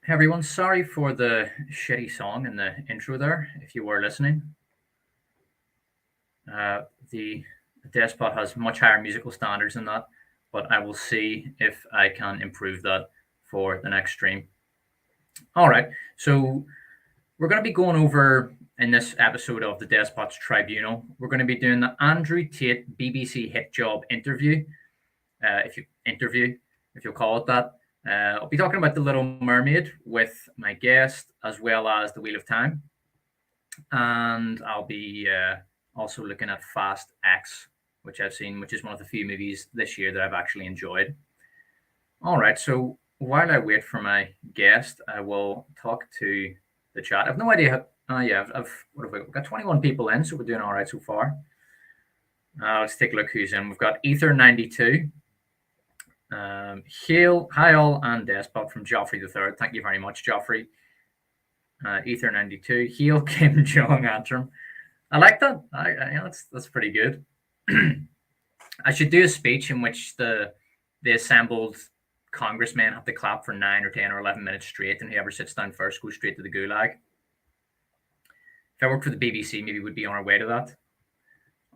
Hey everyone, sorry for the shitty song in the intro there, if you were listening. The Despot has much higher musical standards than that, but I will see if I can improve that for the next stream. All right, so we're going to be going over in this episode of the Despot's Tribunal. We're going to be doing the Andrew Tate BBC hit job interview, if you'll call it that. I'll be talking about the Little Mermaid with my guest, as well as the Wheel of Time, and I'll be also looking at Fast X, which I've seen, which is one of the few movies this year that I've actually enjoyed. All right, so while I wait for my guest, I will talk to the chat. I've no idea. What have we? We've got 21 people in, so we're doing all right so far. Let's take a look who's in. We've got Ether92, Hale, Hyal, and Despot from Joffrey the Third. Thank you very much, Joffrey. Ether92, Hale, Kim Jong Antrim. I like that. That's pretty good. I should do a speech in which the assembled congressmen have to clap for 9 or 10 or 11 minutes straight, and whoever sits down first goes straight to the gulag. If I worked for the BBC, maybe we'd be on our way to that.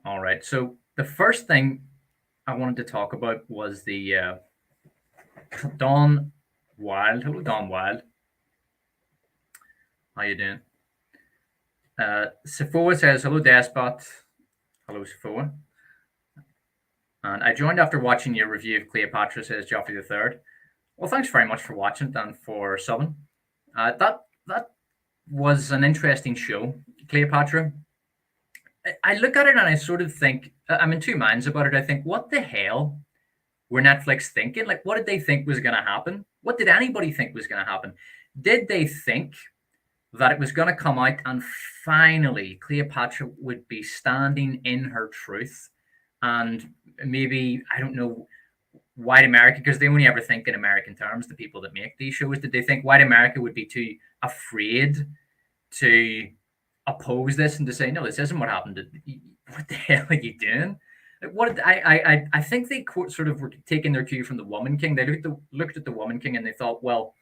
All right. So the first thing I wanted to talk about was the Dawn Wild. Hello, Dawn Wild. How you doing? Sephoa says, hello, Despot. Hello, Sephoa. And I joined after watching your review of Cleopatra, says Joffrey the Third. Well, thanks very much for watching it and for subbing. That was an interesting show, Cleopatra. I look at it and I sort of think, I'm in two minds about it. I think, what the hell were Netflix thinking? Like, what did they think was going to happen? What did anybody think was going to happen? Did they think that it was going to come out and finally Cleopatra would be standing in her truth? And maybe, I don't know, white America, because they only ever think in American terms, the people that make these shows, did they think white America would be too afraid to oppose this and to say, no, this isn't what happened? What the hell are you doing? What I think they sort of were taking their cue from the Woman King. They looked at the Woman King and they thought, well,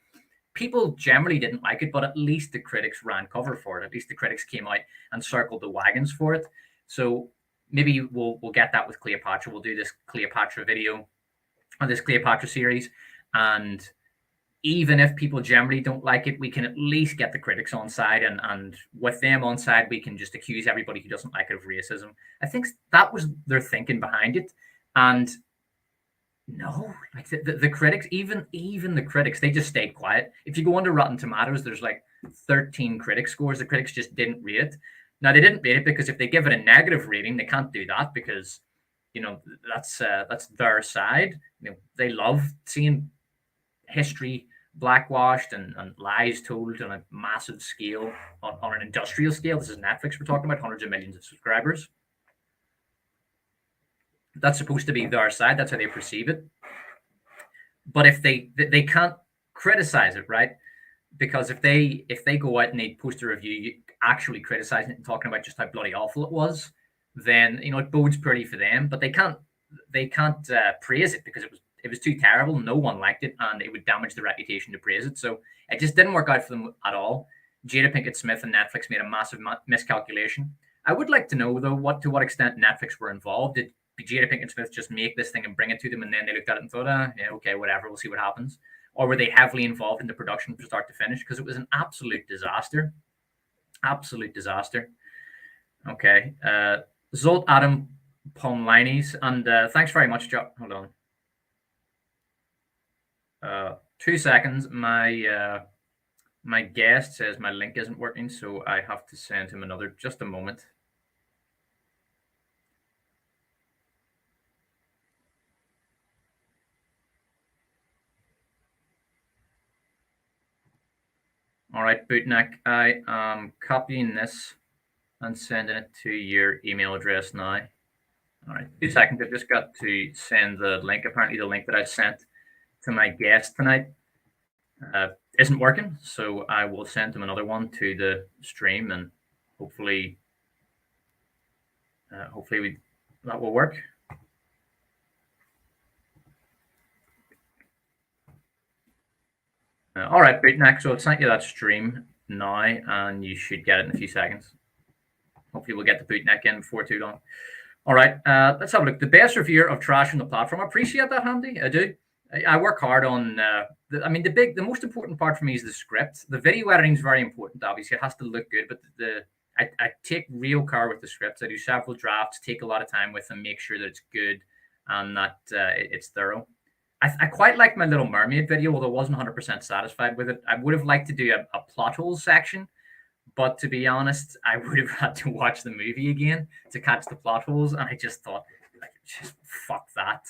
people generally didn't like it, but at least the critics ran cover for it. At least the critics came out and circled the wagons for it. So maybe we'll get that with Cleopatra. We'll do this Cleopatra video on this Cleopatra series, and even if people generally don't like it, we can at least get the critics on side, and with them on side, we can just accuse everybody who doesn't like it of racism. I think that was their thinking behind it. And no, like the critics, even the critics, they just stayed quiet. If you go onto Rotten Tomatoes, there's like 13 critic scores. The critics just didn't rate it. Now, they didn't rate it because if they give it a negative rating, they can't do that because, that's their side. They love seeing history blackwashed and lies told on a massive scale, on an industrial scale. This is Netflix we're talking about, hundreds of millions of subscribers. That's supposed to be their side. That's how they perceive it. But if they can't criticize it, right? Because if they go out and they post a review actually criticizing it and talking about just how bloody awful it was, then it bodes pretty for them. But they can't praise it because it was too terrible. No one liked it, and it would damage the reputation to praise it. So it just didn't work out for them at all. Jada Pinkett Smith and Netflix made a massive miscalculation. I would like to know, though, to what extent Netflix were involved. Did Jada Pinkett Smith just make this thing and bring it to them, and then they looked at it and thought, yeah, okay, whatever, we'll see what happens? Or were they heavily involved in the production from start to finish? Because it was an absolute disaster. Absolute disaster. Okay. Zolt Adam Pomlines, and thanks very much, Joe. Hold on. 2 seconds. My guest says my link isn't working, so I have to send him another. Just a moment. All right, Bootneck, I am copying this and sending it to your email address now. All right, 2 seconds. I've just got to send the link. Apparently, the link that I sent to my guest tonight isn't working, so I will send him another one to the stream, and hopefully that will work. All right, Bootneck. So I've sent you that stream now, and you should get it in a few seconds. Hopefully, we'll get the Bootneck in before too long. All right, let's have a look. The best reviewer of trash on the platform. I appreciate that, Handy. I do. I work hard on. The most important part for me is the script. The video editing is very important. Obviously, it has to look good, but I take real care with the scripts. I do several drafts, take a lot of time with them, make sure that it's good and that it's thorough. I quite like my Little Mermaid video, although I wasn't 100% satisfied with it. I would have liked to do a plot holes section, but to be honest, I would have had to watch the movie again to catch the plot holes, and I just thought, like, just fuck that.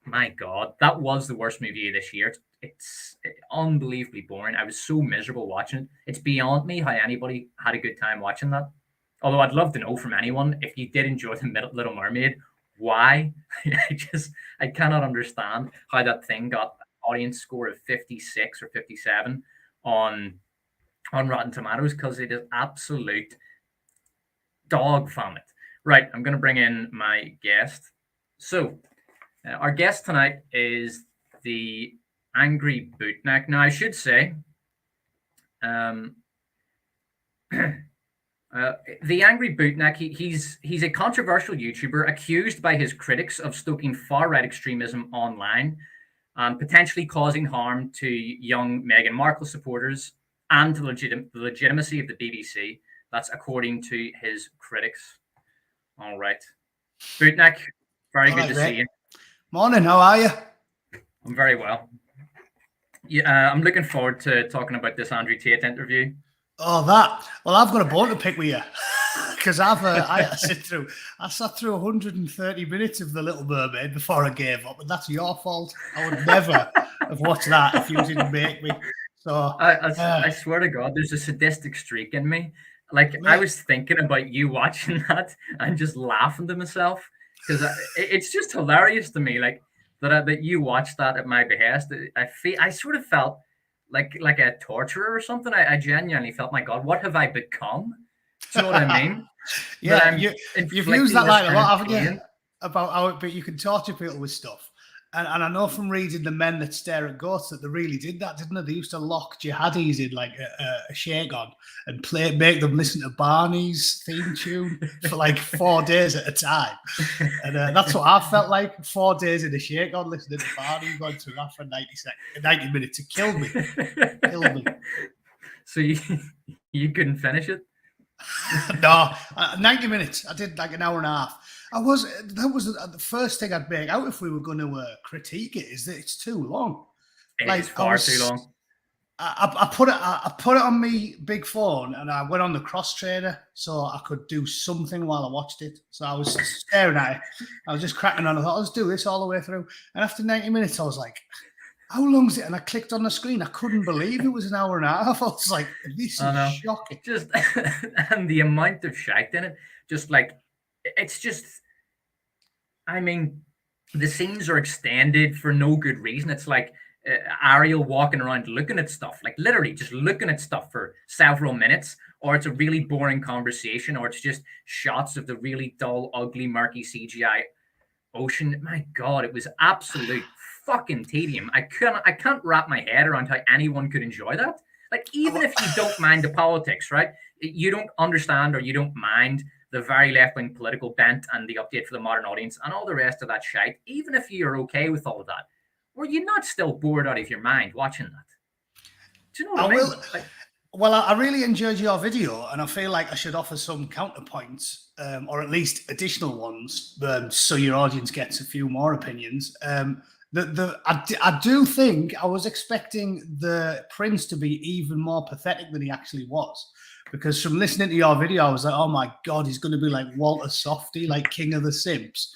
My God, that was the worst movie of this year. It's unbelievably boring. I was so miserable watching it. It's beyond me how anybody had a good time watching that. Although I'd love to know from anyone, if you did enjoy the Little Mermaid, why? I cannot understand how that thing got an audience score of 56 or 57 on Rotten Tomatoes, because it is absolute dog vomit. Right, I'm going to bring in my guest. So, our guest tonight is the Angry Bootneck. Now, I should say, the Angry Bootneck, he's a controversial YouTuber accused by his critics of stoking far-right extremism online and potentially causing harm to young Meghan Markle supporters and to the legitimacy of the BBC. That's according to his critics. All right. Bootneck, very good to see you. Morning, how are you? I'm very well. Yeah, I'm looking forward to talking about this Andrew Tate interview. Oh, that. Well, I've got a bone to pick with you because I sat through 130 minutes of The Little Mermaid before I gave up, and that's your fault. I would never have watched that if you didn't make me. So I swear to God, there's a sadistic streak in me. Like, I was thinking about you watching that and just laughing to myself, because it's just hilarious to me. Like that you watched that at my behest. I sort of felt like a torturer or something. I genuinely felt, my God, what have I become? Do you know what I mean? Yeah, you've used that line a lot, haven't you? About how but you can torture people with stuff. And I know from reading The Men That Stare at Ghosts that they really did that, didn't they? They used to lock jihadis in like a shake on and make them listen to Barney's theme tune for like 4 days at a time. And that's what I felt like, 4 days in a shake on listening to Barney going through that for 90 minutes. It killed me. So you couldn't finish it? No, 90 minutes. I did like an hour and a half. That was the first thing I'd make out if we were going to critique it, is that it's too long. It's far too long. I put it on me big phone and I went on the cross trainer so I could do something while I watched it. So I was staring at it. I was just cracking on. I thought, let's do this all the way through. And after 90 minutes, I was like, how long is it? And I clicked on the screen. I couldn't believe it was an hour and a half. I was like, this is shocking. Just and the amount of shite in it, just like, it's just, I mean, the scenes are extended for no good reason. It's like Ariel walking around looking at stuff, like literally just looking at stuff for several minutes, or it's a really boring conversation, or it's just shots of the really dull, ugly, murky CGI ocean. My God, it was absolute fucking tedium. I can't wrap my head around how anyone could enjoy that. Like, even if you don't mind the politics, right? You don't understand or you don't mind the very left-wing political bent and the update for the modern audience and all the rest of that shite, even if you're okay with all of that, were you not still bored out of your mind watching that? Do you know what I mean? Well, I really enjoyed your video, and I feel like I should offer some counterpoints, or at least additional ones, so your audience gets a few more opinions. I do think I was expecting the prince to be even more pathetic than he actually was. Because from listening to your video, I was like, oh my God, he's going to be like Walter Softy, like King of the Simps.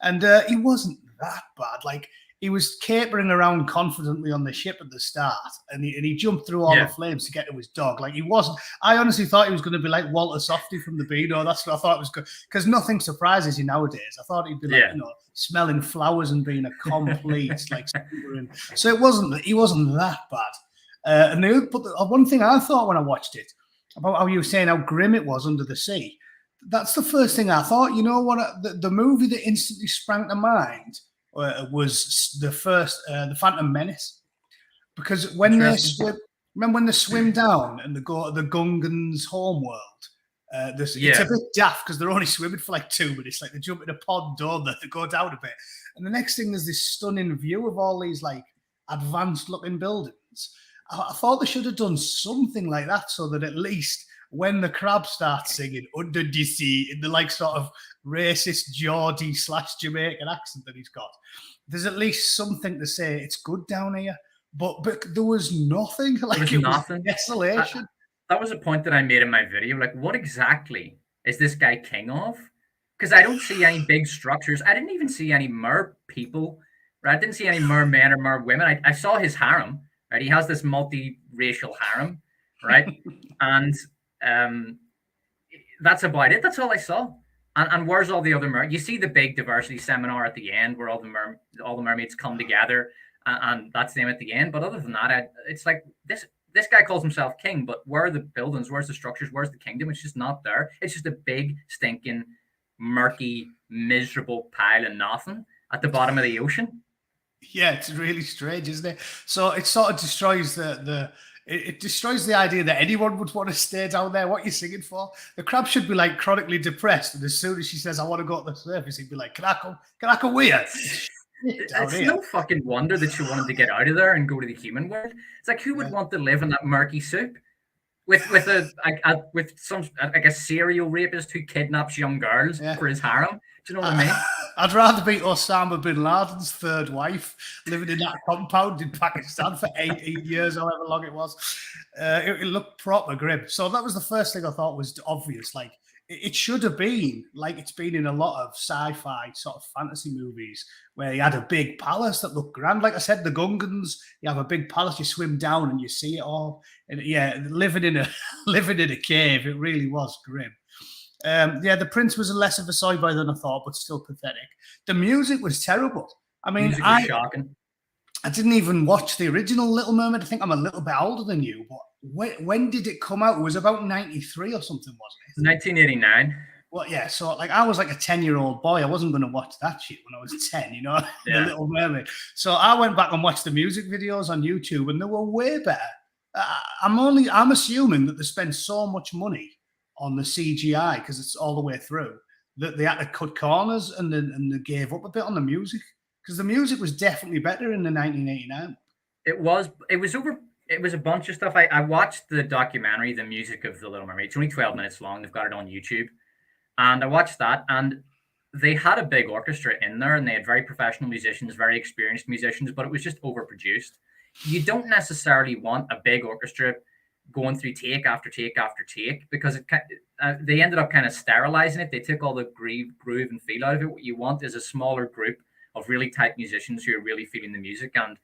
And he wasn't that bad. Like, he was capering around confidently on the ship at the start, and he jumped through all the flames to get to his dog. Like, he wasn't. I honestly thought he was going to be like Walter Softy from the Beano. That's what I thought it was good, because nothing surprises you nowadays. I thought he'd be like, smelling flowers and being a complete like. So he wasn't that bad. But one thing I thought when I watched it about how you were saying how grim it was under the sea. That's the first thing I thought. You know what? The movie that instantly sprang to mind was the first, The Phantom Menace. because when they Interesting. swim, remember when they swim down and they go to the Gungans' homeworld? It's a Yeah. bit daft because they're only swimming for like 2 minutes. Like they jump in a pond, don't they? They go down a bit, and the next thing there's this stunning view of all these like advanced-looking buildings. I thought they should have done something like that so that at least when the crab starts singing "Under the Sea" in the like sort of racist Geordie / Jamaican accent that he's got, there's at least something to say it's good down here. But there was nothing. Like There was it was nothing. desolation. That was a point that I made in my video. Like, what exactly is this guy king of? Because I don't see any big structures. I didn't even see any mer people. Right? I didn't see any mer men or mer women. I saw his harem. Right? He has this multi-racial harem. Right? And that's about it. That's all I saw. And where's all the other mer? You see the big diversity seminar at the end where all the mermaids come together, and that's them at the end. But other than that, it's like this guy calls himself king, but where are the buildings? Where's the structures? Where's the kingdom? It's just not there. It's just a big, stinking, murky, miserable pile of nothing at the bottom of the ocean. Yeah, it's really strange, isn't it? So it sort of destroys it destroys the idea that anyone would want to stay down there. What are you singing for? The crab should be like chronically depressed, and as soon as she says, "I want to go to the surface," he'd be like, "Can I come with you?" It's no fucking wonder that she wanted to get out of there and go to the human world. It's like, who would want to live in that murky soup with some like a serial rapist who kidnaps young girls for his harem? Do you know what I mean? I'd rather be Osama bin Laden's third wife, living in that compound in Pakistan for 18 years, however long it was. It looked proper grim. So that was the first thing I thought was obvious. Like, it should have been like it's been in a lot of sci-fi sort of fantasy movies where you had a big palace that looked grand. Like I said, the Gungans, you have a big palace, you swim down and you see it all. And yeah, living in a cave, it really was grim. The prince was less of a soy boy than I thought, but still pathetic. The music was terrible. I mean, Music was shocking. I didn't even watch the original Little Mermaid. I think I'm a little bit older than you, but when did it come out? It was about 93 or something, wasn't it? 1989. Well, yeah. So like, I was like a 10-year-old boy. I wasn't going to watch that shit when I was 10, you know, The Little Mermaid. So I went back and watched the music videos on YouTube, and they were way better. I'm assuming that they spend so much money on the CGI because it's all the way through that they had to cut corners and they gave up a bit on the music because the music was definitely better in the 1989. It was a bunch of stuff. I watched the documentary, The Music of the Little Mermaid. It's only 12 minutes long. They've got it on YouTube. And I watched that, and they had a big orchestra in there, and they had very professional musicians, very experienced musicians, but it was just overproduced. You don't necessarily want a big orchestra going through take after take after take because they ended up kind of sterilizing it. They took all the groove and feel out of it. What you want is a smaller group of really tight musicians who are really feeling the music, and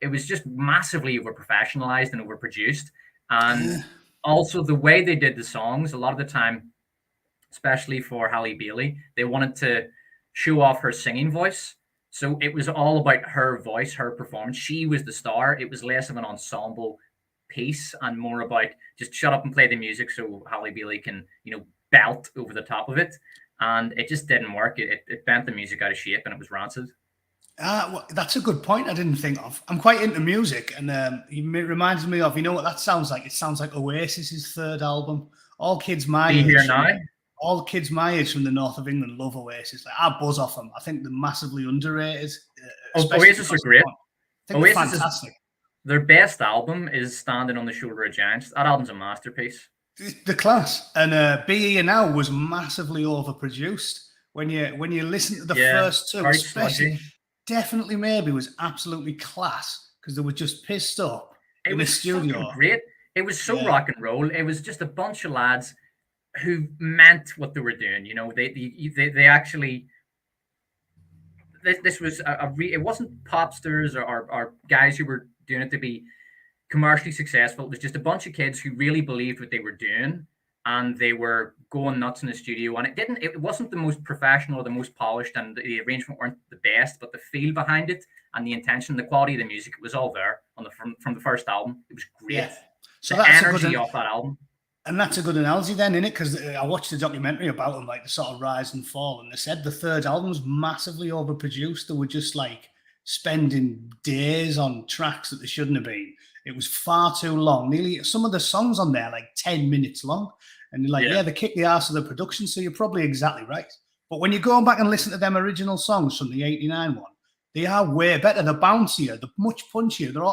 it was just massively over professionalized and overproduced. And also the way they did the songs, a lot of the time, especially for Halle Bailey, they wanted to show off her singing voice. So it was all about her voice, her performance. She was the star. It was less of an ensemble piece and more about just shut up and play the music so Halle Bailey can, belt over the top of it. And it just didn't work. It bent the music out of shape and it was rancid. Well, that's a good point I didn't think of. I'm quite into music, and it reminds me of, you know what that sounds like? It sounds like Oasis's third album. All kids my age. Here now? All kids my age from the north of England love Oasis. Like, I buzz off them. I think they're massively underrated. Oasis are great. I think they're fantastic. Their best album is Standing on the Shoulder of Giants. That album's a masterpiece. The class. And Be Here Now was massively overproduced. When you listen to the first two, especially, Definitely Maybe was absolutely class because they were just pissed up in the studio. Great. It was so rock and roll. It was just a bunch of lads who meant what they were doing. They actually. This was it wasn't popsters or guys who were doing it to be commercially successful. It was just a bunch of kids who really believed what they were doing, and they were going nuts in the studio. And it wasn't the most professional or the most polished, and the arrangement weren't the best, but the feel behind it and the intention, the quality of the music, it was all there from the first album. It was great. Yeah. So the energy off that album. And that's a good analogy then, isn't it? Because I watched a documentary about them, like the sort of rise and fall, and they said the third album was massively overproduced. They were just like spending days on tracks that they shouldn't have been. It was far too long. Nearly some of the songs on there like 10 minutes long. And you're like, yeah, they kick the ass of the production, so you're probably exactly right. But when you go back and listen to them original songs from the 89 one, they are way better. They're bouncier, they're much punchier. They're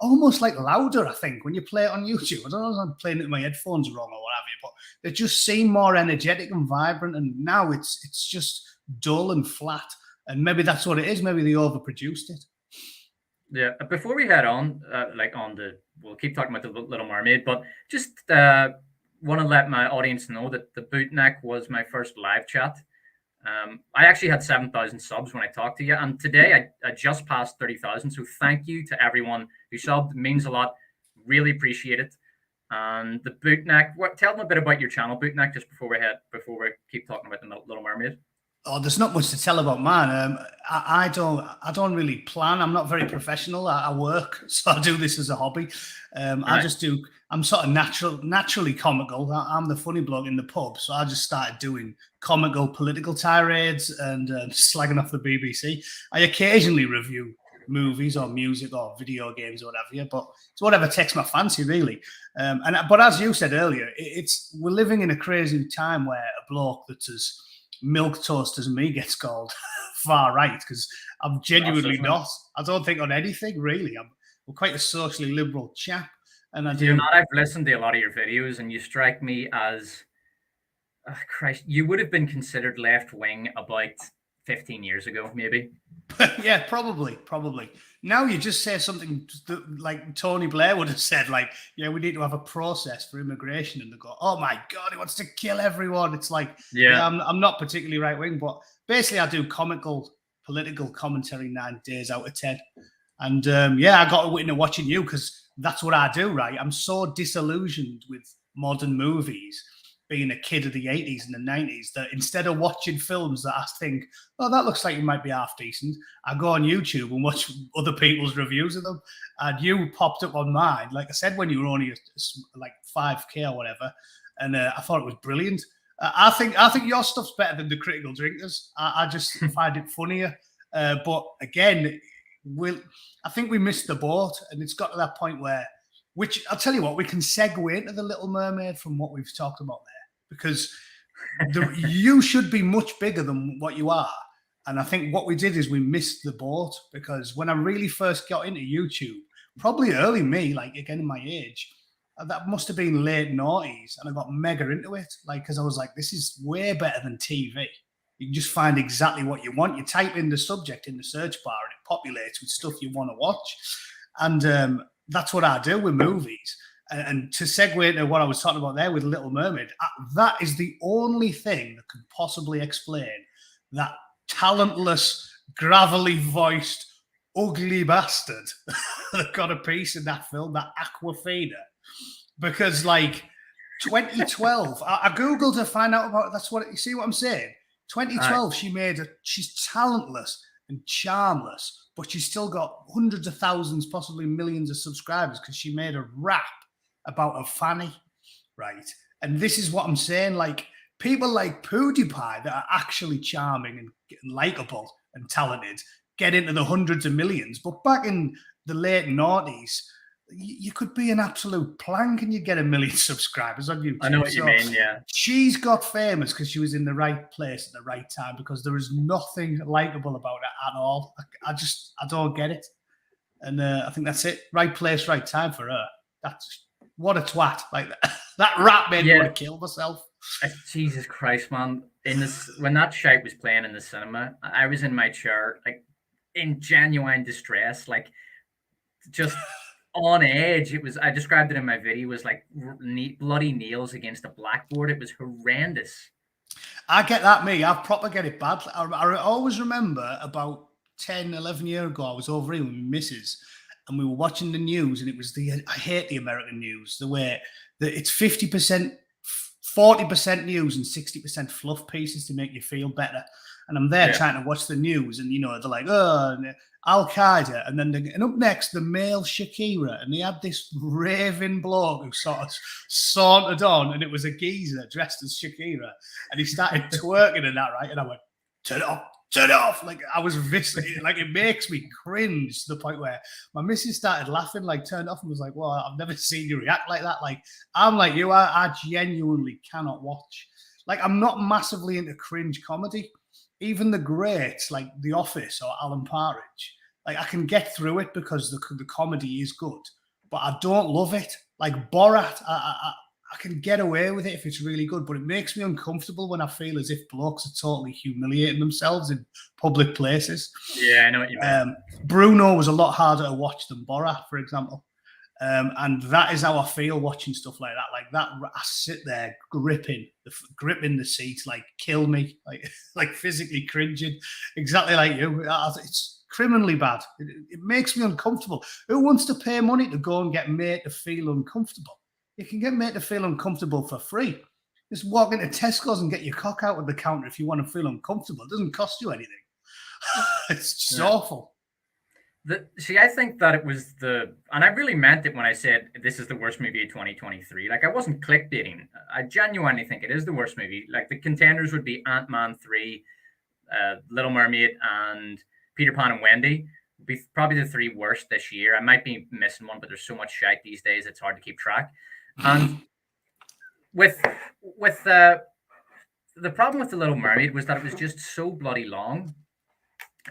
almost like louder, I think, when you play it on YouTube. I don't know if I'm playing it with my headphones wrong or what have you, but they just seem more energetic and vibrant. And now it's just dull and flat. And maybe that's what it is. Maybe they overproduced it. Yeah. Before we head on, we'll keep talking about the Little Mermaid, but just want to let my audience know that the Bootneck was my first live chat. I actually had 7,000 subs when I talked to you, and today I just passed 30,000. So thank you to everyone who subbed. It means a lot. Really appreciate it. And the Bootneck, tell them a bit about your channel, Bootneck, just before we keep talking about the Little Mermaid. Oh, there's not much to tell about mine. I don't really plan. I'm not very professional. I work, so I do this as a hobby. I just do. I'm sort of naturally comical. I'm the funny bloke in the pub, so I just started doing comical political tirades and slagging off the BBC. I occasionally review movies or music or video games or whatever, but it's whatever takes my fancy, really. But as you said earlier, we're living in a crazy time where a bloke that's as milk toast as me gets called far right, because I'm genuinely not. I don't think on anything, really. I'm quite a socially liberal chap. And I've listened to a lot of your videos, and you strike me as, Christ, you would have been considered left wing about 15 years ago, maybe. Yeah, probably. Now you just say something like Tony Blair would have said, like, yeah, we need to have a process for immigration, and they go, oh my God, he wants to kill everyone. It's like, yeah, I'm not particularly right wing, but basically I do comical political commentary 9 days out of 10. And I got into watching you because that's what I do, right? I'm so disillusioned with modern movies, being a kid of the 80s and the 90s, that instead of watching films that I think, oh, that looks like it might be half decent, I go on YouTube and watch other people's reviews of them. And you popped up on mine, like I said, when you were only like 5K or whatever, and I thought it was brilliant. I think your stuff's better than the Critical Drinkers. I just find it funnier. But again, I think we missed the boat, and it's got to that point where, which I'll tell you what, we can segue into the Little Mermaid from what we've talked about there, because you should be much bigger than what you are. And I think what we did is we missed the boat, because when I really first got into YouTube, probably early me, like again in my age, that must have been late noughties, and I got mega into it, like, because I was like, this is way better than TV. You can just find exactly what you want. You type in the subject in the search bar and it populates with stuff you want to watch. And that's what I do with movies. And to segue into what I was talking about there with Little Mermaid, that is the only thing that could possibly explain that talentless, gravelly voiced, ugly bastard that got a piece in that film, that Aquafina. Because like 2012, I Googled to find out about, that's what, you see what I'm saying? 2012, she's talentless and charmless, but she's still got hundreds of thousands, possibly millions of subscribers because she made a rap about a fanny, right? And this is what I'm saying. Like, people like PewDiePie that are actually charming and likable and talented get into the hundreds of millions. But back in the late noughties, you could be an absolute plank and you get 1 million subscribers on YouTube. I know what you mean, yeah. She's got famous because she was in the right place at the right time, because there is nothing likable about it at all. I don't get it. And I think that's it. Right place, right time for her. That's what a twat. Like that rap made me want to kill myself. Jesus Christ, man. When that shite was playing in the cinema, I was in my chair, like in genuine distress, like just on edge. I described it in my video, it was like bloody nails against a blackboard. It was horrendous. I get that, me. I proper get it bad. I always remember about 10, 11 years ago, I was over here with my missus and we were watching the news, and it was I hate the American news, the way that it's 50%, 40% news and 60% fluff pieces to make you feel better. And I'm there trying to watch the news, and, you know, they're like, oh, Al-Qaeda. And up next, the male Shakira. And they had this raving bloke who sort of sauntered on, and it was a geezer dressed as Shakira. And he started twerking and that, right? And I went, turn it off, turn it off. Like I was like it makes me cringe to the point where my missus started laughing, like turned off and was like, well, I've never seen you react like that. Like I'm like you, I genuinely cannot watch. Like I'm not massively into cringe comedy. Even the greats like The Office or Alan Partridge, like I can get through it because the comedy is good, but I don't love it. Like Borat, I can get away with it if it's really good, but it makes me uncomfortable when I feel as if blokes are totally humiliating themselves in public places. Yeah, I know what you mean. Bruno was a lot harder to watch than Borat, for example. And that is how I feel watching stuff like that. Like that, I sit there gripping the seat, like kill me, like physically cringing, exactly like you. It's criminally bad. It makes me uncomfortable. Who wants to pay money to go and get made to feel uncomfortable? You can get made to feel uncomfortable for free. Just walk into Tesco's and get your cock out of the counter if you want to feel uncomfortable. It doesn't cost you anything. It's just awful. See, I think that it was and I really meant it when I said this is the worst movie of 2023. Like, I wasn't clickbaiting. I genuinely think it is the worst movie. Like, the contenders would be Ant-Man 3, Little Mermaid, and Peter Pan and Wendy. Would be probably the three worst this year. I might be missing one, but there's so much shite these days, it's hard to keep track. And with the problem with The Little Mermaid was that it was just so bloody long.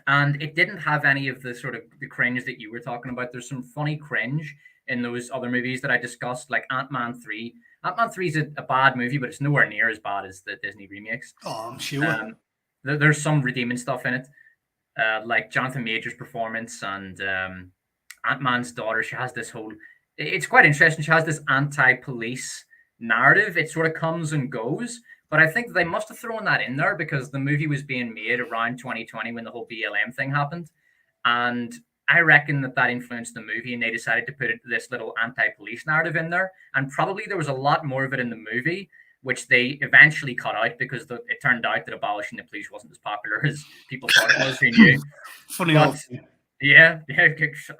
And it didn't have any of the sort of the cringe that you were talking about. There's some funny cringe in those other movies that I discussed, like Ant-Man 3. Ant-Man 3 is a bad movie, but it's nowhere near as bad as the Disney remakes. Oh, I'm sure. There's some redeeming stuff in it, like Jonathan Major's performance and Ant-Man's daughter. She has this whole... It's quite interesting. She has this anti-police narrative. It sort of comes and goes. But I think they must have thrown that in there because the movie was being made around 2020 when the whole BLM thing happened. And I reckon that influenced the movie and they decided to put this little anti-police narrative in there. And probably there was a lot more of it in the movie, which they eventually cut out because it turned out that abolishing the police wasn't as popular as people thought it was. Who knew? Funny enough. Yeah,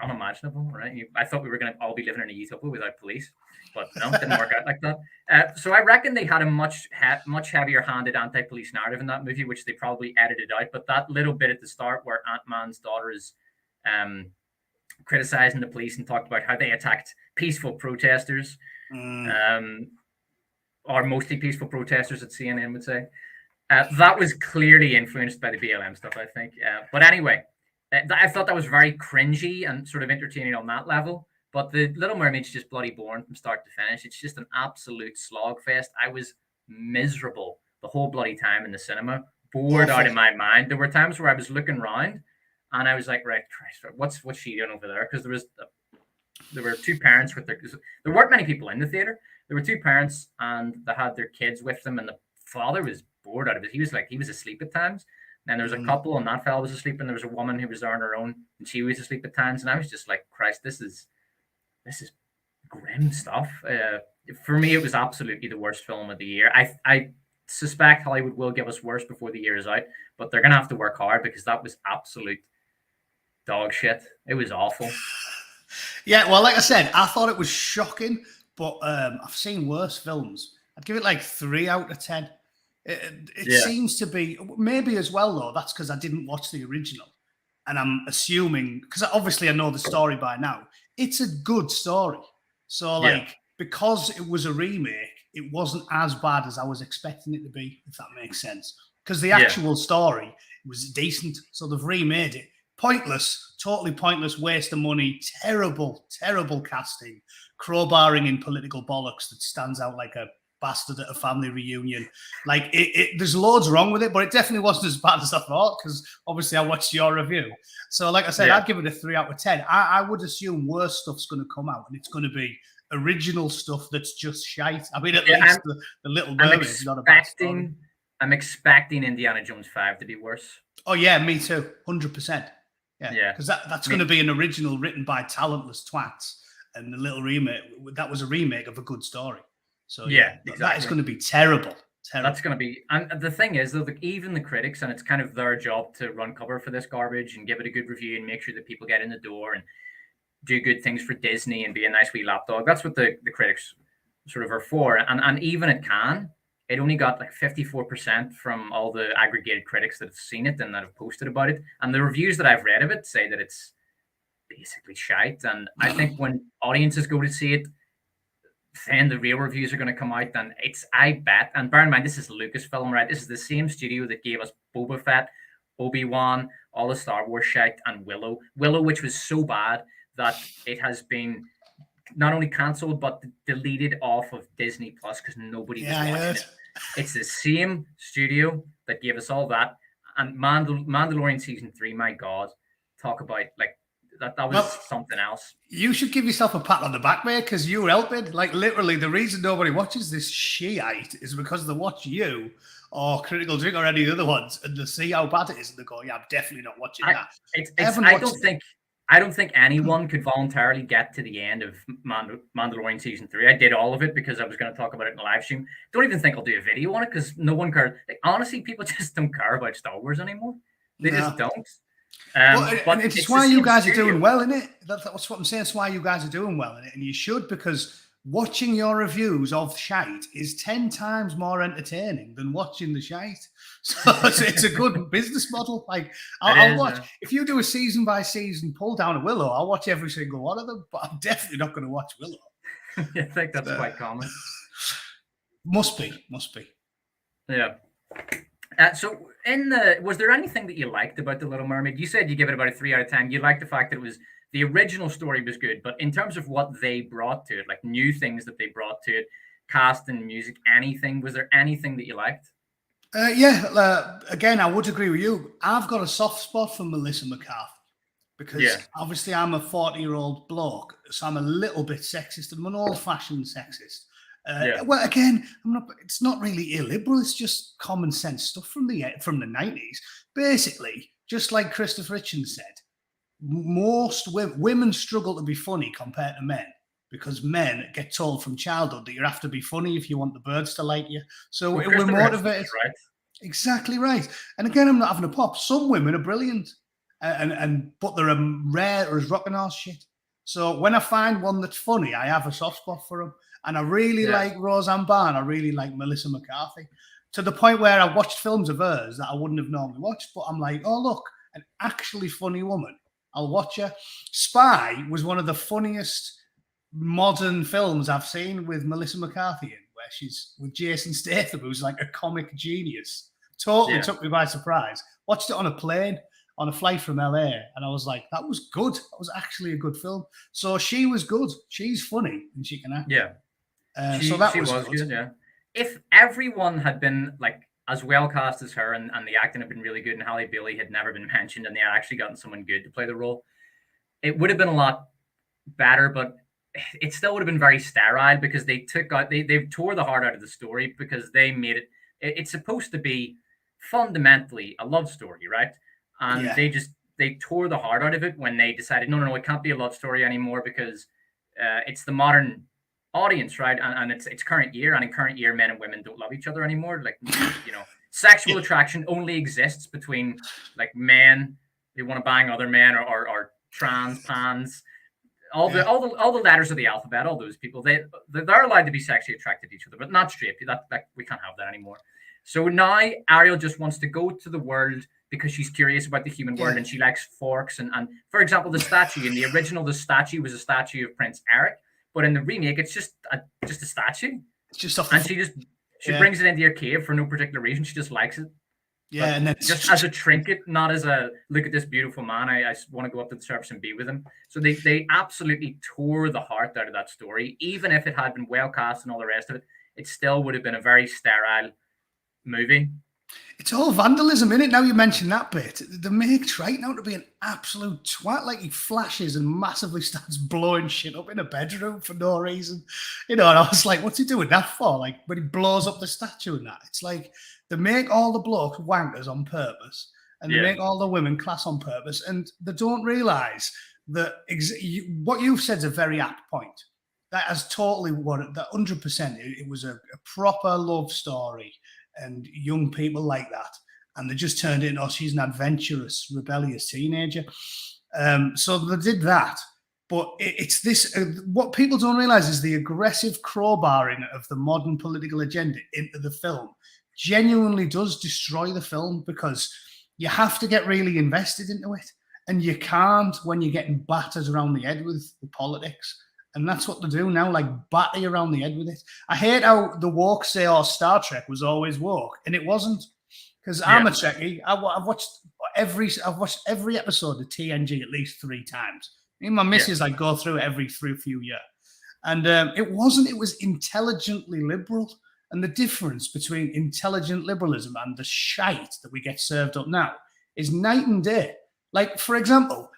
unimaginable, right? I thought we were going to all be living in a utopia without police, but no, it didn't work out like that. So I reckon they had a much heavier-handed anti-police narrative in that movie, which they probably edited out. But that little bit at the start where Ant-Man's daughter is criticizing the police and talked about how they attacked peaceful protesters, or mostly peaceful protesters, at CNN would say, that was clearly influenced by the BLM stuff, I think. But anyway. I thought that was very cringy and sort of entertaining on that level. But The Little Mermaid's just bloody boring from start to finish. It's just an absolute slog fest. I was miserable the whole bloody time in the cinema, bored out of my mind. There were times where I was looking around and I was like, right, Christ, what's she doing over there? Because there were two parents with there weren't many people in the theater. There were two parents and they had their kids with them, and the father was bored out of it. He was asleep at times. And there was a couple, and that fella was asleep, and there was a woman who was there on her own, and she was asleep at times. And I was just like, Christ, this is grim stuff. For me, it was absolutely the worst film of the year. I suspect Hollywood will give us worse before the year is out, but they're gonna have to work hard because that was absolute dog shit. It was awful. Yeah, well, like I said, I thought it was shocking, but I've seen worse films. I'd give it like 3 out of 10. It seems to be, maybe as well though, that's because I didn't watch the original, and I'm assuming, because obviously I know the story by now, it's a good story, so like because it was a remake, it wasn't as bad as I was expecting it to be, if that makes sense, because the actual story was decent, so they've remade it. Pointless, totally pointless, waste of money, terrible casting, crowbarring in political bollocks that stands out like a bastard at a family reunion. Like there's loads wrong with it, but it definitely wasn't as bad as I thought, because obviously I watched your review. So like I said, I'd give it a 3 out of 10. I would assume worse stuff's going to come out, and it's going to be original stuff that's just shite. I mean, at least the Little Mermaid is not a bad story. I'm expecting Indiana Jones 5 to be worse. Oh yeah, me too, 100%. Yeah, because that's going to be an original written by talentless twats, and the little remake, that was a remake of a good story. So exactly. That is going to be terrible. That's going to be, and the thing is though, even the critics, and it's kind of their job to run cover for this garbage and give it a good review and make sure that people get in the door and do good things for Disney and be a nice wee lapdog. That's what the critics sort of are for. And even at Cannes, it only got like 54% from all the aggregated critics that have seen it and that have posted about it. And the reviews that I've read of it say that it's basically shite. And I think when audiences go to see it, then the real reviews are going to come out. And I bet, and bear in mind, this is Lucasfilm, right? This is the same studio that gave us Boba Fett, Obi-Wan, all the Star Wars shite, and Willow. Willow, which was so bad that it has been not only cancelled but deleted off of Disney Plus because nobody was watching it. It's the same studio that gave us all that. And Mandalorian season 3, my God, talk about like that was something else. You should give yourself a pat on the back, mate, because you were helping. Like literally, the reason nobody watches this shite is because they watch you or Critical Drink or any other ones, and they see how bad it is, and they go, "Yeah, I'm definitely not watching that." I don't think anyone could voluntarily get to the end of Mandalorian season 3. I did all of it because I was going to talk about it in a live stream. Don't even think I'll do a video on it because no one cares. Like, honestly, people just don't care about Star Wars anymore. They just don't. But it's why you guys are doing well in it. That's what I'm saying. It's why you guys are doing well in it, and you should, because watching your reviews of shite is 10 times more entertaining than watching the shite. So it's a good business model. Like I'll watch if you do a season by season pull down of Willow. I'll watch every single one of them, but I'm definitely not going to watch Willow. I think that's quite common. Must be. Yeah. So was there anything that you liked about The Little Mermaid? You said you give it about a 3 out of 10. You liked the fact that the original story was good, but in terms of what they brought to it, like new things that they brought to it, cast and music, anything, was there anything that you liked? Again, I would agree with you. I've got a soft spot for Melissa McCarthy because obviously I'm a 40-year-old bloke, so I'm a little bit sexist. I'm an old-fashioned sexist. Well, again, it's not really illiberal. It's just common sense stuff from the 90s. Basically, just like Christopher Hitchens said, most women struggle to be funny compared to men because men get told from childhood that you have to be funny if you want the birds to like you. So we're motivated. Right. Exactly right. And again, I'm not having a pop. Some women are brilliant, but they're rare as rocking horse shit. So when I find one that's funny, I have a soft spot for them. And I really like Roseanne Barr. I really like Melissa McCarthy, to the point where I watched films of hers that I wouldn't have normally watched. But I'm like, oh, look, an actually funny woman. I'll watch her. Spy was one of the funniest modern films I've seen with Melissa McCarthy in, where she's with Jason Statham, who's like a comic genius. Totally took me by surprise. Watched it on a plane, on a flight from LA, and I was like, that was good. That was actually a good film. So she was good. She's funny and she can act. Yeah. So that was good. Yeah. If everyone had been like as well cast as her and the acting had been really good and Halle Bailey had never been mentioned and they had actually gotten someone good to play the role, it would have been a lot better, but it still would have been very sterile because they tore the heart out of the story because they made it's supposed to be fundamentally a love story, right? And they tore the heart out of it when they decided, no, it can't be a love story anymore because it's the modern audience, right? And it's current year, and in current year, men and women don't love each other anymore. Like, sexual attraction only exists between like men who want to bang other men or trans, pans, all the letters of the alphabet. All those people, they're allowed to be sexually attracted to each other, but not straight. That we can't have that anymore. So now Ariel just wants to go to the world because she's curious about the human world and she likes forks. And for example, the statue in the original, the statue was a statue of Prince Eric. But in the remake, it's just a statue. It's just off and she brings it into your cave for no particular reason. She just likes it. Yeah, but and then just as a trinket, not as a look at this beautiful man. I want to go up to the surface and be with him. So they absolutely tore the heart out of that story. Even if it had been well cast and all the rest of it, it still would have been a very sterile movie. It's all vandalism, isn't it? Now you mention that bit. The make's right now to be an absolute twat. Like he flashes and massively starts blowing shit up in a bedroom for no reason. And I was like, what's he doing that for? Like when he blows up the statue and that. It's like they make all the blokes wankers on purpose and they make all the women class on purpose. And they don't realise that what you've said is a very apt point. That has totally that 100%. It was a proper love story. And young people like that, and they just turned it into, she's an adventurous, rebellious teenager. So they did that, But it's this, what people don't realize is the aggressive crowbarring of the modern political agenda into the film genuinely does destroy the film, because you have to get really invested into it. And you can't when you're getting battered around the head with the politics. And that's what they do now, like batter you around the head with it. I hate how the woke say, oh, Star Trek was always woke. And it wasn't. Because I'm a Trekkie. I've watched every episode of TNG at least 3 times. Me and my missus, I go through it every few years. And it wasn't, it was intelligently liberal. And the difference between intelligent liberalism and the shite that we get served up now is night and day. Like, for example,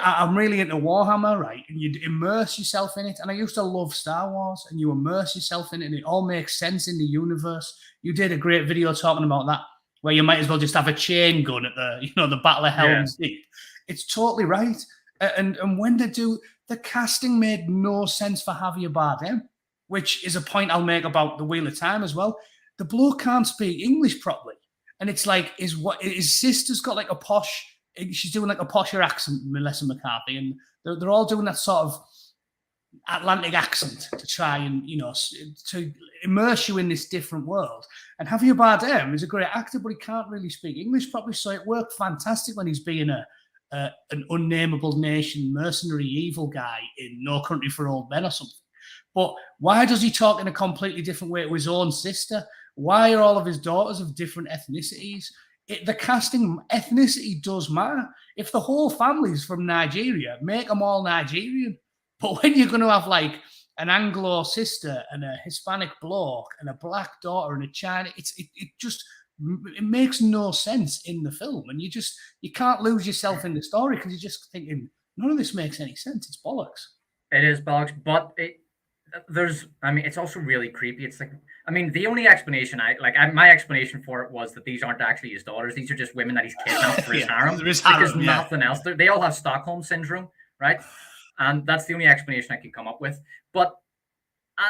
I'm really into Warhammer, right? And you immerse yourself in it. And I used to love Star Wars, and you immerse yourself in it, and it all makes sense in the universe. You did a great video talking about that, where you might as well just have a chain gun at the Battle of Helm's Deep. It's totally right. And when they do, the casting made no sense for Javier Bardem, which is a point I'll make about The Wheel of Time as well. The bloke can't speak English properly. And it's like, his sister's got like a posh, she's doing like a posher accent, Melissa McCarthy, and they're all doing that sort of Atlantic accent to try and, to immerse you in this different world. And Javier Bardem is a great actor, but he can't really speak English properly. So it worked fantastic when he's being an unnameable nation mercenary evil guy in No Country for Old Men or something. But why does he talk in a completely different way to his own sister? Why are all of his daughters of different ethnicities? The casting, ethnicity does matter. If the whole family's from Nigeria, make them all Nigerian. But when you're going to have like an Anglo sister and a Hispanic bloke and a black daughter and a China, it makes no sense in the film. And you can't lose yourself in the story because you're just thinking, none of this makes any sense. It's bollocks. It is bollocks, but it's also really creepy. It's like, the only explanation my explanation for it was that these aren't actually his daughters. These are just women that he's kidnapped for his harem. Because nothing else. They all have Stockholm syndrome, right? And that's the only explanation I could come up with. But,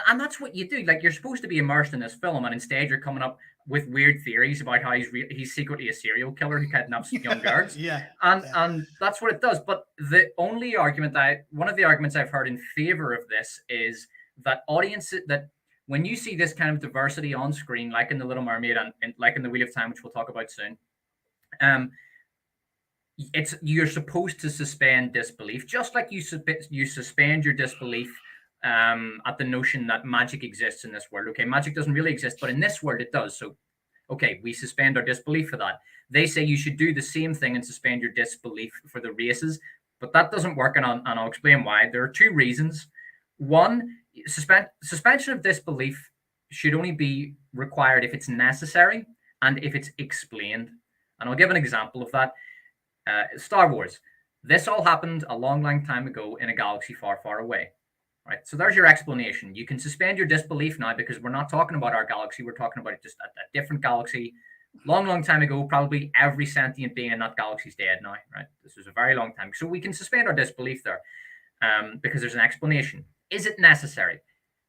and that's what you do. Like, you're supposed to be immersed in this film, and instead you're coming up with weird theories about how he's secretly a serial killer who kidnaps young girls. And that's what it does. But the only argument one of the arguments I've heard in favor of this is that that when you see this kind of diversity on screen, like in The Little Mermaid and like in The Wheel of Time, which we'll talk about soon, you're supposed to suspend disbelief, just like you suspend your disbelief at the notion that magic exists in this world. Okay, magic doesn't really exist, but in this world it does. So, okay, we suspend our disbelief for that. They say you should do the same thing and suspend your disbelief for the races, but that doesn't work, and I'll explain why. There are 2 reasons. One, suspension of disbelief should only be required if it's necessary and if it's explained. And I'll give an example of that. Star Wars. This all happened a long, long time ago in a galaxy far, far away. Right. So there's your explanation. You can suspend your disbelief now because we're not talking about our galaxy. We're talking about just a different galaxy. Long, long time ago, probably every sentient being in that galaxy is dead now. Right. This was a very long time. So we can suspend our disbelief there because there's an explanation. Is it necessary?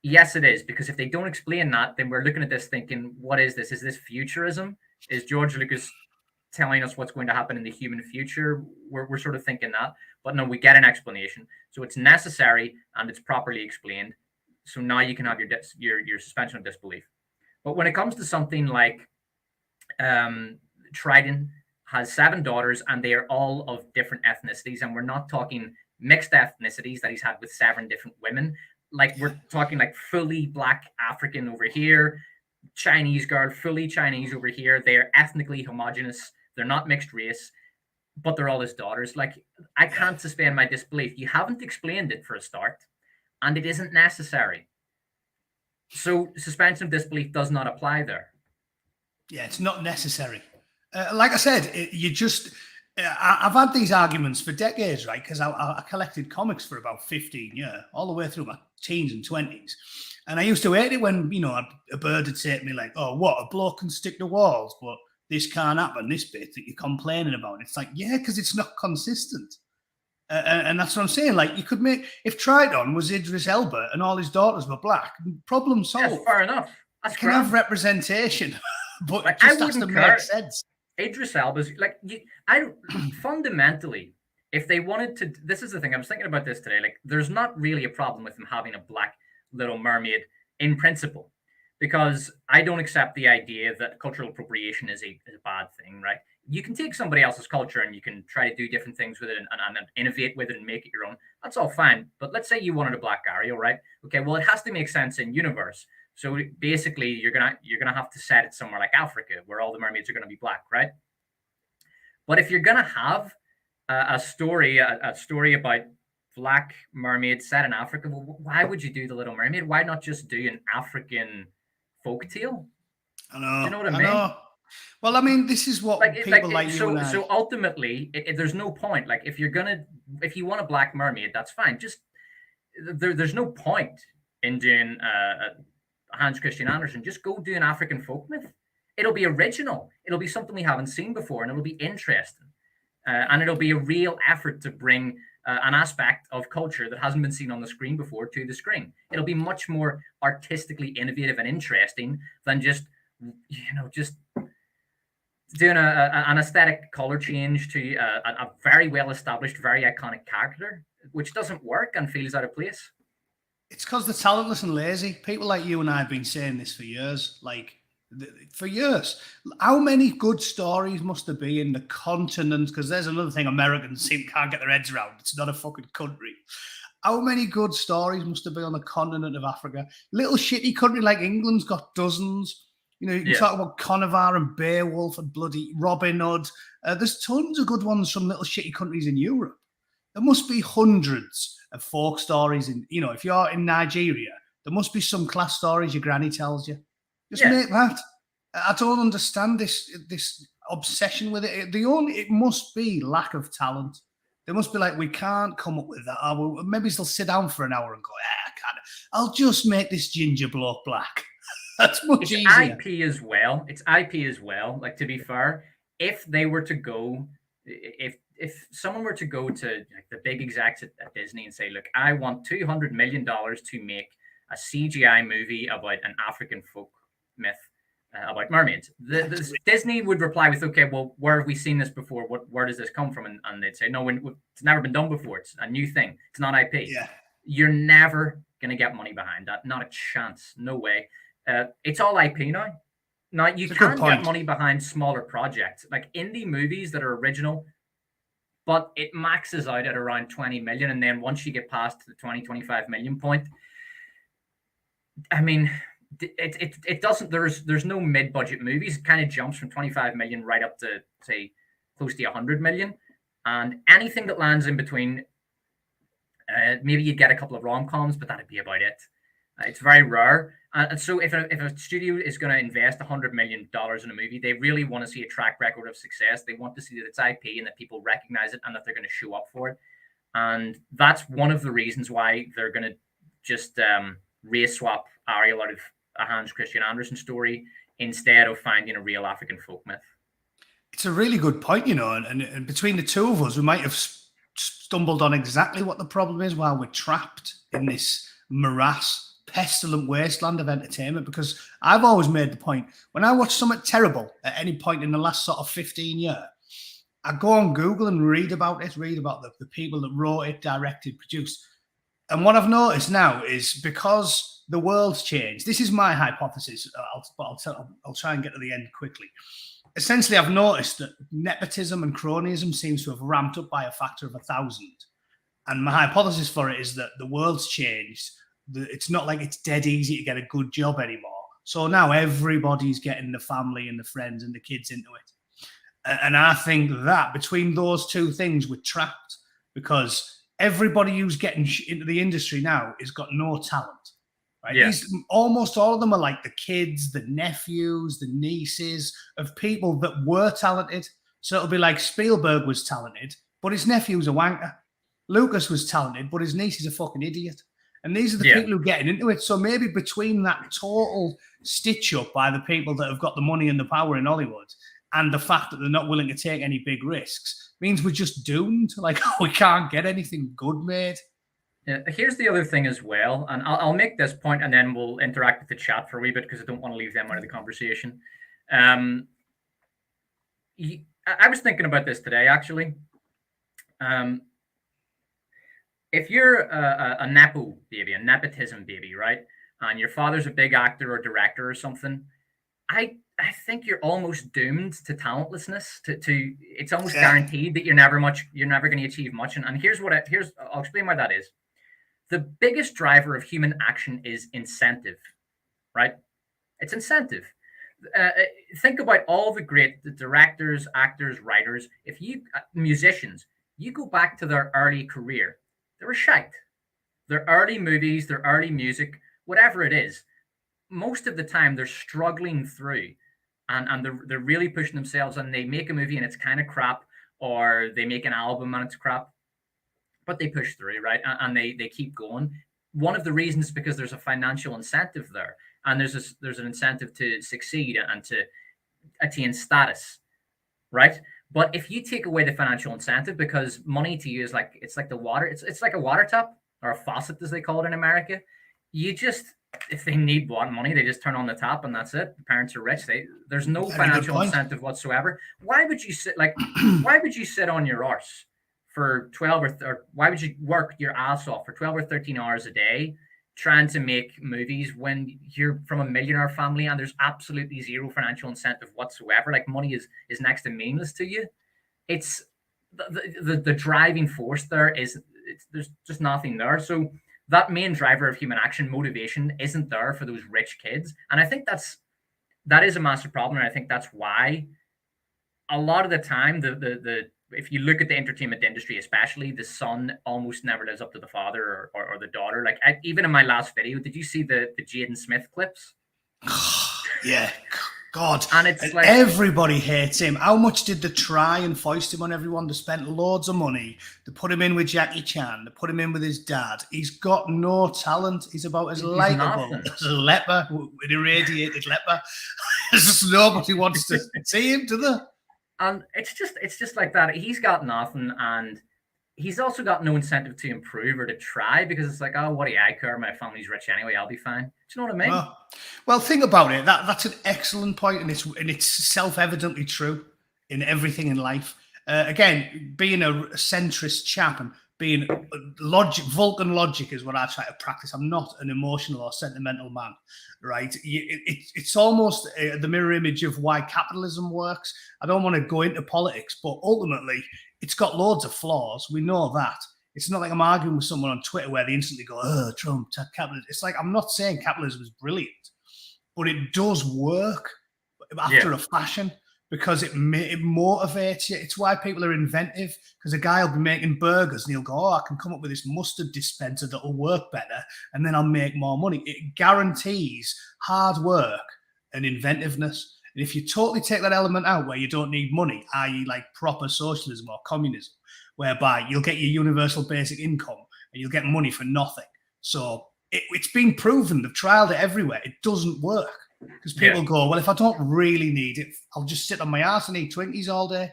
Yes, it is. Because if they don't explain that, then we're looking at this thinking, what is this? Is this futurism? Is George Lucas telling us what's going to happen in the human future? We're sort of thinking that. But no, we get an explanation. So it's necessary and it's properly explained. So now you can have your suspension of disbelief. But when it comes to something like Trident has 7 daughters and they are all of different ethnicities, and we're not talking mixed ethnicities that he's had with 7 different women. Like, we're talking like fully black African over here, Chinese girl, fully Chinese over here. They're ethnically homogenous. They're not mixed race, but they're all his daughters. Like, I can't suspend my disbelief. You haven't explained it for a start, and it isn't necessary. So suspension of disbelief does not apply there. Yeah, it's not necessary. Like I said, I've had these arguments for decades, right? Because I collected comics for about 15 years, all the way through my teens and 20s. And I used to hate it when, a bird would say to me like, oh, what, a bloke can stick to walls, but this can't happen, this bit that you're complaining about. It's like, yeah, because it's not consistent. And that's what I'm saying. Like, you could make, if Triton was Idris Elba and all his daughters were black, problem solved. Yes, fair enough. You can have representation, but it just has to make sense. Idris Elba's fundamentally, if they wanted to, this is the thing, I was thinking about this today. Like, there's not really a problem with them having a black Little Mermaid in principle, because I don't accept the idea that cultural appropriation is a bad thing, right? You can take somebody else's culture and you can try to do different things with it and innovate with it and make it your own. That's all fine. But let's say you wanted a black Ariel, right? Okay, well, it has to make sense in universe. So basically, you're gonna have to set it somewhere like Africa, where all the mermaids are gonna be black, right? But if you're gonna have a story about black mermaids set in Africa, well, why would you do the Little Mermaid? Why not just do an African folktale? I know. Do you know what I mean? Know. Well, I mean, this is what people like you and I. So ultimately, there's no point. Like, if you want a black mermaid, that's fine. Just there's no point in doing Hans Christian Andersen. Just go do an African folk myth. It'll be original. It'll be something we haven't seen before, and it'll be interesting. And it'll be a real effort to bring an aspect of culture that hasn't been seen on the screen before to the screen. It'll be much more artistically innovative and interesting than just doing an aesthetic color change to a very well-established, very iconic character, which doesn't work and feels out of place. It's because they're talentless and lazy. People like you and I have been saying this for years. For years. How many good stories must there be in the continent? Because there's another thing Americans can't get their heads around. It's not a fucking country. How many good stories must there be on the continent of Africa? Little shitty country like England's got dozens. You know, you can talk about Conover and Beowulf and bloody Robin Hood. There's tons of good ones from little shitty countries in Europe. There must be hundreds of folk stories. If you're in Nigeria, there must be some class stories your granny tells you. Just make that. I don't understand this obsession with it. It must be lack of talent. They must be like, we can't come up with that. Maybe they'll sit down for an hour and go, I can't. I'll just make this ginger bloke black. That's much easier. It's IP as well. It's IP as well. Like, to be fair, if they were to go, if someone were to go to like the big execs at Disney and say, look, I want $200 million to make a CGI movie about an African folk myth about mermaids, Disney would reply with, okay, well, where have we seen this before? Where does this come from? And they'd say, no, it's never been done before. It's a new thing. It's not IP. Yeah. You're never going to get money behind that. Not a chance. No way. It's all IP now. Now, you can get money behind smaller projects, like indie movies that are original, but it maxes out at around 20 million. And then once you get past the 20-25 million point, I mean, it doesn't, there's no mid-budget movies. It kind of jumps from 25 million right up to, say, close to 100 million. And anything that lands in between, maybe you get a couple of rom-coms, but that'd be about it. It's very rare. And so if a studio is going to invest $100 million in a movie, they really want to see a track record of success. They want to see that it's IP and that people recognize it and that they're going to show up for it. And that's one of the reasons why they're going to just race swap Ariel out of a Hans Christian Andersen story instead of finding a real African folk myth. It's a really good point, and between the two of us, we might have stumbled on exactly what the problem is while we're trapped in this morass, pestilent wasteland of entertainment. Because I've always made the point, when I watch something terrible at any point in the last sort of 15 years, I go on Google and read about the people that wrote it, directed, produced. And what I've noticed now is because the world's changed. This is my hypothesis, I'll try and get to the end quickly. Essentially, I've noticed that nepotism and cronyism seems to have ramped up by a factor of 1,000. And my hypothesis for it is that the world's changed. It's not like it's dead easy to get a good job anymore. So now everybody's getting the family and the friends and the kids into it. And I think that between those two things, we're trapped because everybody who's getting into the industry now has got no talent. Right? Yeah. Almost all of them are like the kids, the nephews, the nieces of people that were talented. So it'll be like Spielberg was talented, but his nephew's a wanker. Lucas was talented, but his niece is a fucking idiot. And these are the people who are getting into it. So maybe between that total stitch up by the people that have got the money and the power in Hollywood and the fact that they're not willing to take any big risks means we're just doomed. Like, we can't get anything good made. Yeah, here's the other thing as well, and I'll make this point and then we'll interact with the chat for a wee bit because I don't want to leave them out of the conversation. I was thinking about this today, actually. Um, if you're a nepo baby, a nepotism baby, right, and your father's a big actor or director or something, I think you're almost doomed to talentlessness. To it's almost guaranteed that you're never going to achieve much. And here's I'll explain why that is. The biggest driver of human action is incentive, right? It's incentive. Uh, think about all the directors, actors, writers. If you musicians, you go back to their early career, they were shite. Their early movies, their early music, whatever it is, most of the time they're struggling through, and they're really pushing themselves, and they make a movie and it's kind of crap, or they make an album and it's crap, but they push through, right? And they keep going. One of the reasons is because there's a financial incentive there, and there's an incentive to succeed and to attain status, right? But if you take away the financial incentive, because money to you is like it's like the water, it's like a water tap or a faucet as they call it in America. You just if they need money, they just turn on the tap and that's it. The parents are rich. There's no financial incentive whatsoever. Why would you sit why would you sit on your arse for 12 or why would you work your ass off for 12 or 13 hours a day trying to make movies when you're from a millionaire family and there's absolutely zero financial incentive whatsoever? Like money is next to meaningless to you. It's the driving force there is there's just nothing there. So that main driver of human action, motivation, isn't there for those rich kids. And I think that is a massive problem. And I think that's why a lot of the time, the if you look at the entertainment industry, especially, the son almost never lives up to the father or the daughter. Like even in my last video, did you see the Jaden Smith clips? Yeah. God, and it's like everybody hates him. How much did they try and foist him on everyone? They spent loads of money. They put him in with Jackie Chan. They put him in with his dad. He's got no talent. He's about as likable as a leper, an irradiated leper. Just nobody wants to see him, do they? And it's just like that. He's got nothing, and he's also got no incentive to improve or to try because it's like, oh, what do I care? My family's rich anyway. I'll be fine. Do you know what I mean? Well, think about it. That's an excellent point, and it's self-evidently true in everything in life. Again, being a centrist chap and being Vulcan logic is what I try to practice. I'm not an emotional or sentimental man, right? It's almost the mirror image of why capitalism works. I don't want to go into politics, but ultimately, it's got loads of flaws. We know that. It's not like I'm arguing with someone on Twitter where they instantly go, oh, Trump, capitalism. It's like, I'm not saying capitalism is brilliant, but it does work after a fashion because it motivates you. It's why people are inventive, because a guy will be making burgers and he'll go, oh, I can come up with this mustard dispenser that will work better and then I'll make more money. It guarantees hard work and inventiveness. And if you totally take that element out where you don't need money, i.e. like proper socialism or communism, whereby you'll get your universal basic income and you'll get money for nothing. So it's been proven. They've trialed it everywhere. It doesn't work because people go, well, if I don't really need it, I'll just sit on my ass and eat Twinkies all day.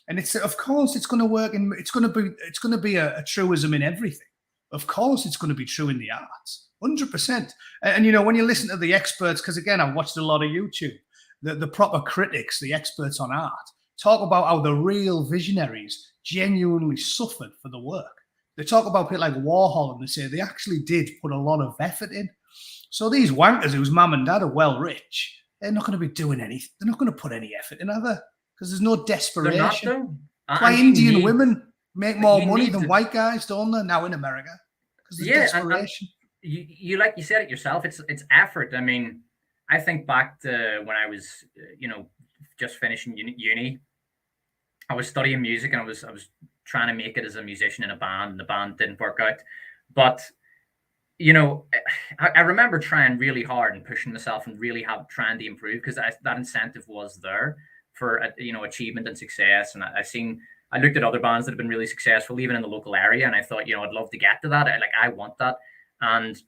And it's, of course, it's going to work. And it's going to be a truism in everything. Of course, it's going to be true in the arts, 100%. And you know, when you listen to the experts, because again, I've watched a lot of YouTube, the proper critics, the experts on art, talk about how the real visionaries genuinely suffered for the work. They talk about people like Warhol and they say they actually did put a lot of effort in. So these wankers whose mum and dad are well rich, they're not going to be doing anything. They're not going to put any effort in, are they? Because there's no desperation. Why Indian women make more money than white guys, don't they, now in America? Because there's desperation. You like you said it yourself, it's effort. I mean, I think back to when I was, just finishing uni. I was studying music and I was trying to make it as a musician in a band, and the band didn't work out. But I remember trying really hard and pushing myself and really trying to improve because that incentive was there for achievement and success. And I looked at other bands that have been really successful, even in the local area, and I thought, I'd love to get to that. I want that, and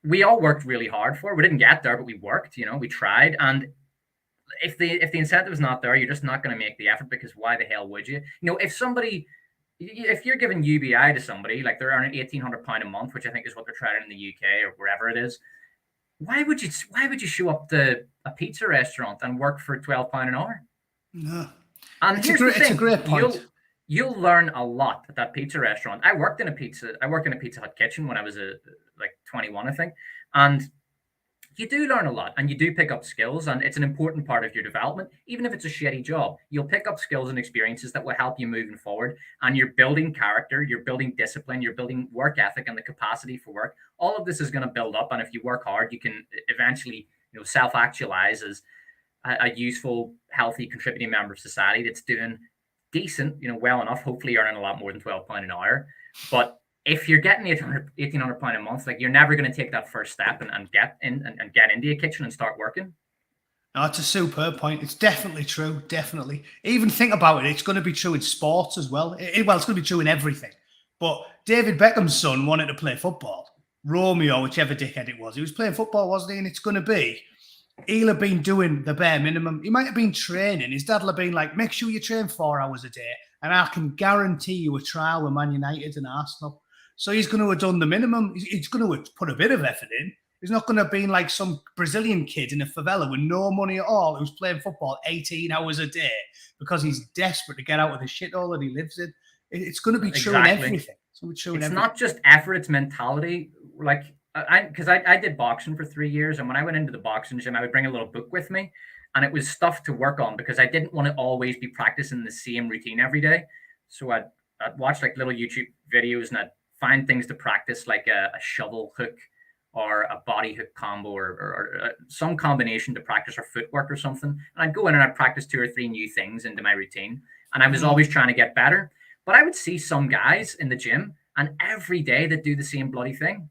we all worked really hard for it. We didn't get there, but we worked. We tried, and if the incentive is not there, you're just not going to make the effort because why the hell would you? If you're giving UBI to somebody, like they're earning £1,800 a month, which I think is what they're trying in the UK or wherever it is, why would you show up to a pizza restaurant and work for £12 an hour? No, and it's a great point. you'll learn a lot at that pizza restaurant. I worked in a Pizza Hut kitchen when I was like 21, I think, and you do learn a lot and you do pick up skills, and it's an important part of your development. Even if it's a shitty job, you'll pick up skills and experiences that will help you moving forward, and you're building character, you're building discipline, you're building work ethic and the capacity for work. All of this is going to build up, and if you work hard, you can eventually, self-actualize as a useful, healthy, contributing member of society that's doing decent, well enough, hopefully earning a lot more than £12 an hour. But if you're getting £1,800 a month, like, you're never going to take that first step and get in and get into a kitchen and start working. No, it's a superb point. It's definitely true. Definitely. Even think about it. It's going to be true in sports as well. Well, it's going to be true in everything. But David Beckham's son wanted to play football. Romeo, whichever dickhead it was, he was playing football, wasn't he? And it's going to be, he'll have been doing the bare minimum. He might have been training. His dad will have been like, make sure you train 4 hours a day, and I can guarantee you a trial with Man United and Arsenal. So he's going to have done the minimum. He's going to have put a bit of effort in. He's not going to be like some Brazilian kid in a favela with no money at all who's playing football 18 hours a day because he's desperate to get out of the shithole that he lives in. It's going to be true in everything. It's not just effort, it's mentality. Like, because I did boxing for 3 years, and when I went into the boxing gym, I would bring a little book with me, and it was stuff to work on because I didn't want to always be practicing the same routine every day. So I'd watch like little YouTube videos, and I'd find things to practice, like a shovel hook or a body hook combo or some combination to practice, or footwork or something. And I'd go in and I'd practice 2 or 3 new things into my routine. And I was always trying to get better. But I would see some guys in the gym, and every day they'd do the same bloody thing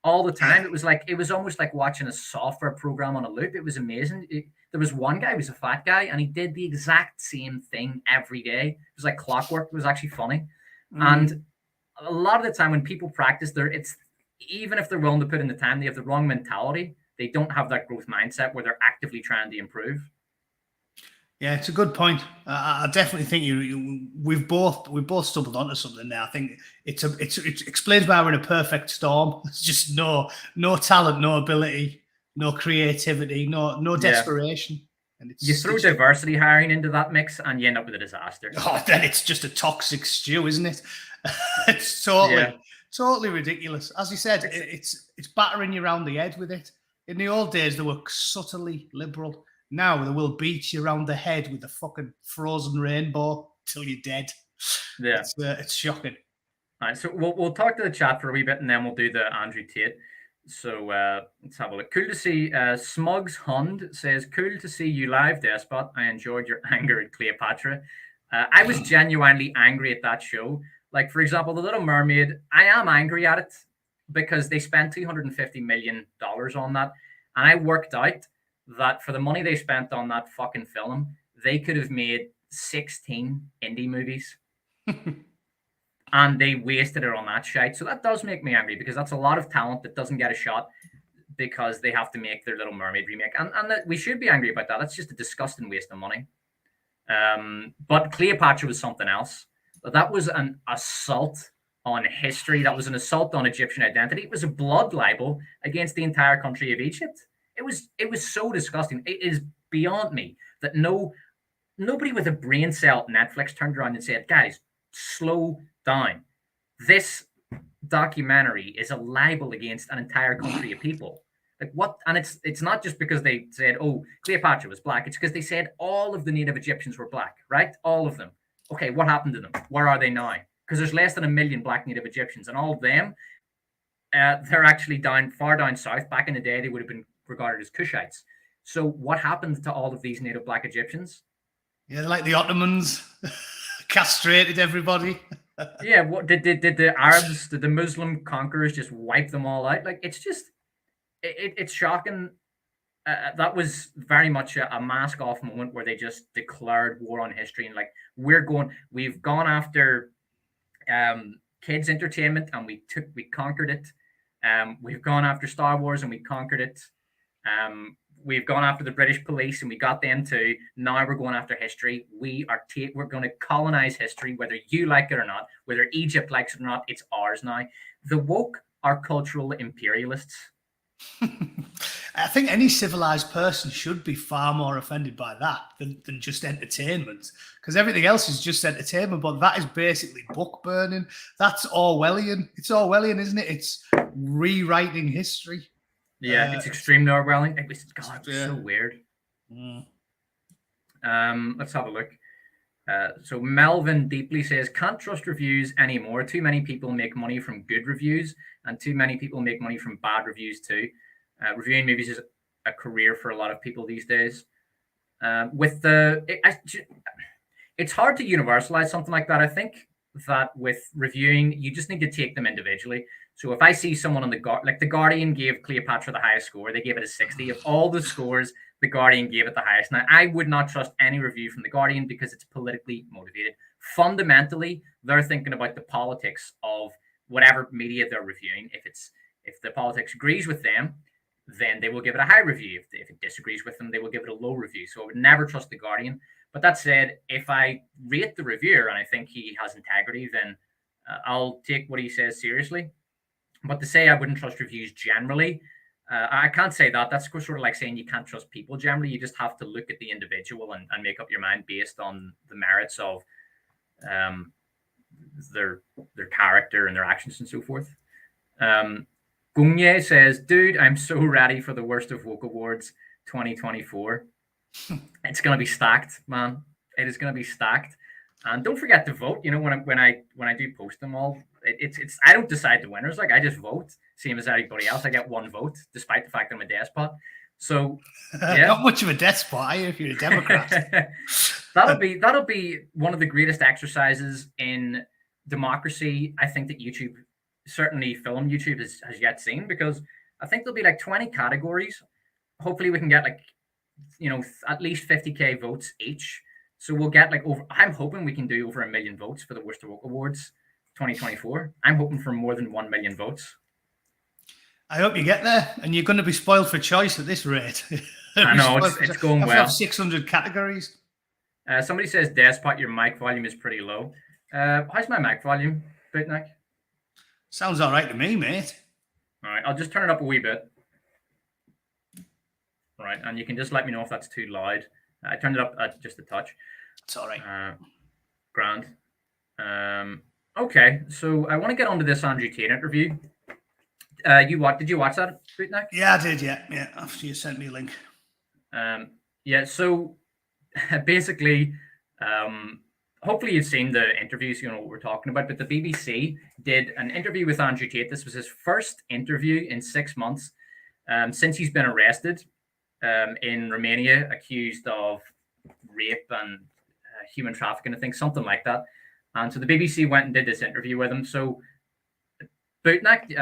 all the time. It was almost like watching a software program on a loop. It was amazing. There was one guy who was a fat guy, and he did the exact same thing every day. It was like clockwork. It was actually funny. And a lot of the time when people practice, even if they're willing to put in the time, they have the wrong mentality. They don't have that growth mindset where they're actively trying to improve. Yeah, it's a good point. I definitely think we've both stumbled onto something there. I think it explains why we're in a perfect storm. It's just no talent, no ability, no creativity, no desperation. And you throw diversity hiring into that mix, and you end up with a disaster. Oh, then it's just a toxic stew, isn't it? It's totally ridiculous. As you said, it's battering you around the head with it. In the old days, they were subtly liberal. Now they will beat you around the head with a fucking frozen rainbow till you're dead. Yeah, it's shocking. All right, so we'll talk to the chat for a wee bit, and then we'll do the Andrew Tate. So let's have a look. Cool to see. Smugs Hund says, cool to see you live, Despot. I enjoyed your anger at Cleopatra. I was genuinely angry at that show. Like, for example, The Little Mermaid, I am angry at it because they spent $250 million on that. And I worked out that for the money they spent on that fucking film, they could have made 16 indie movies. And they wasted it on that shite. So that does make me angry, because that's a lot of talent that doesn't get a shot because they have to make their Little Mermaid remake. And we should be angry about that. That's just a disgusting waste of money. But Cleopatra was something else. That was an assault on history. That was an assault on Egyptian identity. It was a blood libel against the entire country of Egypt. It was so disgusting. It is beyond me that nobody with a brain cell at Netflix turned around and said, guys, slow down. This documentary is a libel against an entire country of people. Like, what? And it's not just because they said, oh, Cleopatra was black. It's because they said all of the native Egyptians were black, right? All of them. Okay, what happened to them? Where are they now? Because there's less than 1 million black native Egyptians, and all of them, they're actually far down south. Back in the day, they would have been regarded as Cushites. So what happened to all of these native black Egyptians? Yeah, like the Ottomans castrated everybody. Yeah, what did the Arabs, did the Muslim conquerors just wipe them all out? Like, it's just, it's shocking. That was very much a mask off moment where they just declared war on history, and like, we've gone after kids entertainment, and we conquered it. We've gone after Star Wars, and we conquered it. We've gone after the British police, and we got them too. Now we're going after history. We're going to colonize history, whether you like it or not, whether Egypt likes it or not. It's ours now. The woke are cultural imperialists. I think any civilized person should be far more offended by that than just entertainment, because everything else is just entertainment. But that is basically book burning. That's Orwellian. It's Orwellian, isn't it? It's rewriting history. Yeah, it's extremely Orwellian. It was, God, it was so weird. Mm. Let's have a look. So Melvin Deeply says, can't trust reviews anymore. Too many people make money from good reviews, and too many people make money from bad reviews too. Reviewing movies is a career for a lot of people these days. It's hard to universalize something like that. I think that with reviewing, you just need to take them individually. So if I see someone on the Guardian gave Cleopatra the highest score, they gave it a 60. Of all the scores, the Guardian gave it the highest. Now, I would not trust any review from the Guardian because it's politically motivated. Fundamentally, they're thinking about the politics of whatever media they're reviewing. If the politics agrees with them, then they will give it a high review. If it disagrees with them, they will give it a low review. So I would never trust the Guardian. But that said, if I rate the reviewer and I think he has integrity, then I'll take what he says seriously. But to say I wouldn't trust reviews generally, I can't say that. That's sort of like saying you can't trust people generally. You just have to look at the individual and make up your mind based on the merits of their character and their actions and so forth. Gunye says, dude, I'm so ready for the Worst of Woke Awards 2024. It's going to be stacked, man. It is going to be stacked. And don't forget to vote. You know, when I do post them all, it's I don't decide the winners. Like, I just vote, same as everybody else. I get one vote, despite the fact that I'm a despot. So, yeah. Not much of a despot, are you, if you're a Democrat? that'll be one of the greatest exercises in democracy. I think that YouTube, certainly film YouTube, has yet seen, because I think there'll be like 20 categories. Hopefully, we can get like, you know, at least 50K votes each. So we'll get like I'm hoping we can do over 1 million votes for the Worst of Woke Awards 2024. I'm hoping for more than 1 million votes. I hope you get there, and you're going to be spoiled for choice at this rate. I know, it's going well. Have 600 categories. Somebody says, Despot, your mic volume is pretty low. How's my mic volume, Bootneck? Sounds all right to me, mate. All right, I'll just turn it up a wee bit. All right, and you can just let me know if that's too loud. I turned it up just a touch. It's all right. Grand. Okay, so I want to get onto this Andrew Tate interview. Did you watch that, Bootneck? Yeah, I did. Yeah. After you sent me a link. Yeah. So basically, hopefully you've seen the interviews. You know what we're talking about. But the BBC did an interview with Andrew Tate. This was his first interview in 6 months since he's been arrested in Romania, accused of rape and human trafficking, I think, something like that. And so the BBC went and did this interview with him. So Bootneck,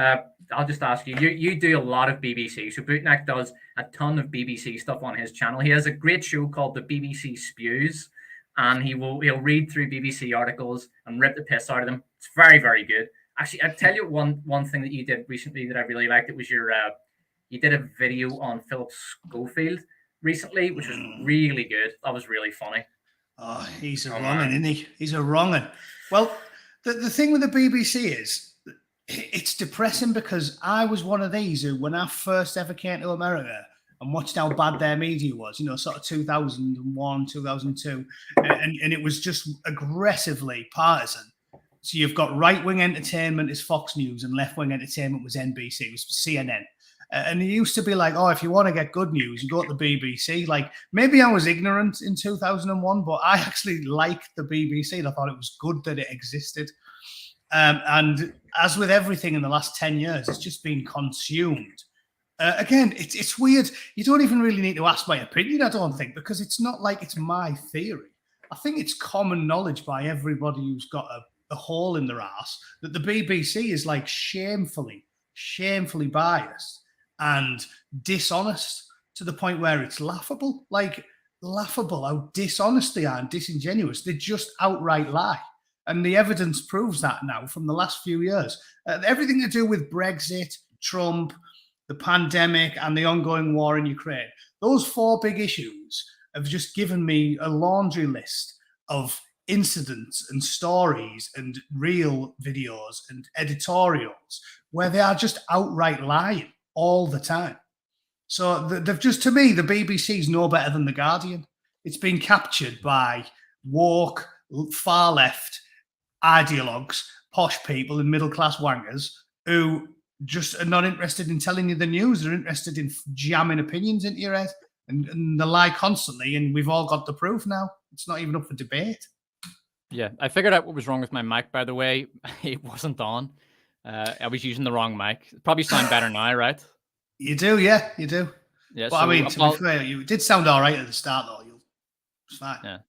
I'll just ask you, you do a lot of BBC. So Bootneck does a ton of BBC stuff on his channel. He has a great show called the BBC Spews, and he'll read through BBC articles and rip the piss out of them. It's very, very good. Actually, I'll tell you one thing that you did recently that I really liked. It was you did a video on Philip Schofield recently, which was really good. That was really funny. Oh, he's a wrong'un, isn't he? He's a wrong'un. Well, the thing with the BBC is, it's depressing, because I was one of these who, when I first ever came to America and watched how bad their media was, you know, sort of 2001, 2002, and it was just aggressively partisan. So you've got right-wing entertainment is Fox News, and left-wing entertainment was NBC, it was CNN. And it used to be like, oh, if you want to get good news, you go to the BBC. Like, maybe I was ignorant in 2001, but I actually liked the BBC, and I thought it was good that it existed. And as with everything in the last 10 years, it's just been consumed. Again, it's weird. You don't even really need to ask my opinion, I don't think, because it's not like it's my theory. I think it's common knowledge by everybody who's got a hole in their ass that the BBC is like shamefully biased and dishonest to the point where it's laughable. Like, laughable how dishonest they are and disingenuous. They just outright lie. And the evidence proves that now from the last few years. Everything to do with Brexit, Trump, the pandemic, and the ongoing war in Ukraine. Those four big issues have just given me a laundry list of incidents and stories and real videos and editorials where they are just outright lying all the time. So they've just, to me, the BBC's no better than the Guardian. It's been captured by woke, far left ideologues, posh people, and middle class wangers who just are not interested in telling you the news. They're interested in jamming opinions into your head, and they lie constantly. And we've all got the proof now. It's not even up for debate. Yeah, I figured out what was wrong with my mic, by the way. It wasn't on. I was using the wrong mic. Probably sound better now, right? You do, yeah, you do. Yeah, but so I mean, to be fair, you did sound all right at the start, though. It's fine. Yeah.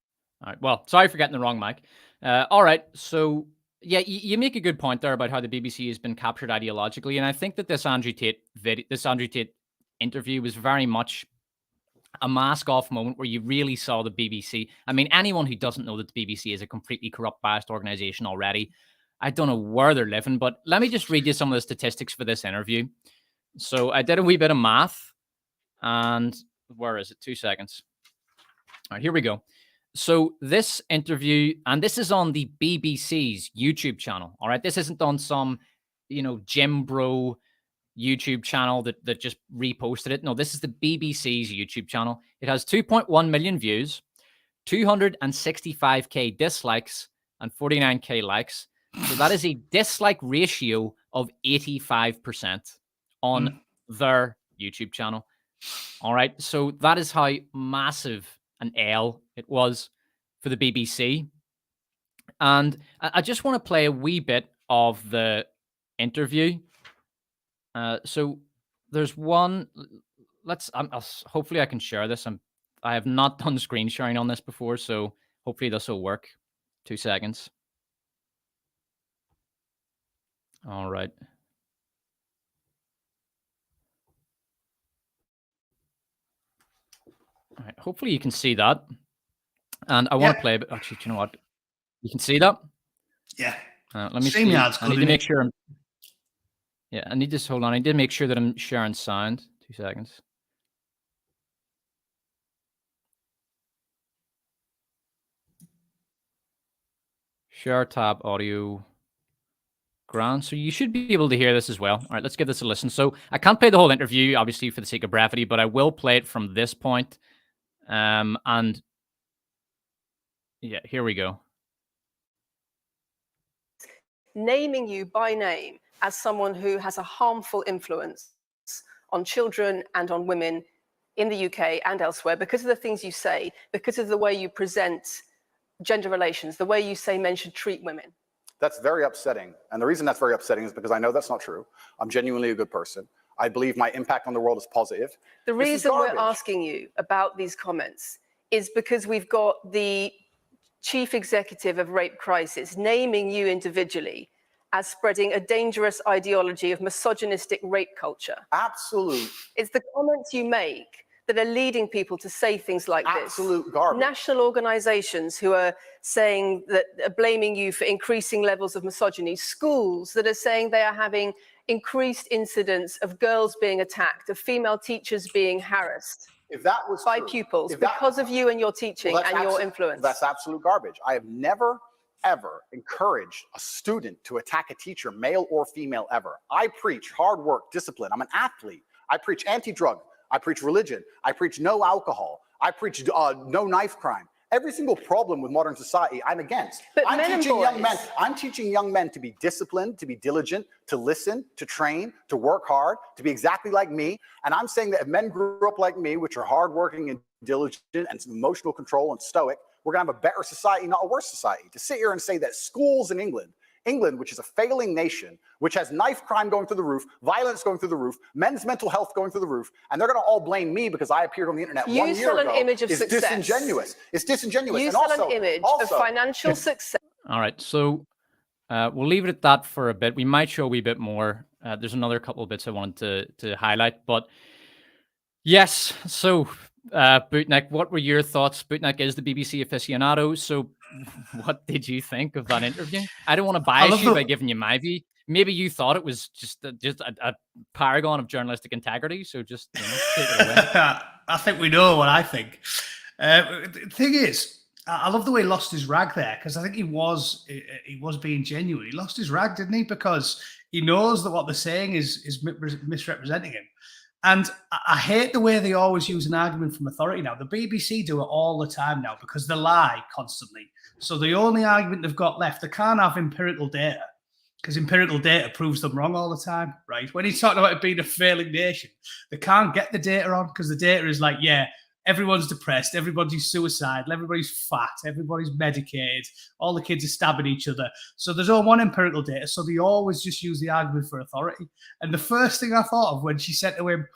All right. Well, sorry for getting the wrong mic. All right. So, yeah, you make a good point there about how the BBC has been captured ideologically, and I think that this Andrew Tate interview was very much a mask-off moment where you really saw the BBC. I mean, anyone who doesn't know that the BBC is a completely corrupt, biased organization already, I don't know where they're living. But let me just read you some of the statistics for this interview. So I did a wee bit of math, and where is it? 2 seconds. All right, here we go. So this interview, and this is on the BBC's YouTube channel. All right, this isn't on some, Jim Bro YouTube channel that just reposted it. No, this is the BBC's YouTube channel. It has 2.1 million views, 265k dislikes, and 49k likes. So that is a dislike ratio of 85% on their YouTube channel. All right, so that is how massive an L it was for the BBC. And I just want to play a wee bit of the interview. So there's one. Hopefully I can share this. I have not done screen sharing on this before, so hopefully this will work. 2 seconds. All right. All right. Hopefully you can see that. And I want to play, but actually, do you know what? You can see that? Yeah. Let me see. I need to make sure. I need to hold on. I need to make sure that I'm sharing sound. 2 seconds. Share tab audio. Grand. So you should be able to hear this as well. All right, let's give this a listen. So I can't play the whole interview, obviously, for the sake of brevity, but I will play it from this point. And yeah, here we go. Naming you by name as someone who has a harmful influence on children and on women in the UK and elsewhere because of the things you say, because of the way you present gender relations, the way you say men should treat women. That's very upsetting. And the reason that's very upsetting is because I know that's not true. I'm genuinely a good person. I believe my impact on the world is positive. The reason we're asking you about these comments is because we've got the chief executive of Rape Crisis naming you individually as spreading a dangerous ideology of misogynistic rape culture. Absolute. It's the comments you make that are leading people to say things like this. Absolute garbage. National organizations who are saying that are blaming you for increasing levels of misogyny. Schools that are saying they are having increased incidents of girls being attacked, of female teachers being harassed. If that was by true, pupils because of you and your teaching and your influence. That's absolute garbage. I have never, ever encouraged a student to attack a teacher, male or female, ever. I preach hard work, discipline. I'm an athlete. I preach anti-drug. I preach religion. I preach no alcohol. I preach no knife crime. Every single problem with modern society, I'm against. But I'm teaching young men to be disciplined, to be diligent, to listen, to train, to work hard, to be exactly like me. And I'm saying that if men grew up like me, which are hardworking and diligent and emotional control and stoic, we're going to have a better society, not a worse society. To sit here and say that schools in England, which is a failing nation, which has knife crime going through the roof, violence going through the roof, men's mental health going through the roof, and they're going to all blame me because I appeared on the internet 1 year ago. You sell an image of success. Disingenuous. It's disingenuous. You sell an image of financial success. All right, so we'll leave it at that for a bit. We might show a wee bit more. There's another couple of bits I wanted to highlight, but yes, so Bootneck, what were your thoughts? Bootneck is the BBC aficionado, so what did you think of that interview? I don't want to bias you by giving you my view. Maybe you thought it was just a paragon of journalistic integrity, so just take it away. I think we know what I think. The thing is, I love the way he lost his rag there, because I think he was being genuine. He lost his rag, didn't he? Because he knows that what they're saying is misrepresenting him. And I hate the way they always use an argument from authority now. The BBC do it all the time now because they lie constantly. So the only argument they've got left, they can't have empirical data because empirical data proves them wrong all the time, right? When he's talking about it being a failing nation, they can't get the data on because the data is like, yeah, everyone's depressed, everybody's suicidal, everybody's fat, everybody's medicated, all the kids are stabbing each other. So there's all one empirical data. So they always just use the argument for authority. And the first thing I thought of when she said to him,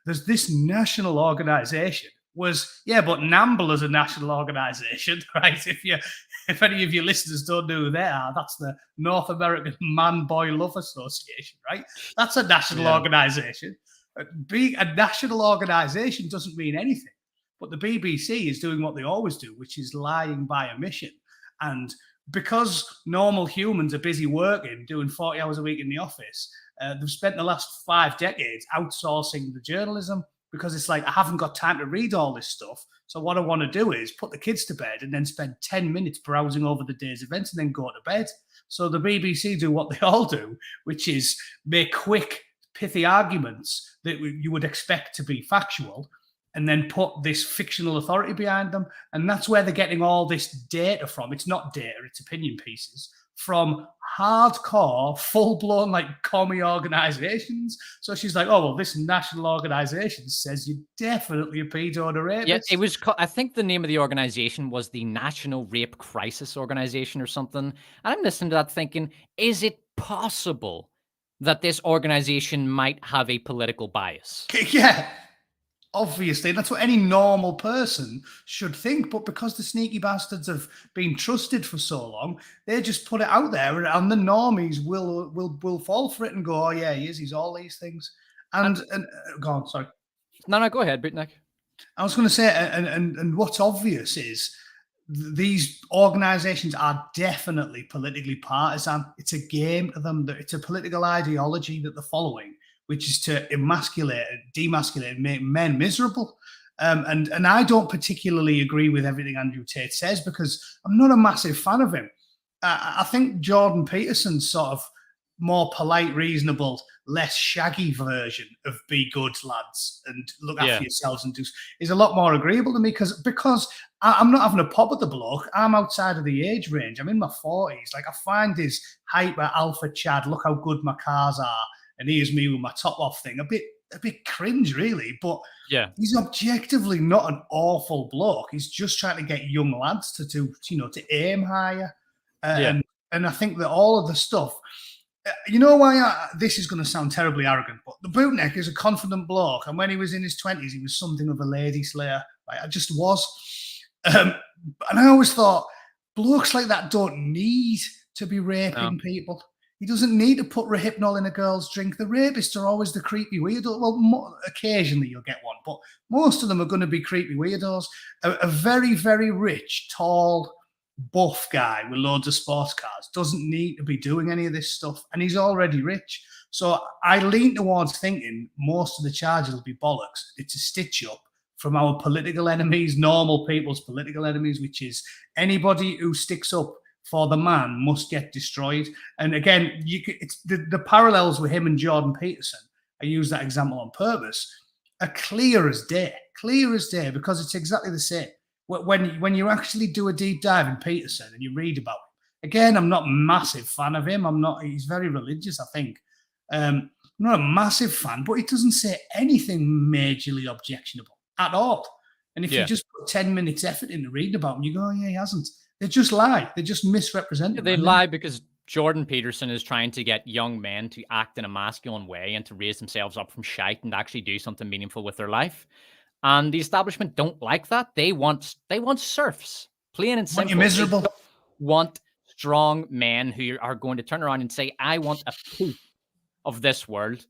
there's this national organization was, yeah, but NAMBLA is a national organization, right? If any of your listeners don't know who they are, that's the North American Man-Boy Love Association, right? That's a national organization. Being a national organization doesn't mean anything. But the BBC is doing what they always do, which is lying by omission. And because normal humans are busy working, doing 40 hours a week in the office, they've spent the last 5 decades outsourcing the journalism because it's like, I haven't got time to read all this stuff. So what I want to do is put the kids to bed and then spend 10 minutes browsing over the day's events and then go to bed. So the BBC do what they all do, which is make quick, pithy arguments that you would expect to be factual and then put this fictional authority behind them. And that's where they're getting all this data from. It's not data, it's opinion pieces from hardcore, full-blown, like, commie organizations. So she's like, oh, well, this national organization says you're definitely a pedo and a rapist. Yeah, it was, I think the name of the organization was the National Rape Crisis Organization or something. And I'm listening to that thinking, is it possible that this organization might have a political bias? Yeah, obviously. That's what any normal person should think. But because the sneaky bastards have been trusted for so long, they just put it out there, and the normies will fall for it and go, oh, yeah, he's all these things. And go on, sorry. No, go ahead, Bootneck. I was going to say, and what's obvious is these organizations are definitely politically partisan. It's a game to them. It's a political ideology that they're following, which is to emasculate, demasculate, and make men miserable. And I don't particularly agree with everything Andrew Tate says because I'm not a massive fan of him. I think Jordan Peterson's sort of more polite, reasonable, less shaggy version of be good lads and look after yourselves and do is a lot more agreeable to me because I'm not having a pop at the bloke. I'm outside of the age range. I'm in my 40s. Like, I find his hyper alpha Chad, look how good my cars are, and here's me with my top off thing, a bit cringe, really. But yeah, he's objectively not an awful bloke. He's just trying to get young lads to aim higher. And I think that all of the stuff, you know why this is going to sound terribly arrogant, but the Bootneck is a confident bloke. And when he was in his 20s, he was something of a lady slayer. Right? I just was. And I always thought, blokes like that don't need to be raping people. He doesn't need to put Rohypnol in a girl's drink. The rapists are always the creepy weirdo. Well, occasionally you'll get one, but most of them are going to be creepy weirdos. A very, very rich, tall, buff guy with loads of sports cars doesn't need to be doing any of this stuff, and he's already rich. So I lean towards thinking most of the charges will be bollocks. It's a stitch up from our political enemies, normal people's political enemies, which is anybody who sticks up for the man must get destroyed. And again, it's the parallels with him and Jordan Peterson, I use that example on purpose, are clear as day, because it's exactly the same. When you actually do a deep dive in Peterson and you read about him, again, I'm not a massive fan of him. He's very religious, I think. I'm not a massive fan, but he doesn't say anything majorly objectionable at all. And if you just put 10 minutes effort into reading about him, you go, oh, yeah, he hasn't. They just lie. They just misrepresent him. They lie because Jordan Peterson is trying to get young men to act in a masculine way and to raise themselves up from shite and actually do something meaningful with their life. And the establishment don't like that. They want serfs, plain and simple. You're miserable. They want strong men who are going to turn around and say, I want a piece of this world.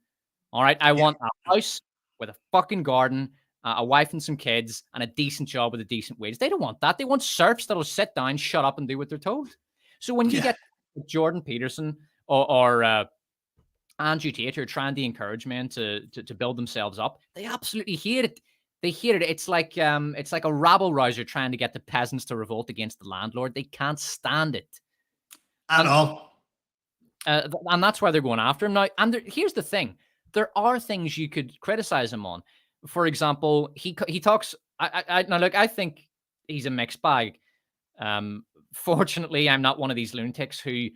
All right. I want a house with a fucking garden, a wife and some kids, and a decent job with a decent wage. They don't want that. They want serfs that'll sit down, shut up, and do what they're told. So when you get Jordan Peterson or Andrew Tate who are trying to encourage men to build themselves up, they absolutely hate it. They hate it. It's like a rabble rouser trying to get the peasants to revolt against the landlord. They can't stand it at all. And that's why they're going after him now. And here's the thing. there are things you could criticize him on. For example, he talks. Now look, I think he's a mixed bag. Fortunately, I'm not one of these lunatics who,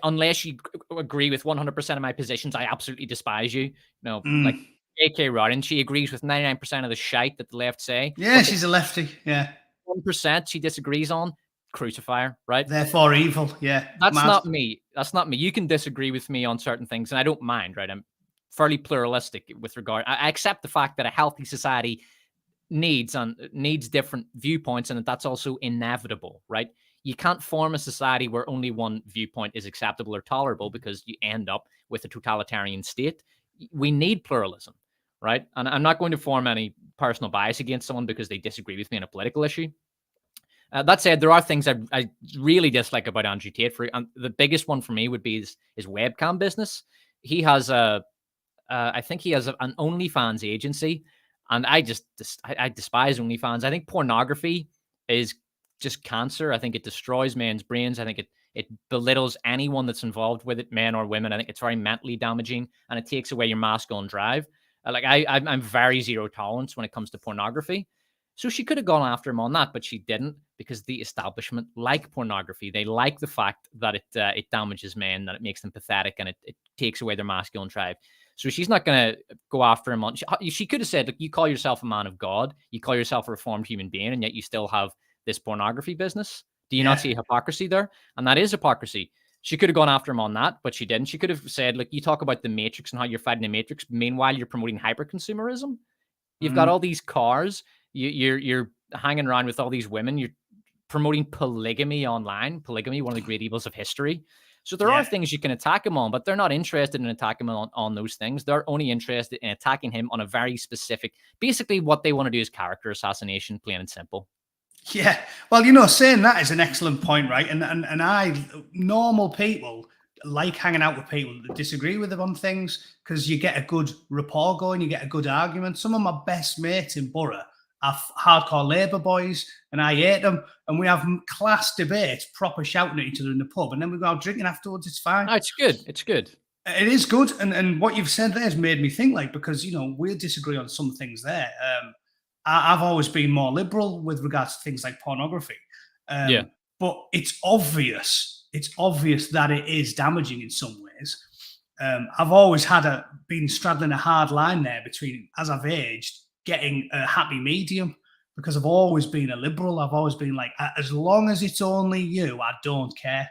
unless you agree with 100% of my positions, I absolutely despise you. Like J.K. Rowling, she agrees with 99% of the shite that the left say. Yeah, she's a lefty. Yeah. 1% she disagrees on, crucify her, right? Therefore evil. Yeah. That's Mad. not me. That's not me. You can disagree with me on certain things, and I don't mind, right? I'm fairly pluralistic with regard. I accept the fact that a healthy society needs different viewpoints, and that's also inevitable, right? You can't form a society where only one viewpoint is acceptable or tolerable, because you end up with a totalitarian state. We need pluralism, right? And I'm not going to form any personal bias against someone because they disagree with me on a political issue. That said, there are things I really dislike about Andrew Tate. The biggest one for me would be his webcam business. He has I think he has an OnlyFans agency, and I despise OnlyFans. I think pornography is just cancer. I think it destroys men's brains. I think it belittles anyone that's involved with it, men or women. I think it's very mentally damaging, and it takes away your masculine drive. I'm very zero tolerance when it comes to pornography. So she could have gone after him on that, but she didn't, because the establishment like pornography. They like the fact that it damages men, that it makes them pathetic, and it takes away their masculine drive. So she's not going to go after him on. She could have said, look, you call yourself a man of God, you call yourself a reformed human being, and yet you still have this pornography business. Do you not see hypocrisy there? And that is hypocrisy. She could have gone after him on that, but she didn't. She could have said, look, you talk about the Matrix and how you're fighting the Matrix. Meanwhile, you're promoting hyperconsumerism. You've got all these cars. You're hanging around with all these women. You're promoting polygamy online. Polygamy, one of the great evils of history. So there are things you can attack him on, but they're not interested in attacking him on those things. They're only interested in attacking him on a very specific, basically what they want to do is character assassination, plain and simple. Yeah. Well, saying that is an excellent point, right? And normal people like hanging out with people that disagree with them on things, because you get a good rapport going, you get a good argument. Some of my best mates in Borough are hardcore Labour boys, and I hate them. And we have class debates, proper shouting at each other in the pub, and then we go out drinking afterwards. It's fine. No, it's good. It's good. It is good. And what you've said there has made me think, because, we'll disagree on some things there. I've always been more liberal with regards to things like pornography. But it's obvious that it is damaging in some ways. I've always been straddling a hard line there between, as I've aged, getting a happy medium, because I've always been a liberal. I've always been like, as long as it's only you, I don't care.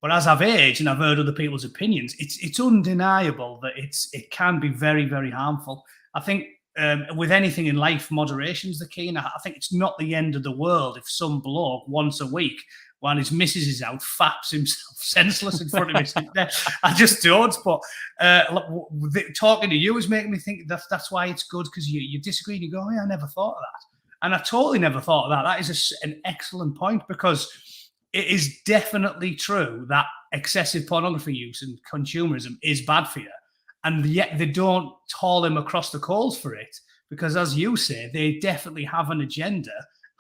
But as I've aged and I've heard other people's opinions, it's undeniable that it can be very, very harmful. I think with anything in life, moderation is the key. And I think it's not the end of the world if some bloke once a week, while his missus is out, faps himself senseless in front of his I just don't. But talking to you is making me think that's why it's good, because you disagree and you go, I never thought of that. And I totally never thought of that. That is an excellent point, because it is definitely true that excessive pornography use and consumerism is bad for you. And yet they don't haul him across the coals for it, because, as you say, they definitely have an agenda,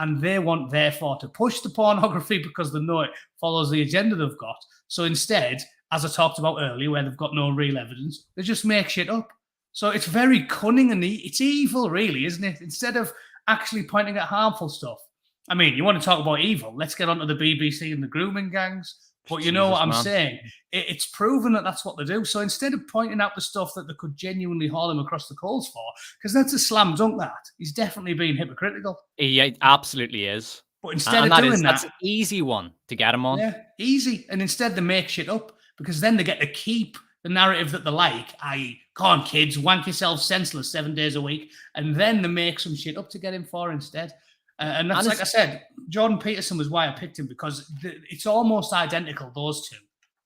and they want, therefore, to push the pornography because they know it follows the agenda they've got. So instead, as I talked about earlier, where they've got no real evidence, they just make shit up. So it's very cunning, and it's evil, really, isn't it? Instead of actually pointing at harmful stuff. I mean, you want to talk about evil? Let's get onto the BBC and the grooming gangs. But you know what I'm saying? It's proven that that's what they do. So instead of pointing out the stuff that they could genuinely haul him across the coals for, because that's a slam dunk, that he's definitely being hypocritical. He absolutely is. But instead of doing that's an easy one to get him on. Yeah, easy. And instead they make shit up, because then they get to keep the narrative that they like, i.e., come on, kids, wank yourself senseless 7 days a week, and then they make some shit up to get him for instead. And that's, like I said, Jordan Peterson was why I picked him, because it's almost identical, those two,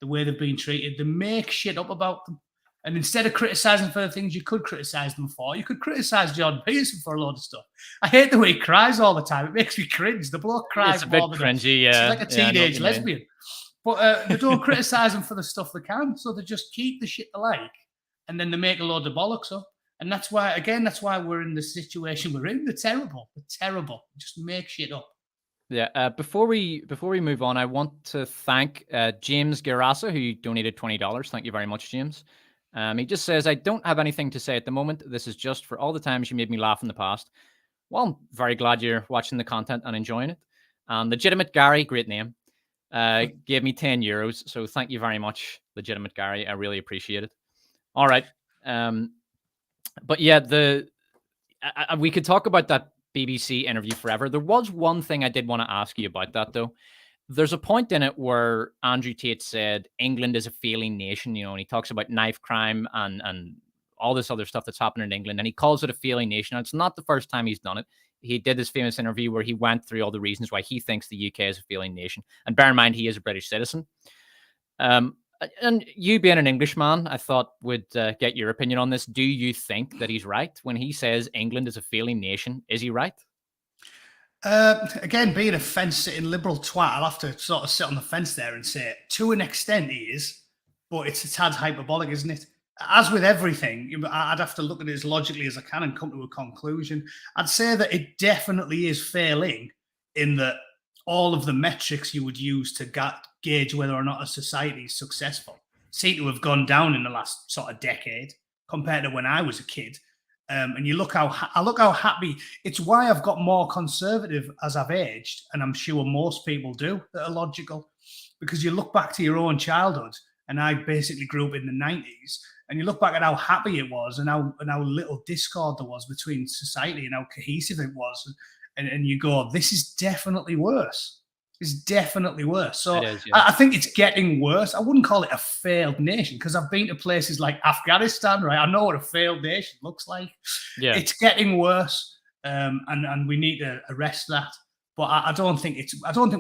the way they've been treated. They make shit up about them. And instead of criticising for the things you could criticise them for, you could criticise Jordan Peterson for a load of stuff. I hate the way he cries all the time. It makes me cringe. The bloke cries. It's a bit cringy, yeah. It's like a teenage lesbian. But they don't criticise him for the stuff they can, so they just keep the shit they like, and then they make a load of bollocks up. And that's why we're in the situation we're in. They're terrible. Just make shit up. Yeah. Before we move on, I want to thank James Garassa, who donated $20. Thank you very much, James. He just says, I don't have anything to say at the moment. This is just for all the times you made me laugh in the past. Well, I'm very glad you're watching the content and enjoying it. Legitimate Gary, great name, gave me €10. So thank you very much, Legitimate Gary. I really appreciate it. All right. But yeah, we could talk about that BBC interview forever. There was one thing I did want to ask you about that, though. There's a point in it where Andrew Tate said England is a failing nation, and he talks about knife crime and all this other stuff that's happening in England, and he calls it a failing nation. And it's not the first time he's done it. He did this famous interview where he went through all the reasons why he thinks the UK is a failing nation. And bear in mind, he is a British citizen. And you being an Englishman, I thought would get your opinion on this. Do you think that he's right when he says England is a failing nation? Is he right? Again, being a fence-sitting liberal twat, I'll have to sort of sit on the fence there and say, to an extent, he is, but it's a tad hyperbolic, isn't it? As with everything, I'd have to look at it as logically as I can and come to a conclusion. I'd say that it definitely is failing in that all of the metrics you would use to gauge whether or not a society is successful seem to have gone down in the last sort of decade compared to when I was a kid. And you look how happy. It's why I've got more conservative as I've aged, and I'm sure most people do that are logical, because you look back to your own childhood, and I basically grew up in the 90s, and you look back at how happy it was and how little discord there was between society and how cohesive it was, and you go, this is definitely worse. It's definitely worse. So It is, yeah. I think it's getting worse. I wouldn't call it a failed nation because I've been to places like Afghanistan, right? I know what a failed nation looks like. Yeah. It's getting worse, and we need to arrest that. But I don't think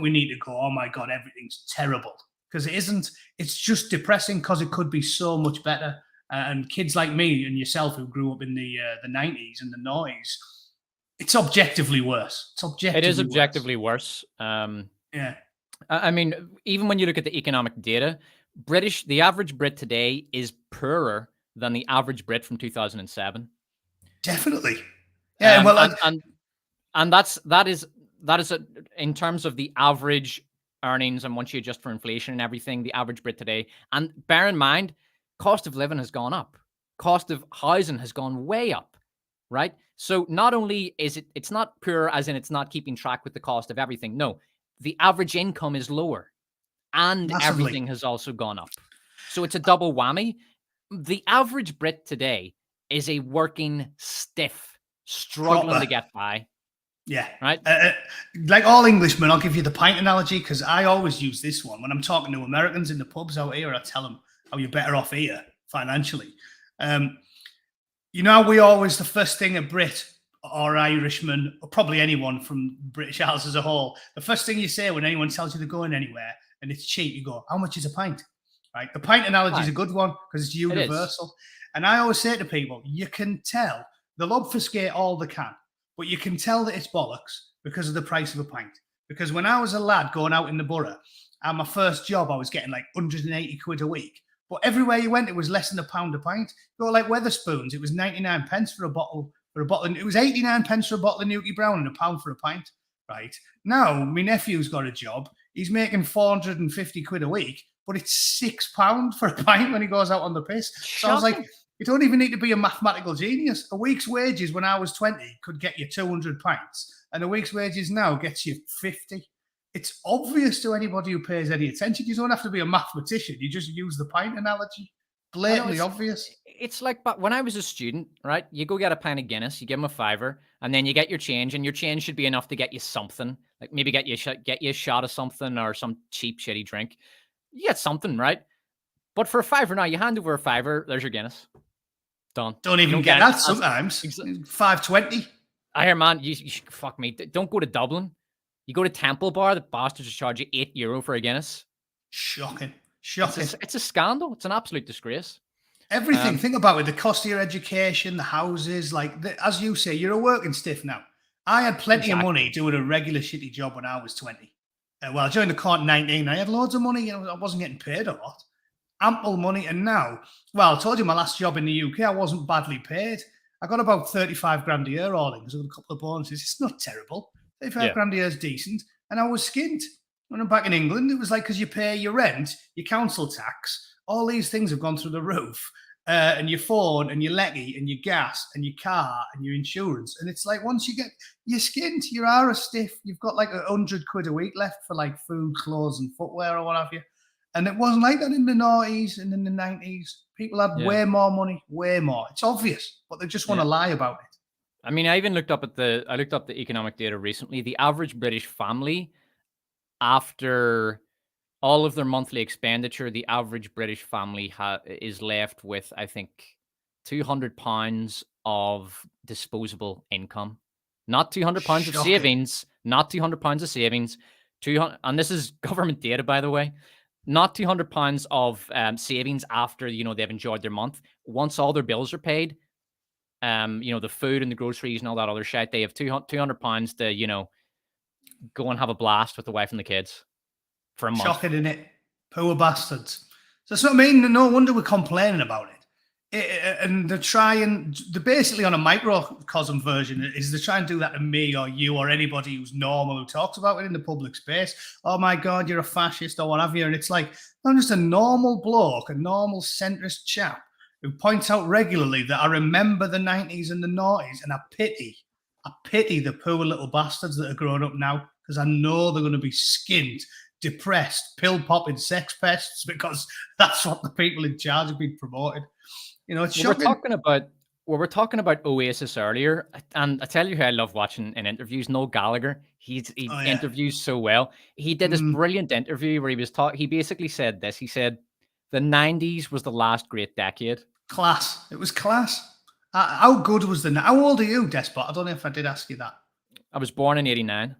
we need to go, oh my God, everything's terrible, because it isn't. It's just depressing because it could be so much better. And kids like me and yourself who grew up in the 90s and the noughties, it's objectively worse. It is objectively worse. Yeah. I mean, even when you look at the economic data, the average Brit today is poorer than the average Brit from 2007. Definitely. Yeah. And that is in terms of the average earnings, and once you adjust for inflation and everything, the average Brit today. And bear in mind, cost of living has gone up. Cost of housing has gone way up, right? So not only is it's not poor as in it's not keeping track with the cost of everything. No, the average income is lower and Massively. everything has also gone up. So it's a double whammy. The average Brit today is a working stiff, struggling Proper. to get by. Yeah. Right. Like all Englishmen, I'll give you the pint analogy because I always use this one when I'm talking to Americans in the pubs out here. I tell them how you're better off here financially. We always, the first thing a Brit or Irishman, or probably anyone from British Isles as a whole, the first thing you say when anyone tells you they're going anywhere and it's cheap, you go, how much is a pint? Right? The pint analogy is a good one because it's universal. And I always say to people, you can tell, they'll obfuscate all they can, but you can tell that it's bollocks because of the price of a pint. Because when I was a lad going out in the borough, and my first job, I was getting like 180 quid a week. But everywhere you went, it was less than £1 a pint. You go like Wetherspoons, it was 99 pence for a bottle. It was 89 pence for a bottle of Newquay Brown and £1 for a pint. Right now, my nephew's got a job. He's making 450 quid a week, but it's £6 for a pint when he goes out on the piss. So I was like, you don't even need to be a mathematical genius. A week's wages when I was 20 could get you 200 pints, and a week's wages now gets you 50. It's obvious to anybody who pays any attention. You don't have to be a mathematician. You just use the pint analogy. Blatantly obvious. It's like, but when I was a student, right, you go get a pint of Guinness, you give them a £5, and then you get your change, and your change should be enough to get you something, like maybe get you a shot of something or some cheap shitty drink. You get something, right? But for a £5 now, you hand over a £5, there's your Guinness. Done. Don't even get that sometimes. $5.20. I hear, man, you fuck me. Don't go to Dublin. You go to Temple Bar, the bastards will charge you €8 for a Guinness. Shocking. It's a scandal. It's an absolute disgrace. Everything. Think about it. The cost of your education, the houses, as you say, you're a working stiff now. I had plenty of money doing a regular shitty job when I was 20. I joined the court in 19. I had loads of money. I wasn't getting paid a lot. Ample money. And now, I told you my last job in the UK, I wasn't badly paid. I got about 35 grand a year all in because of a couple of bonuses. It's not terrible. 35 grand a year is decent. And I was skint. When I'm back in England, it was like, because you pay your rent, your council tax, all these things have gone through the roof. and your phone and your lecky and your gas and your car and your insurance. And it's like once you get your skin to your hour stiff, you've got like £100 a week left for like food, clothes, and footwear or what have you. And it wasn't like that in the 90s and in the 90s. People had way more money, way more. It's obvious, but they just want to lie about it. I mean, I even looked up the economic data recently. The average British family, after all of their monthly expenditure, the average British family is left with, I think, £200 of disposable income. Not £200 of savings. Not £200 of savings. 200, and this is government data, by the way. Not £200 of savings after they've enjoyed their month. Once all their bills are paid, the food and the groceries and all that other shit, they have £200 to go and have a blast with the wife and the kids for a month. Shocking, isn't it? Poor bastards. So that's what I mean. No wonder we're complaining about it. And they're basically on a microcosm version is they try and do that to me or you or anybody who's normal who talks about it in the public space. Oh my God, you're a fascist or what have you. And it's like, I'm just a normal bloke, a normal centrist chap who points out regularly that I remember the 90s and the noughties and I pity the poor little bastards that are growing up now because I know they're going to be skinned, depressed, pill-popping sex pests because that's what the people in charge have been promoted. It's shocking. We were talking about Oasis earlier, and I tell you who I love watching in interviews. Noel Gallagher, he interviews so well. He did this brilliant interview where he basically said this. He said the 90s was the last great decade. Class. It was class. How good was how old are you, Despot? I don't know if I did ask you that. I was born in 89.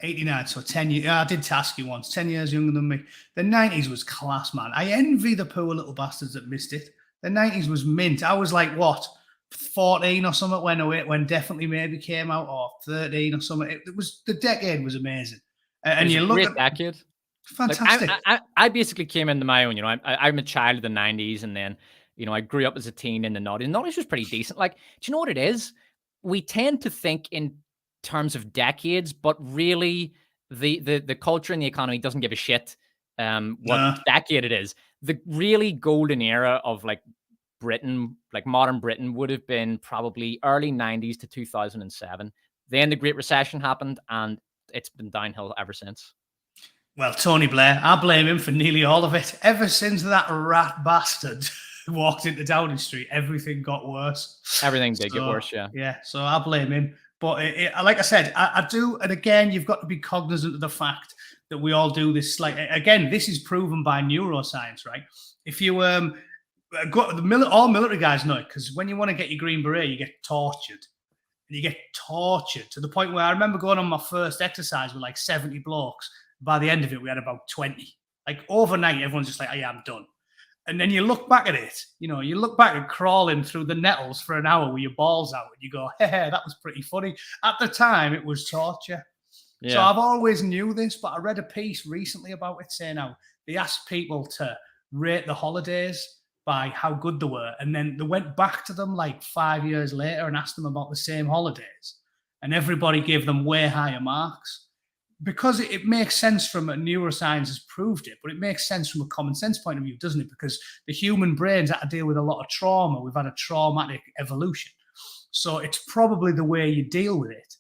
89, so 10 years. I did ask you once, 10 years younger than me. The 90s was class, man. I envy the poor little bastards that missed it. The 90s was mint. I was like, what, 14 or something when Definitely Maybe came out, or 13 or something. The decade was amazing. And you look at decade. Fantastic. Like, I basically came into my own. I'm a child of the 90s, and then I grew up as a teen in the 90s. The 90s was pretty decent. Like, do you know what it is? We tend to think in terms of decades, but really the culture and the economy doesn't give a shit what decade it is. The really golden era of like Britain, like modern Britain, would have been probably early 90s to 2007. Then the Great Recession happened, and it's been downhill ever since. Well, Tony Blair, I blame him for nearly all of it. Ever since that rat bastard walked into Downing Street, everything got worse. Everything did get worse, yeah. Yeah, so I blame him. But like I said, I do. And again, you've got to be cognizant of the fact that we all do this. Like, again, this is proven by neuroscience, right? If you all military guys know it, because when you want to get your Green Beret, you get tortured. And you get tortured to the point where I remember going on my first exercise with like 70 blokes. By the end of it, we had about 20. Like overnight, everyone's just like, oh, yeah, I'm done. And then you look back at it, you look back at crawling through the nettles for an hour with your balls out, and you go, hey, that was pretty funny. At the time, it was torture. Yeah. So I've always knew this, but I read a piece recently about it saying how they asked people to rate the holidays by how good they were. And then they went back to them like 5 years later and asked them about the same holidays. And everybody gave them way higher marks. Because it makes sense from a neuroscience has proved it, but it makes sense from a common sense point of view, doesn't it? Because the human brain's had to deal with a lot of trauma. We've had a traumatic evolution. So it's probably the way you deal with it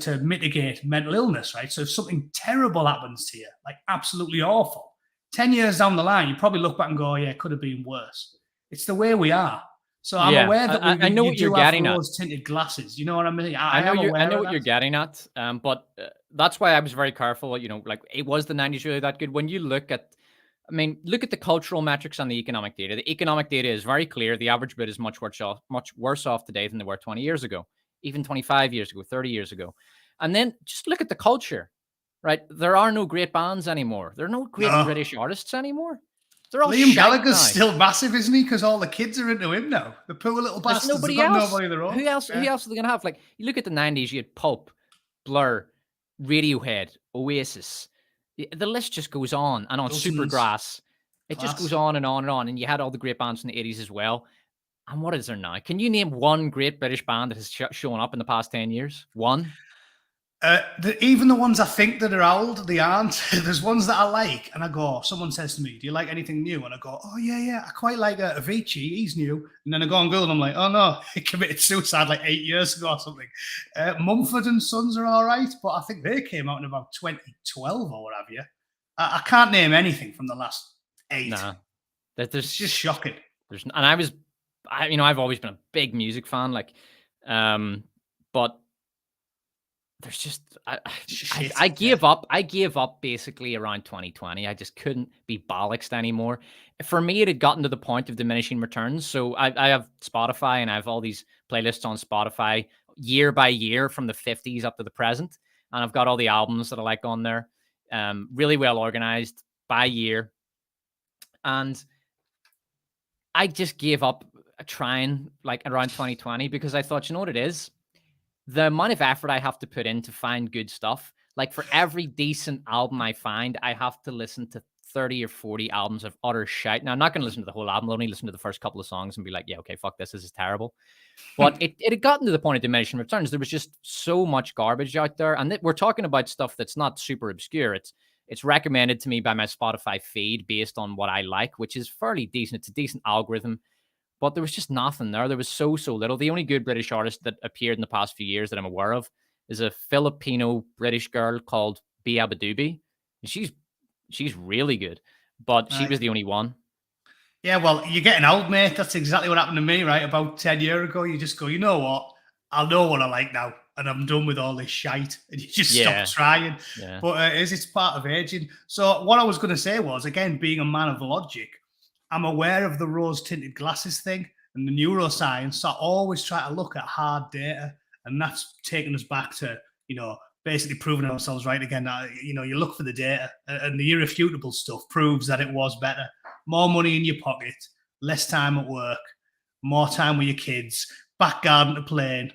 to mitigate mental illness, right? So if something terrible happens to you, like absolutely awful, 10 years down the line, you probably look back and go, oh, yeah, it could have been worse. It's the way we are. So I'm aware that I know what you're getting at. Rose-tinted glasses. You know what I mean? I know what you're getting at. But that's why I was very careful. Like it was the 90s really that good. When you look at the cultural metrics and the economic data. The economic data is very clear. The average Brit is much worse off today than they were 20 years ago, even 25 years ago, 30 years ago. And then just look at the culture, right? There are no great bands anymore. There are no great British artists anymore. They're all Liam Gallagher's still massive, isn't he? Because all the kids are into him now. The poor little bastards. Nobody of their own. Who else are they going to have? Like, you look at the 90s, you had Pulp, Blur, Radiohead, Oasis. The list just goes on and on. Supergrass. It just goes on and on and on. And you had all the great bands in the 80s as well. And what is there now? Can you name one great British band that has shown up in the past 10 years? One? Even the ones I think that are old, they aren't. There's ones that I like, and I go, someone says to me, do you like anything new? And I go, oh, yeah, I quite like Avicii, he's new. And then I go on Google and I'm like, oh no, he committed suicide like 8 years ago or something. Mumford and Sons are all right, but I think they came out in about 2012 or what have you. I can't name anything from the last 8. Nah, it's just shocking. And I've always been a big music fan, like, but there's just I gave up. I gave up basically around 2020. I just couldn't be bollocksed anymore. For me, it had gotten to the point of diminishing returns. So I have Spotify and I have all these playlists on Spotify year by year from the 50s up to the present. And I've got all the albums that I like on there, really well organized by year. And I just gave up trying like around 2020 because I thought, you know what it is? The amount of effort I have to put in to find good stuff, like for every decent album I find, I have to listen to 30 or 40 albums of utter shite. Now, I'm not going to listen to the whole album. I'll only listen to the first couple of songs and be like, yeah, okay, fuck this is terrible. But it had gotten to the point of diminishing returns. There was just so much garbage out there. And we're talking about stuff that's not super obscure. It's recommended to me by my Spotify feed based on what I like, which is fairly decent. It's a decent algorithm. But there was just nothing there. There was so little. The only good British artist that appeared in the past few years that I'm aware of is a Filipino British girl called Bea Abadubi. And she's really good, but she was the only one. Yeah, well, you're getting old, mate. That's exactly what happened to me, right? About 10 years ago, you just go, you know what? I'll know what I like now, and I'm done with all this shite. And you just stop trying. Yeah. But it's part of aging. So what I was going to say was, again, being a man of logic, I'm aware of the rose-tinted glasses thing and the neuroscience. So I always try to look at hard data, and that's taken us back to, basically proving ourselves right again. You look for the data, and the irrefutable stuff proves that it was better. More money in your pocket, less time at work, more time with your kids, back garden to play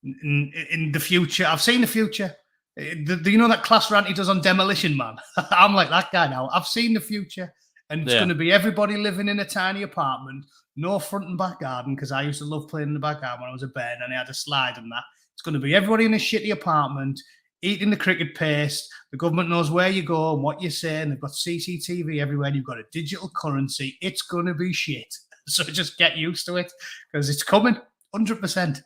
in the future. I've seen the future. Do you know that class rant he does on Demolition Man? I'm like that guy now. I've seen the future. And it's going to be everybody living in a tiny apartment, no front and back garden, because I used to love playing in the back garden when I was a bairn and I had a slide and that. It's going to be everybody in a shitty apartment, eating the cricket paste. The government knows where you go and what you say, and they've got CCTV everywhere, and you've got a digital currency. It's going to be shit. So just get used to it, because it's coming, 100%.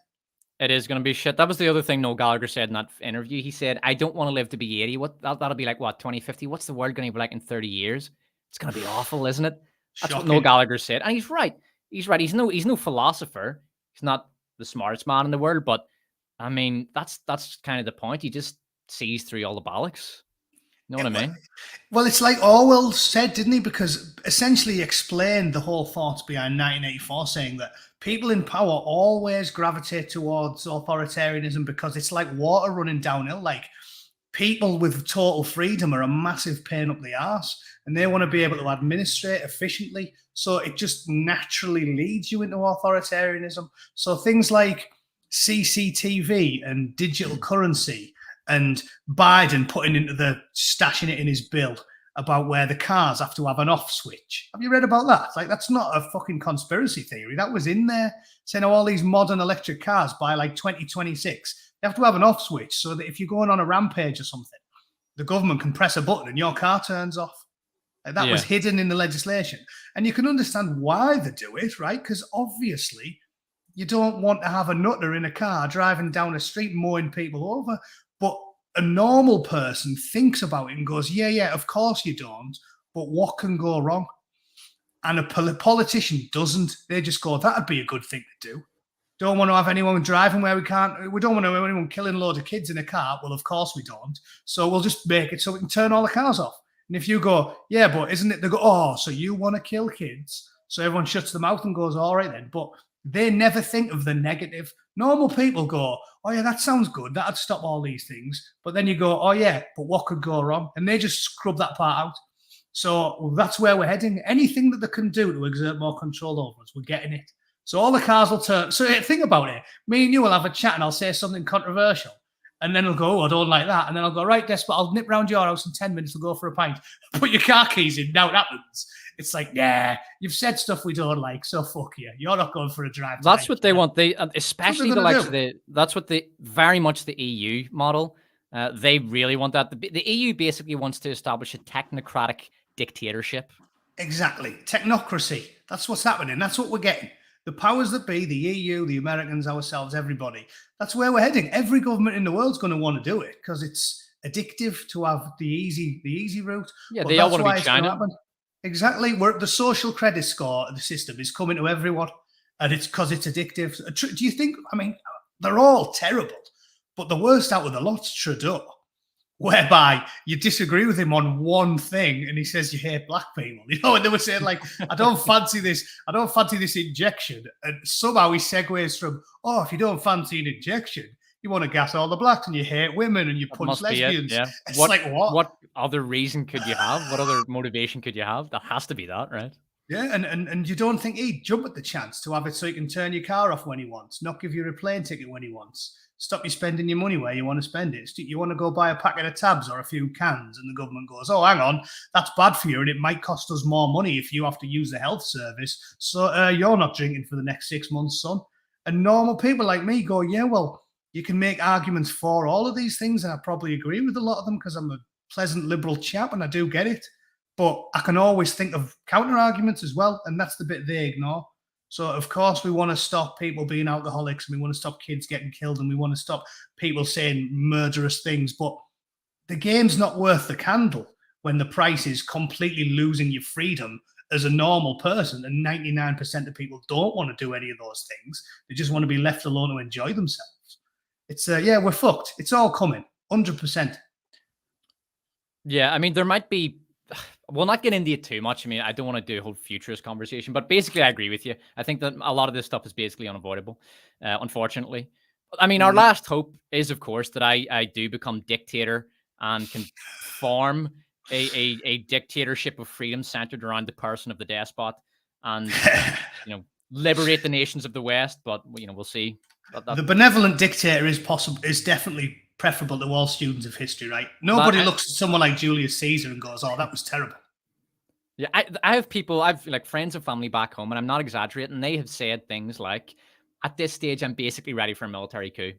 It is going to be shit. That was the other thing Noel Gallagher said in that interview. He said, I don't want to live to be 80. That'll be like, 2050? What's the world going to be like in 30 years? It's going to be awful, isn't it? That's Shocking. What Noel Gallagher said. And he's right. He's right. He's no philosopher. He's not the smartest man in the world. But, I mean, that's kind of the point. He just sees through all the bollocks. You know what I mean? Well, it's like Orwell said, didn't he? Because essentially he explained the whole thoughts behind 1984, saying that people in power always gravitate towards authoritarianism because it's like water running downhill. Like, people with total freedom are a massive pain up the arse, and they want to be able to administrate efficiently. So it just naturally leads you into authoritarianism. So things like CCTV and digital currency and Biden stashing it in his bill about where the cars have to have an off switch. Have you read about that? Like, that's not a fucking conspiracy theory. That was in there, saying all these modern electric cars by like 2026, they have to have an off switch so that if you're going on a rampage or something, the government can press a button and your car turns off. Like, that was hidden in the legislation. And you can understand why they do it, right? Because obviously you don't want to have a nutter in a car driving down a street mowing people over. But a normal person thinks about it and goes, yeah, of course you don't. But what can go wrong? And a politician doesn't. They just go, that'd be a good thing to do. Don't want to have anyone driving where we can't. We don't want to have anyone killing a load of kids in a car. Well, of course we don't. So we'll just make it so we can turn all the cars off. And if you go, yeah, but isn't it? They go, oh, so you want to kill kids? So everyone shuts their mouth and goes, all right then. But they never think of the negative. Normal people go, oh yeah, that sounds good. That'd stop all these things. But then you go, oh yeah, but what could go wrong? And they just scrub that part out. So that's where we're heading. Anything that they can do to exert more control over us, we're getting it. So all the cars will turn. So think about it. Me and you will have a chat and I'll say something controversial. And then he'll go, oh, I don't like that. And then I'll go, right, Despot, I'll nip round your house in 10 minutes. We'll go for a pint. Put your car keys in. Now it happens. It's like, yeah, you've said stuff we don't like, so fuck you. You're not going for a drive. That's what they want. They, especially the likes of that's what they very much the EU model. They really want that. The EU basically wants to establish a technocratic dictatorship. Exactly. Technocracy. That's what's happening. That's what we're getting. The powers that be, the EU, the Americans, ourselves, everybody. That's where we're heading. Every government in the world's going to want to do it because it's addictive to have the easy route. Yeah, but they all want to be China. Exactly. Where the social credit score of the system is coming to everyone, and it's because it's addictive. Do you think? I mean, they're all terrible, but the worst out of the lot's Trudeau, whereby you disagree with him on one thing and he says you hate black people. You know, and they were saying like, I don't fancy this injection. And somehow he segues from, oh, if you don't fancy an injection, you want to gas all the blacks and you hate women and you punch lesbians. Yeah. It's like, what? What other reason could you have? What other motivation could you have? That has to be that, right? Yeah, and you don't think he'd jump at the chance to have it so he can turn your car off when he wants, not give you a plane ticket when he wants, stop you spending your money where you want to spend it. You want to go buy a packet of tabs or a few cans, and the government goes, oh, hang on, that's bad for you, and it might cost us more money if you have to use the health service. So you're not drinking for the next 6 months, son. And normal people like me go, yeah, well, you can make arguments for all of these things, and I probably agree with a lot of them because I'm a pleasant liberal chap and I do get it. But I can always think of counter arguments as well, and that's the bit they ignore. So, of course, we want to stop people being alcoholics, and we want to stop kids getting killed, and we want to stop people saying murderous things. But the game's not worth the candle when the price is completely losing your freedom as a normal person, and 99% of people don't want to do any of those things. They just want to be left alone to enjoy themselves. It's, yeah, we're fucked. It's all coming, 100%. Yeah, I mean, there might be... We'll not get into it too much. I mean, I don't want to do a whole futurist conversation, but basically I agree with you. I think that a lot of this stuff is basically unavoidable, unfortunately. I mean, our last hope is, of course, that I do become dictator and can form a dictatorship of freedom centered around the person of the despot and, liberate the nations of the West. But, we'll see. The benevolent dictator is definitely preferable to all students of history, right? Nobody looks at someone like Julius Caesar and goes, oh, that was terrible. Yeah, I have people, I've like friends and family back home, and I'm not exaggerating. They have said things like, at this stage, I'm basically ready for a military coup.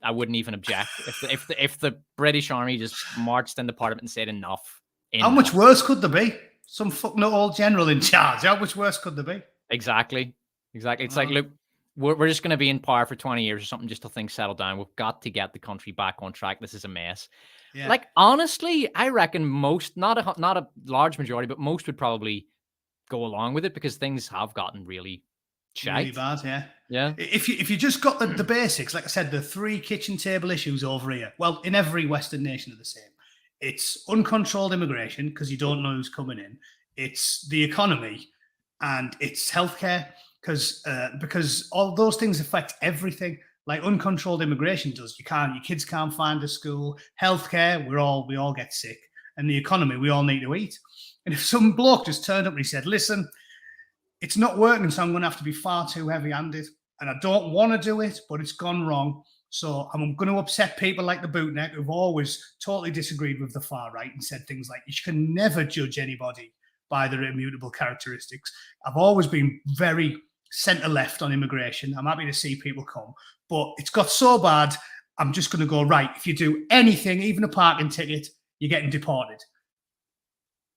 I wouldn't even object if the British Army just marched into Parliament and said enough. How much worse could there be? Some fucking old general in charge. How much worse could there be? Exactly. It's like, look, we're just going to be in power for 20 years or something just till things settle down. We've got to get the country back on track. This is a mess. Yeah. Like, honestly, I reckon most, not a large majority, but most would probably go along with it because things have gotten really shite. Really bad, yeah. Yeah. If you just got the basics, like I said, the 3 kitchen table issues over here, well, in every Western nation are the same. It's uncontrolled immigration because you don't know who's coming in. It's the economy and it's healthcare. Because all those things affect everything, like uncontrolled immigration does. Your kids can't find a school. Healthcare, we all get sick, and the economy, we all need to eat. And if some bloke just turned up and he said, "Listen, it's not working, so I'm going to have to be far too heavy-handed, and I don't want to do it, but it's gone wrong. So I'm going to upset people like the Bootneck who've always totally disagreed with the far right and said things like, you can never judge anybody by their immutable characteristics. I've always been very centre-left on immigration. I'm happy to see people come. But it's got so bad, I'm just going to go, right, if you do anything, even a parking ticket, you're getting deported.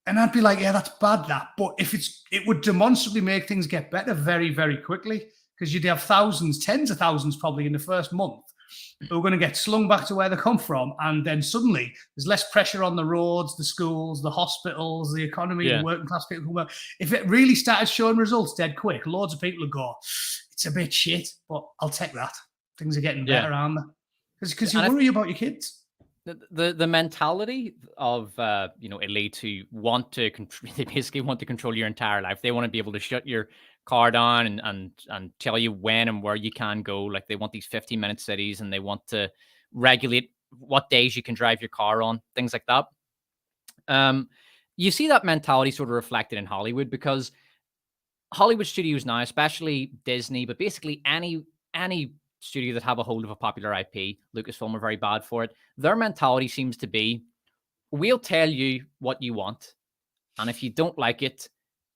And I'd be like, yeah, that's bad, that. But if it would demonstrably make things get better very, very quickly, because you'd have thousands, tens of thousands probably in the first month who are going to get slung back to where they come from. And then suddenly there's less pressure on the roads, the schools, the hospitals, the economy, the working class people. If it really started showing results dead quick, loads of people would go, it's a bit shit, but I'll take that. Things are getting better, aren't they? Because you worry about your kids. The mentality of elite who want to they basically want to control your entire life. They want to be able to shut your car down and tell you when and where you can go. Like they want these 15-minute cities, and they want to regulate what days you can drive your car on, things like that. You see that mentality sort of reflected in Hollywood, because Hollywood studios now, especially Disney, but basically any studio that have a hold of a popular IP, Lucasfilm are very bad for it. Their mentality seems to be, we'll tell you what you want, and if you don't like it,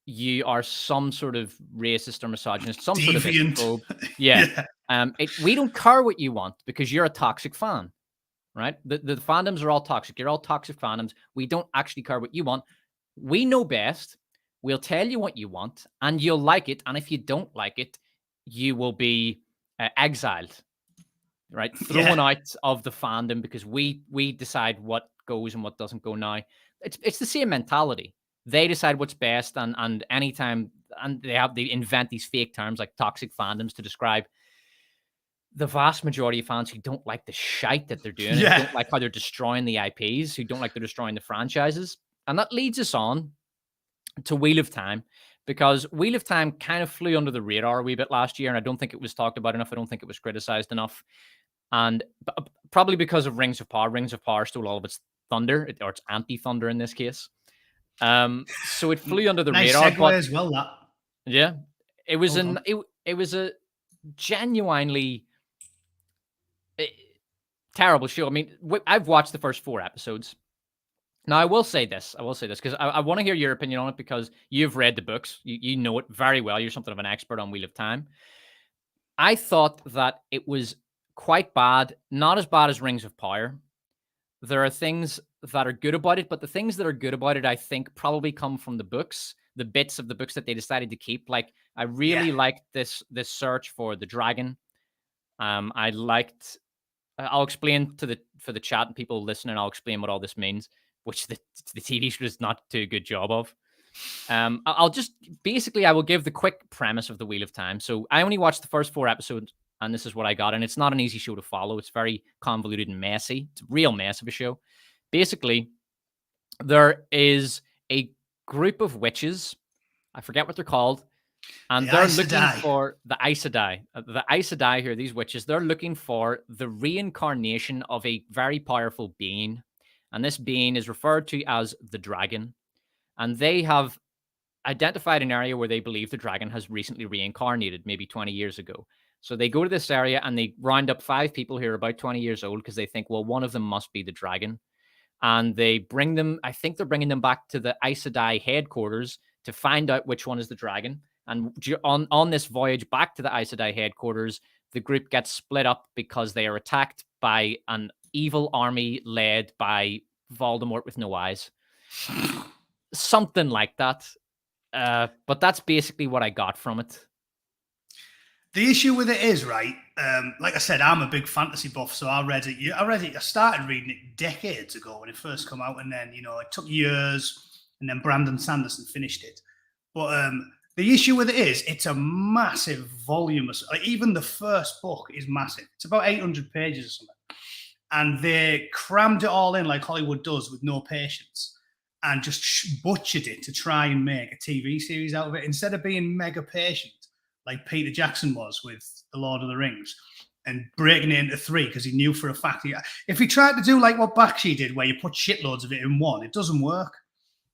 you are some sort of racist or misogynist, some Deviant. Sort of isophobe. Yeah. We don't care what you want because you're a toxic fan. right? The fandoms are all toxic. You're all toxic fandoms. We don't actually care what you want. We know best. We'll tell you what you want, and you'll like it. And if you don't like it, you will be exiled, right? Thrown out of the fandom because we decide what goes and what doesn't go now. It's the same mentality. They decide what's best, and anytime, and they invent these fake terms like toxic fandoms to describe the vast majority of fans who don't like the shite that they're doing, and don't like how they're destroying the IPs, who don't like they're destroying the franchises. And that leads us on to Wheel of Time, because Wheel of Time kind of flew under the radar a wee bit last year, and I don't think it was talked about enough. I don't think it was criticized enough. And probably because of Rings of Power. Rings of Power stole all of its thunder, or its anti-thunder in this case. So it flew under the radar. Nice segue as well, that. Yeah. It was it was a genuinely terrible show. I mean, I've watched the first 4 episodes. Now, I will say this because I want to hear your opinion on it, because you've read the books. You know it very well. You're something of an expert on Wheel of Time. I thought that it was quite bad, not as bad as Rings of Power. There are things that are good about it, but the things that are good about it, I think, probably come from the books, the bits of the books that they decided to keep. Like, I really liked this search for the dragon. I liked. I'll explain for the chat and people listening. I'll explain what all this means, which the TV show does not do a good job of. I'll just basically, I will give the quick premise of the Wheel of Time. So I only watched the first 4 episodes, and this is what I got. And it's not an easy show to follow. It's very convoluted and messy. It's a real mess of a show. Basically, there is a group of witches. I forget what they're called. And they're looking for the Aes Sedai. The Aes Sedai here, these witches, they're looking for the reincarnation of a very powerful being. And this being is referred to as the dragon. And they have identified an area where they believe the dragon has recently reincarnated, maybe 20 years ago. So they go to this area and they round up 5 people who are about 20 years old, because they think, well, one of them must be the dragon. And they bring them, I think they're bringing them back to the Aes Sedai headquarters to find out which one is the dragon. And on this voyage back to the Aes Sedai headquarters, the group gets split up because they are attacked by an evil army led by Voldemort with no eyes. Something like that. But that's basically what I got from it. The issue with it is, right, like I said, I'm a big fantasy buff, so I read it. I started reading it decades ago when it first came out, and then, it took years, and then Brandon Sanderson finished it. But the issue with it is, it's a massive volume. Like, even the first book is massive. It's about 800 pages or something. And they crammed it all in like Hollywood does, with no patience, and just butchered it to try and make a TV series out of it, instead of being mega patient like Peter Jackson was with The Lord of the Rings, and breaking it into 3 because he knew for a fact. If he tried to do like what Bakshi did, where you put shitloads of it in one, it doesn't work.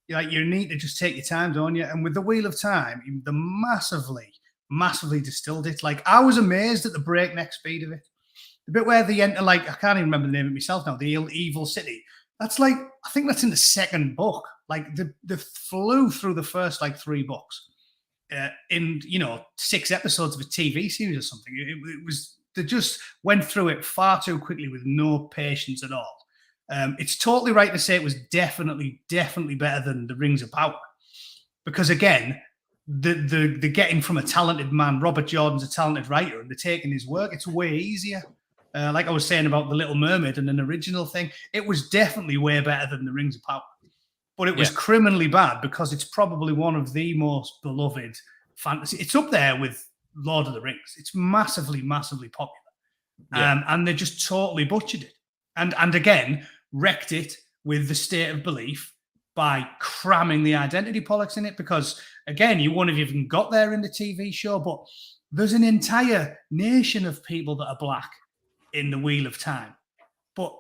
You need to just take your time, don't you? And with the Wheel of Time, they massively distilled it. Like, I was amazed at the breakneck speed of it. The bit where they enter, like, I can't even remember the name of it myself now, the evil city. That's like, I think that's in the second book. Like, they flew through the first, 3 books in, 6 episodes of a TV series or something. It was, they just went through it far too quickly with no patience at all. It's totally right to say it was definitely better than the Rings of Power, because again, the getting from a talented man, Robert Jordan's a talented writer, and they're taking his work. It's way easier. Like I was saying about the Little Mermaid and an original thing, it was definitely way better than the Rings of Power, but it was criminally bad because it's probably one of the most beloved fantasy. It's up there with Lord of the Rings. It's massively popular, and they just totally butchered it, and again wrecked it with the State of Belief by cramming the identity politics in it, because again, you wouldn't have even got there in the TV show, but there's an entire nation of people that are black in the Wheel of Time, but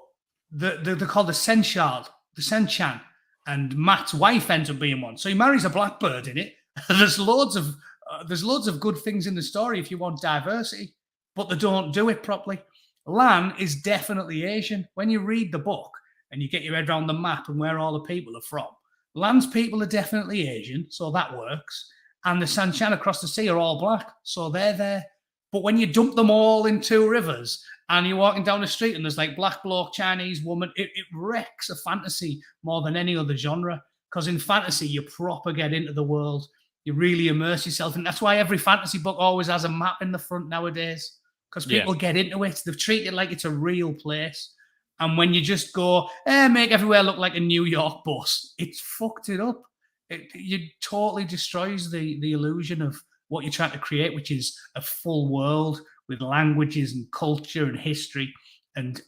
they're called the Senchan, and Matt's wife ends up being one, so he marries a blackbird in it. There's loads of good things in the story if you want diversity, but they don't do it properly. Lan is definitely Asian. When you read the book and you get your head around the map and where all the people are from, Lan's people are definitely Asian, so that works. And the Sanchan across the sea are all black, so they're there. But when you dump them all in two rivers and you're walking down the street and there's like black bloke, Chinese woman, it wrecks a fantasy more than any other genre. Because in fantasy, you proper get into the world. You really immerse yourself. And that's why every fantasy book always has a map in the front nowadays. Because people get into it. They've treated it like it's a real place. And when you just go, make everywhere look like a New York bus, it's fucked it up. It totally destroys the illusion of what you're trying to create, which is a full world with languages and culture and history and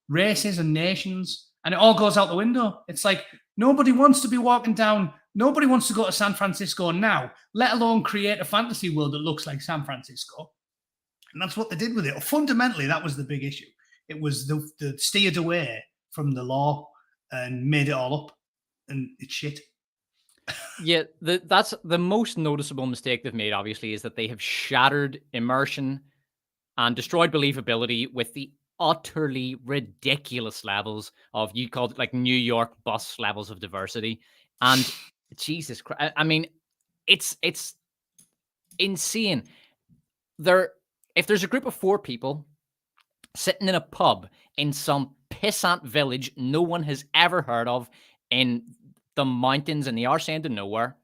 races and nations. And it all goes out the window. It's like nobody wants to be walking down. Nobody wants to go to San Francisco now, let alone create a fantasy world that looks like San Francisco. And that's what they did with it. Fundamentally, that was the big issue. It was the steered away from the law and made it all up. And it's shit. Yeah, that's the most noticeable mistake they've made, obviously, is that they have shattered immersion and destroyed believability with the utterly ridiculous levels of, you called it like New York bus levels of diversity. And Jesus Christ, I mean, it's insane. If there's a group of 4 people sitting in a pub in some pissant village no one has ever heard of in the mountains in the arse end of nowhere,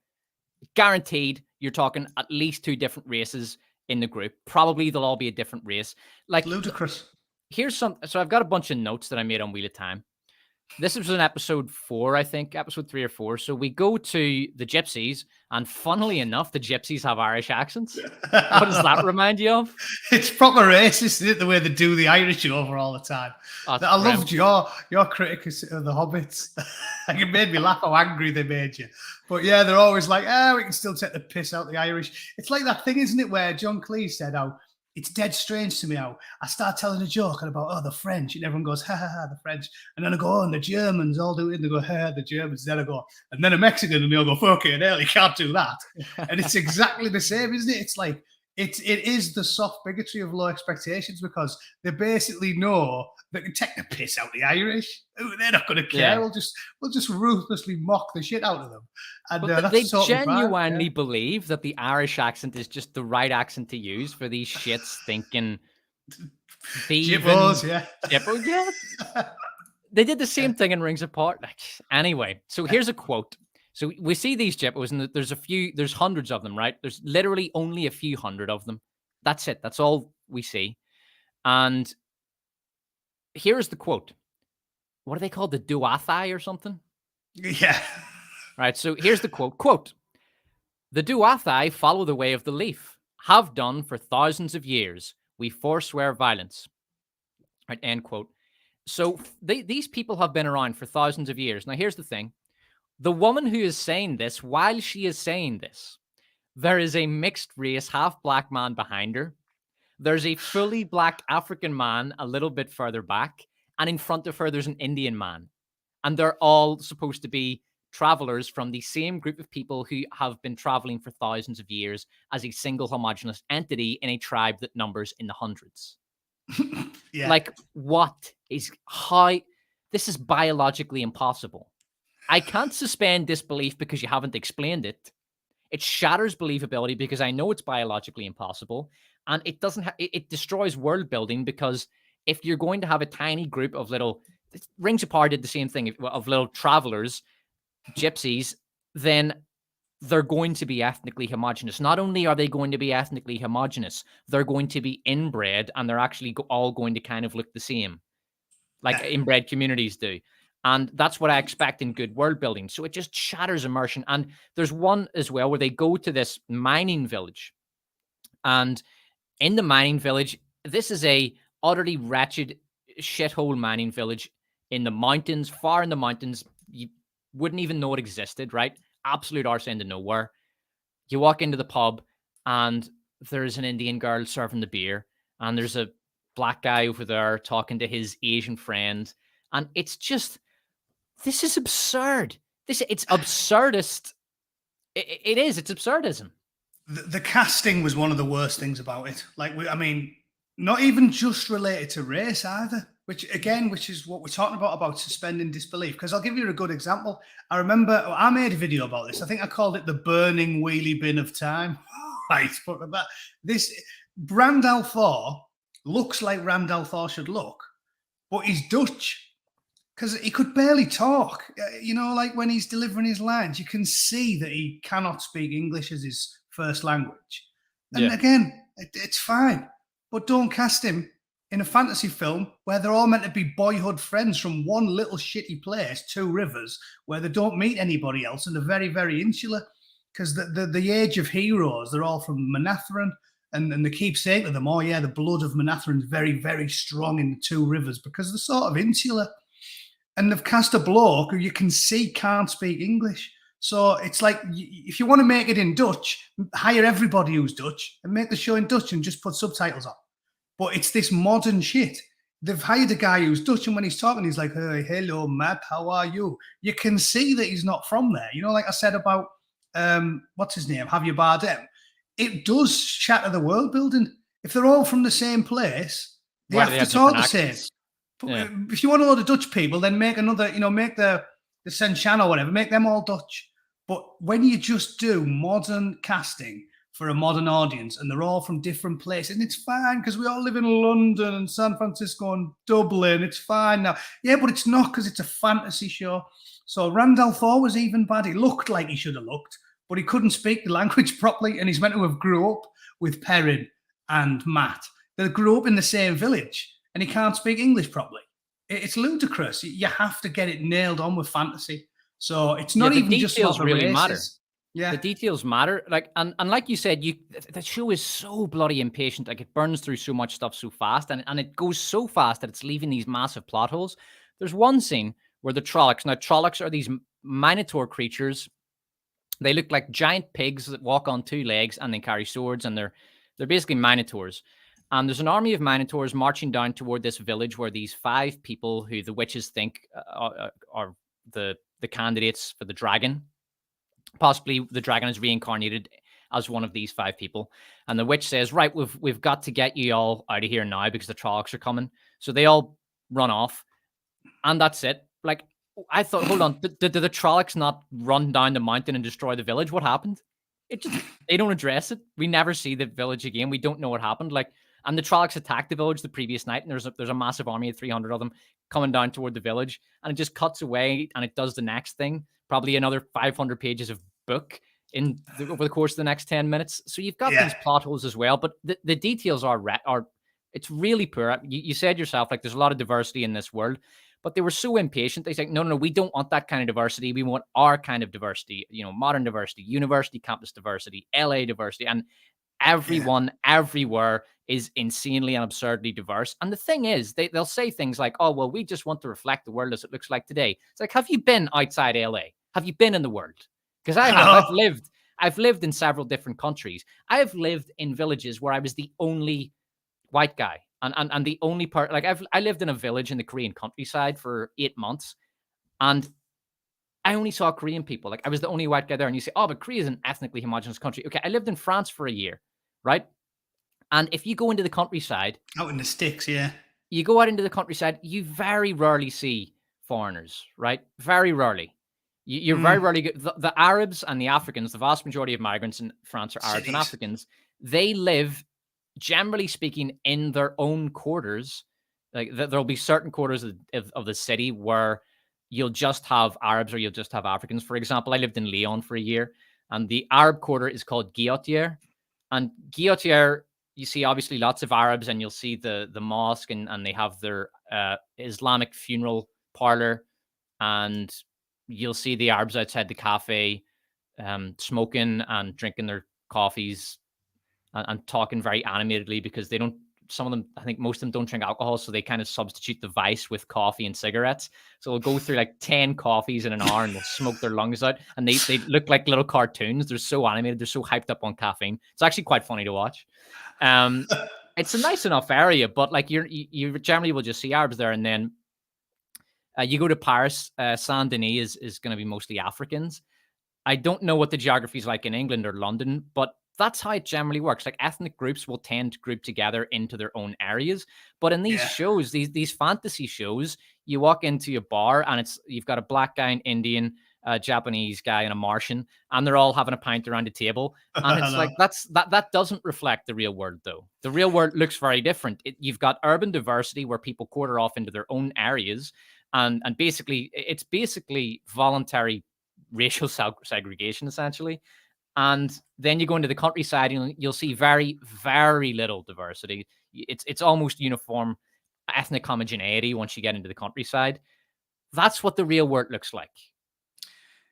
guaranteed you're talking at least 2 different races in the group. Probably they'll all be a different race. Like, ludicrous. So I've got a bunch of notes that I made on Wheel of Time. This was in episode 4, I think, episode 3 or 4. So we go to the Gypsies, and funnily enough, the Gypsies have Irish accents. What does that remind you of? It's proper racist, isn't it? The way they do the Irish over all the time. I loved your critic of the Hobbits. Like, it made me laugh how angry they made you. But yeah, they're always like, we can still take the piss out the Irish. It's like that thing, isn't it, where John Cleese said how it's dead strange to me how I start telling a joke about, the French, and everyone goes, ha, ha, ha, the French. And then I go, and the Germans all do it, and they go, ha, the Germans. Then I go, and then a Mexican, and they all go, fucking hell, you can't do that. And it's exactly the same, isn't it? It's like, it is the soft bigotry of low expectations, because they basically know they can take the piss out the Irish. They're not going to care. Yeah. We'll just ruthlessly mock the shit out of them. And But that's they totally genuinely fine. believe that the Irish accent is just the right accent to use for these shits thinking Jibbos, yeah. Jibbo, yeah. They did the same thing in Rings Apart. Like, anyway, so here's a quote. So we see these Jibbos, and there's hundreds of them, right? There's literally only a few hundred of them. That's it. That's all we see. And here's the quote. What are they called? The Duathai or something? Yeah. Right. So here's the quote. Quote, the Duathai follow the way of the leaf, have done for thousands of years. We forswear violence. Right. End quote. So these people have been around for thousands of years. Now, here's the thing. The woman who is saying this, while she is saying this, there is a mixed race, half black man behind her. There's a fully black African man a little bit further back. And in front of her, there's an Indian man. And they're all supposed to be travelers from the same group of people who have been traveling for thousands of years as a single homogenous entity in a tribe that numbers in the hundreds. Yeah. Like, this is biologically impossible. I can't suspend disbelief because you haven't explained it. It shatters believability because I know it's biologically impossible. And it doesn't, it destroys world building, because if you're going to have a tiny group of Rings Apart did the same thing, of little travelers, gypsies, then they're going to be ethnically homogenous. Not only are they going to be ethnically homogenous, they're going to be inbred, and they're actually all going to kind of look the same, like inbred communities do. And that's what I expect in good world building. So it just shatters immersion. And there's one as well where they go to this mining village. And in the mining village, this is a utterly wretched shithole mining village in the mountains, far in the mountains. You wouldn't even know it existed, right? Absolute arse end of nowhere. You walk into the pub and there's an Indian girl serving the beer, and there's a black guy over there talking to his Asian friend. And it's just, this is absurd. It's absurdist. It's absurdism. The casting was one of the worst things about it. Like, not even just related to race either, which is what we're talking about suspending disbelief. Because I'll give you a good example. I remember I made a video about this. I think I called it the burning wheelie bin of time. Right, but Randall Thor looks like Randall Thor should look, but he's Dutch because he could barely talk. Like when he's delivering his lines, you can see that he cannot speak English as his first language. And again, it's fine, but don't cast him in a fantasy film where they're all meant to be boyhood friends from one little shitty place, Two Rivers, where they don't meet anybody else and they're very, very insular. Because the age of heroes, they're all from Manatharan, and they keep saying to them, oh yeah, the blood of Manatharan is very, very strong in the Two Rivers because they're sort of insular. And they've cast a bloke who you can see can't speak English. So it's like, if you want to make it in Dutch, hire everybody who's Dutch and make the show in Dutch and just put subtitles on. But it's this modern shit. They've hired a guy who's Dutch, and when he's talking, he's like, hey, hello, Matt, how are you? You can see that he's not from there. Like I said about, what's his name, Javier Bardem. It does shatter the world building. If they're all from the same place, they have to talk the same. Yeah. If you want a lot of Dutch people, then make another, make the Senchan or whatever, make them all Dutch. But when you just do modern casting for a modern audience and they're all from different places, and it's fine because we all live in London and San Francisco and Dublin, it's fine now. Yeah, but it's not because it's a fantasy show. So Randall Thor was even bad. He looked like he should have looked, but he couldn't speak the language properly, and he's meant to have grew up with Perrin and Matt. They grew up in the same village, and he can't speak English properly. It's ludicrous. You have to get it nailed on with fantasy. So it's not even just about the really races. matter. Yeah, the details matter. Like, and like you said, the show is so bloody impatient. Like, it burns through so much stuff so fast, and it goes so fast that it's leaving these massive plot holes. There's one scene where the Trollocs. Now, Trollocs are these Minotaur creatures. They look like giant pigs that walk on two legs and they carry swords, and they're basically Minotaurs. And there's an army of Minotaurs marching down toward this village where these 5 people who the witches think are the candidates for the dragon. Possibly the dragon is reincarnated as one of these 5 people. And the witch says, right, we've got to get you all out of here now because the Trollocs are coming. So they all run off. And that's it. Like, I thought, hold on, did the Trollocs not run down the mountain and destroy the village? What happened? They don't address it. We never see the village again. We don't know what happened. Like, and the Trollocs attacked the village the previous night, and there's a massive army of 300 of them coming down toward the village, and it just cuts away, and it does the next thing, probably another 500 pages of book over the course of the next 10 minutes. So you've got these plot holes as well, but the details are it's really poor. You said yourself, like, there's a lot of diversity in this world, but they were so impatient. They said, no, we don't want that kind of diversity. We want our kind of diversity, modern diversity, university campus diversity, LA diversity, and everyone everywhere is insanely and absurdly diverse. And the thing is, they'll say things like, oh, well, we just want to reflect the world as it looks like today. It's like, have you been outside LA? Have you been in the world? Because I have. I've lived in several different countries. I've lived in villages where I was the only white guy. And the only part, like, I lived in a village in the Korean countryside for 8 months, and I only saw Korean people. Like, I was the only white guy there. And you say, oh, but Korea is an ethnically homogenous country. Okay, I lived in France for a year, right? And if you go into the countryside, out in the sticks, yeah, you go out into the countryside, you very rarely see foreigners, right? Very rarely. You're very rarely the Arabs and the Africans. The vast majority of migrants in France are Arabs and Africans. They live, generally speaking, in their own quarters. Like, there'll be certain quarters of the city where you'll just have Arabs or you'll just have Africans. For example, I lived in Lyon for a year, and the Arab quarter is called Guillotière. And Guillotière, you see obviously lots of Arabs, and you'll see the mosque, and they have their Islamic funeral parlor, and you'll see the Arabs outside the cafe smoking and drinking their coffees and talking very animatedly, because they don't, some of them, I think most of them don't drink alcohol, so they kind of substitute the vice with coffee and cigarettes. So they'll go through like 10 coffees in an hour, and they'll smoke their lungs out, and they look like little cartoons. They're so animated. They're so hyped up on caffeine. It's actually quite funny to watch. It's a nice enough area, but like you generally will just see Arabs there. And then you go to Paris, Saint Denis is going to be mostly Africans. I don't know what the geography is like in England or London, but that's how it generally works. Like, ethnic groups will tend to group together into their own areas. But in these shows, these fantasy shows, you walk into a bar and you've got a black guy, an Indian, a Japanese guy and a Martian, and they're all having a pint around a table. And it's like that doesn't reflect the real world, though. The real world looks very different. You've got urban diversity where people quarter off into their own areas, and basically it's basically voluntary racial segregation, essentially. And then you go into the countryside and you'll see very, very little diversity. It's almost uniform ethnic homogeneity once you get into the countryside. That's what the real world looks like.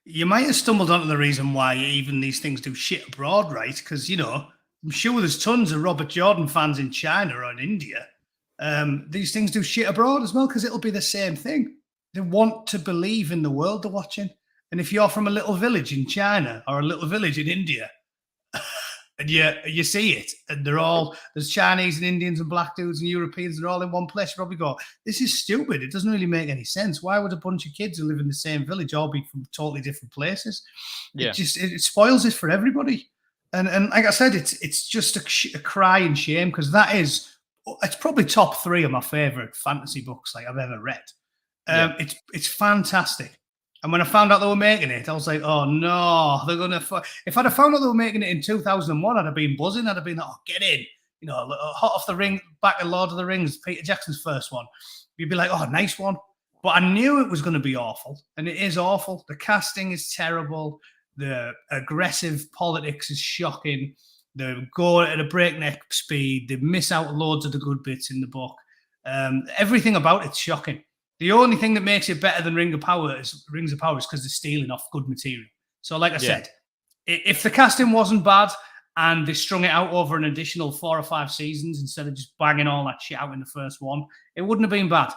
You might have stumbled onto the reason why even these things do shit abroad, right? Because, you know, I'm sure there's tons of Robert Jordan fans in China or in India. These things do shit abroad as well, because it'll be the same thing. They want to believe in the world they're watching. And if you're from a little village in China or a little village in India, and you see it, and there's Chinese and Indians and black dudes and Europeans, they're all in one place, you probably go, this is stupid. It doesn't really make any sense. Why would a bunch of kids who live in the same village all be from totally different places? Yeah. It spoils it for everybody. And like I said, it's just a cry and shame, because it's probably top 3 of my favorite fantasy books like I've ever read. It's fantastic. And when I found out they were making it, I was like, oh no, they're going to... If I'd have found out they were making it in 2001, I'd have been buzzing. I'd have been like, oh, get in. You know, hot off the ring, back to Lord of the Rings, Peter Jackson's first one. You'd be like, oh, nice one. But I knew it was going to be awful. And it is awful. The casting is terrible. The aggressive politics is shocking. They go at a breakneck speed. They miss out loads of the good bits in the book. Everything about it's shocking. The only thing that makes it better than Rings of Power is because they're stealing off good material. So like I said, if the casting wasn't bad and they strung it out over an additional 4 or 5 seasons instead of just banging all that shit out in the first one, it wouldn't have been bad.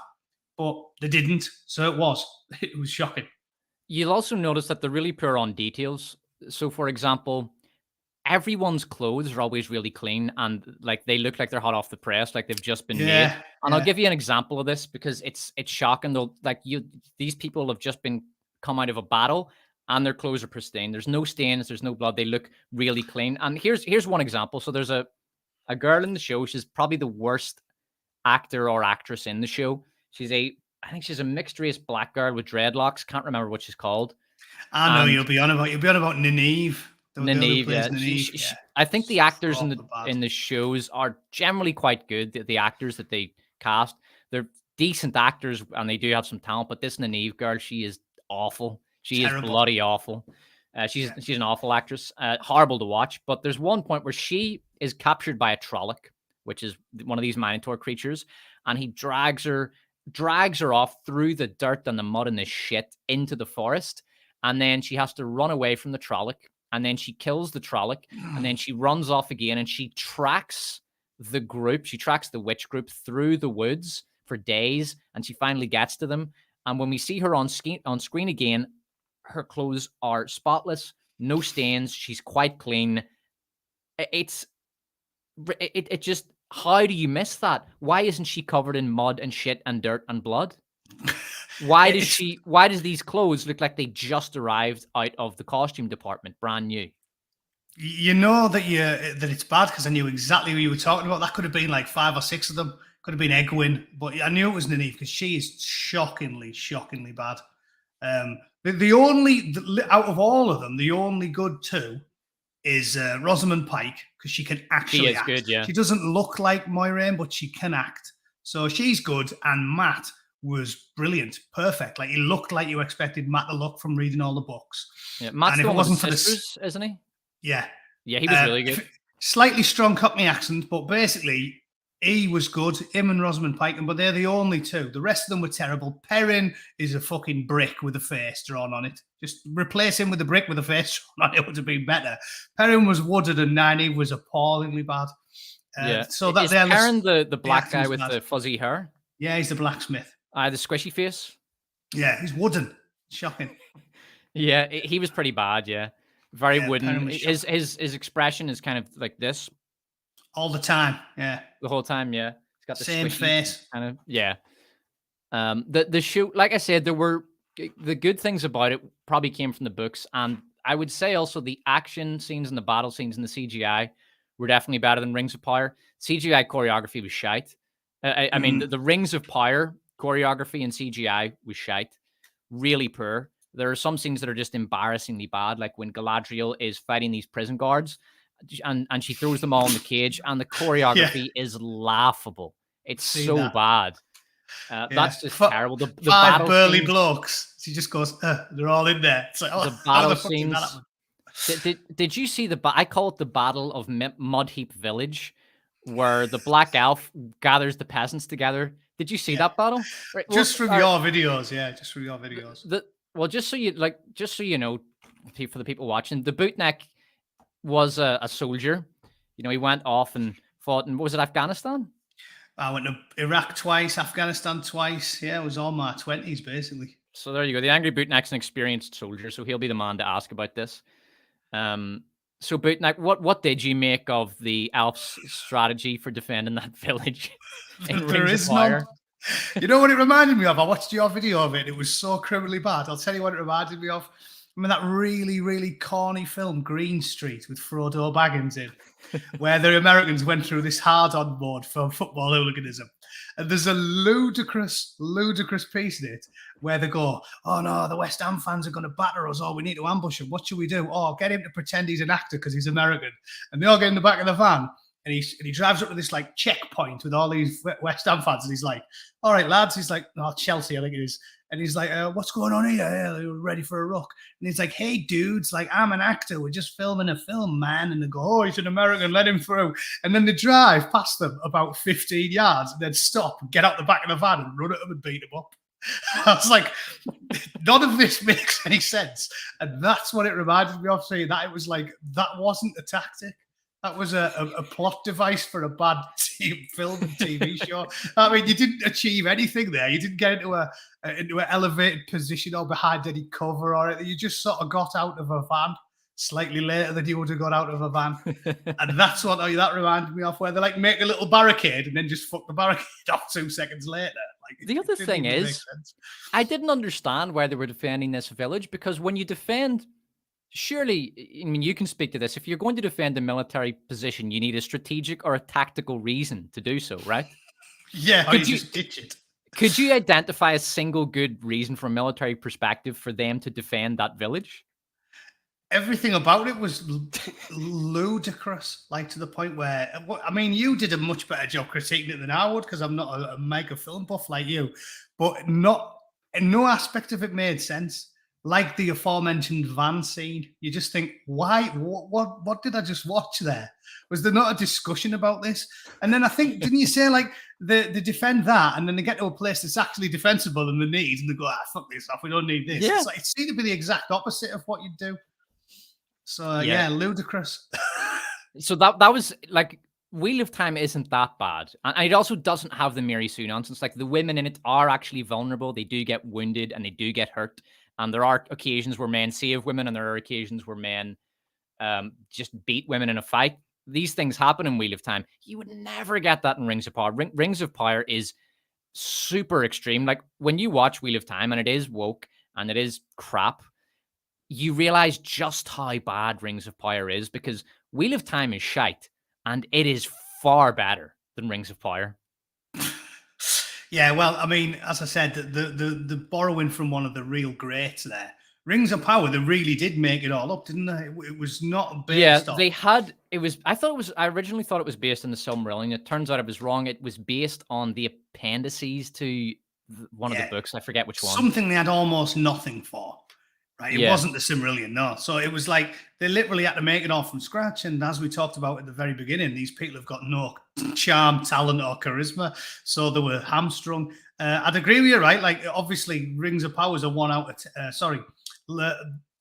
But they didn't, so it was shocking. You'll also notice that they're really poor on details. So, for example, everyone's clothes are always really clean and like they look like they're hot off the press, like they've just been made. And I'll give you an example of this because it's shocking. Though, these people have just come out of a battle and their clothes are pristine. There's no stains, there's no blood. They look really clean. And here's one example. So there's a girl in the show. She's probably the worst actor or actress in the show. I think she's a mixed race black girl with dreadlocks. Can't remember what she's called. I know you'll be on about Nynaeve. Nynaeve, yeah. I think the actors in the shows are generally quite good. The actors that they cast, they're decent actors and they do have some talent. But this Nynaeve girl, she is awful. She is bloody awful. She's an awful actress. Horrible to watch. But there's one point where she is captured by a Trolloc, which is one of these Minotaur creatures, and he drags her off through the dirt and the mud and the shit into the forest, and then she has to run away from the Trolloc. And then she kills the Trolloc, and then she runs off again, and she tracks the group. She tracks the witch group through the woods for days, and she finally gets to them. And when we see her on screen again, her clothes are spotless, no stains. She's quite clean. It just, how do you miss that? Why isn't she covered in mud and shit and dirt and blood? Why does these clothes look like they just arrived out of the costume department, brand new? You know that it's bad because I knew exactly who you were talking about. That could have been like 5 or 6 of them. Could have been Egwene, but I knew it was Nynaeve because she is shockingly bad. Out of all of them, the only good 2 is Rosamund Pike because she can actually act. Good, yeah. She doesn't look like Moiraine, but she can act. So she's good, and Matt was brilliant, perfect. Like he looked like you expected Matt to look from reading all the books. Yeah, Matt's the one with the sisters, isn't he? Yeah, he was really good. Slightly strong Cockney accent, but basically he was good. Him and Rosamund Pike, but they're the only 2. The rest of them were terrible. Perrin is a fucking brick with a face drawn on it. Just replace him with a brick with a face drawn on it would have been better. Perrin was wooded, and Nynaeve was appallingly bad. So that is Perrin the black guy with the fuzzy hair? Yeah, he's the blacksmith. The squishy face. Yeah, he's wooden. Shocking. Yeah, he was pretty bad. Yeah, very wooden. His expression is kind of like this all the time. Yeah, the whole time. Yeah, he's got the same face. Kind of. Yeah. The show, like I said, there were the good things about it probably came from the books, and I would say also the action scenes and the battle scenes and the CGI were definitely better than Rings of Power. CGI choreography was shite. I mean, the Rings of Power choreography and CGI was shite, really poor. There are some scenes that are just embarrassingly bad, like when Galadriel is fighting these prison guards and she throws them all in the cage, and the choreography is laughable. It's so bad. That's just terrible. The Five battle burly scenes, blokes. She just goes, they're all in there. It's like, oh, the battle how the fuck did that scenes. happen? Did you see I call it the Battle of Mudheap Village, where the Black Elf gathers the peasants together? Did you see that battle? Right, Just from your videos, just from your videos. Well, just so you know, for the people watching, the Bootneck was a soldier. You know, he went off and fought in, what was it, Afghanistan? I went to Iraq twice, Afghanistan twice. Yeah, it was all my 20s, basically. So there you go. The Angry Bootneck's an experienced soldier, so he'll be the man to ask about this. So Bootneck, what did you make of the elf's strategy for defending that village in Rings of Fire? You know what it reminded me of? I watched your video of it. It was so criminally bad. I'll tell you what it reminded me of. Remember that really, really corny film, Green Street, with Frodo Baggins in, where the Americans went through this hard-on mode for football hooliganism. And there's a ludicrous piece in it where they go, oh no, the West Ham fans are going to batter us. Oh, we need to ambush him. What should we do? Oh, get him to pretend he's an actor because he's American. And they all get in the back of the van. And he drives up to this like checkpoint with all these West Ham fans, and he's like, "All right, lads." He's like, "No, Chelsea, I think it is." And he's like, "What's going on here? Yeah, we're ready for a ruck." And he's like, "Hey, dudes, like I'm an actor. We're just filming a film, man." And they go, "Oh, he's an American. Let him through." And then they drive past them about 15 yards, and then stop, and get out the back of the van, and run at them and beat them up. I was like, none of this makes any sense, and that's what it reminded me of. Saying that it was like that wasn't a tactic. That was a plot device for a bad film and TV show. I mean, you didn't achieve anything there. You didn't get into an elevated position or behind any cover or anything. You just sort of got out of a van slightly later than you would have got out of a van. And that's what that reminded me of, where they like make a little barricade and then just fuck the barricade off 2 seconds later. Like, the other thing is, I didn't understand why they were defending this village, because when you defend... Surely, I mean, you can speak to this. If you're going to defend a military position, you need a strategic or a tactical reason to do so, right? Yeah, you just ditch it. Could you identify a single good reason from a military perspective for them to defend that village? Everything about it was ludicrous, like to the point where, I mean, you did a much better job critiquing it than I would, because I'm not a mega film buff like you, but no aspect of it made sense. Like the aforementioned van scene, you just think, why? What did I just watch there? Was there not a discussion about this? And then I think, didn't you say like they defend that, and then they get to a place that's actually defensible and they need, and they go, fuck this off, we don't need this. Yeah. It's like, it seemed to be the exact opposite of what you do. So yeah, ludicrous. So that was like, Wheel of Time isn't that bad, and it also doesn't have the Mary Sue nonsense. Like, the women in it are actually vulnerable. They do get wounded and they do get hurt. And there are occasions where men save women, and there are occasions where men just beat women in a fight. These things happen in Wheel of Time. You would never get that in Rings of Power. Rings of Power is super extreme. Like, when you watch Wheel of Time, and it is woke and it is crap, you realize just how bad Rings of Power is, because Wheel of Time is shite, and it is far better than Rings of Power. Yeah, well, I mean, as I said, the borrowing from one of the real greats there. Rings of Power, they really did make it all up, didn't they? It was not based on... they had... I originally thought it was based on the Silmarillion. It turns out I was wrong. It was based on the appendices to one of the books. I forget which one. Something they had almost nothing for, right? It wasn't the Silmarillion, no. So it was like they literally had to make it all from scratch. And as we talked about at the very beginning, these people have got no charm, talent, or charisma. So they were hamstrung. I'd agree with you, right? Like, obviously, Rings of Power is a 1 out of...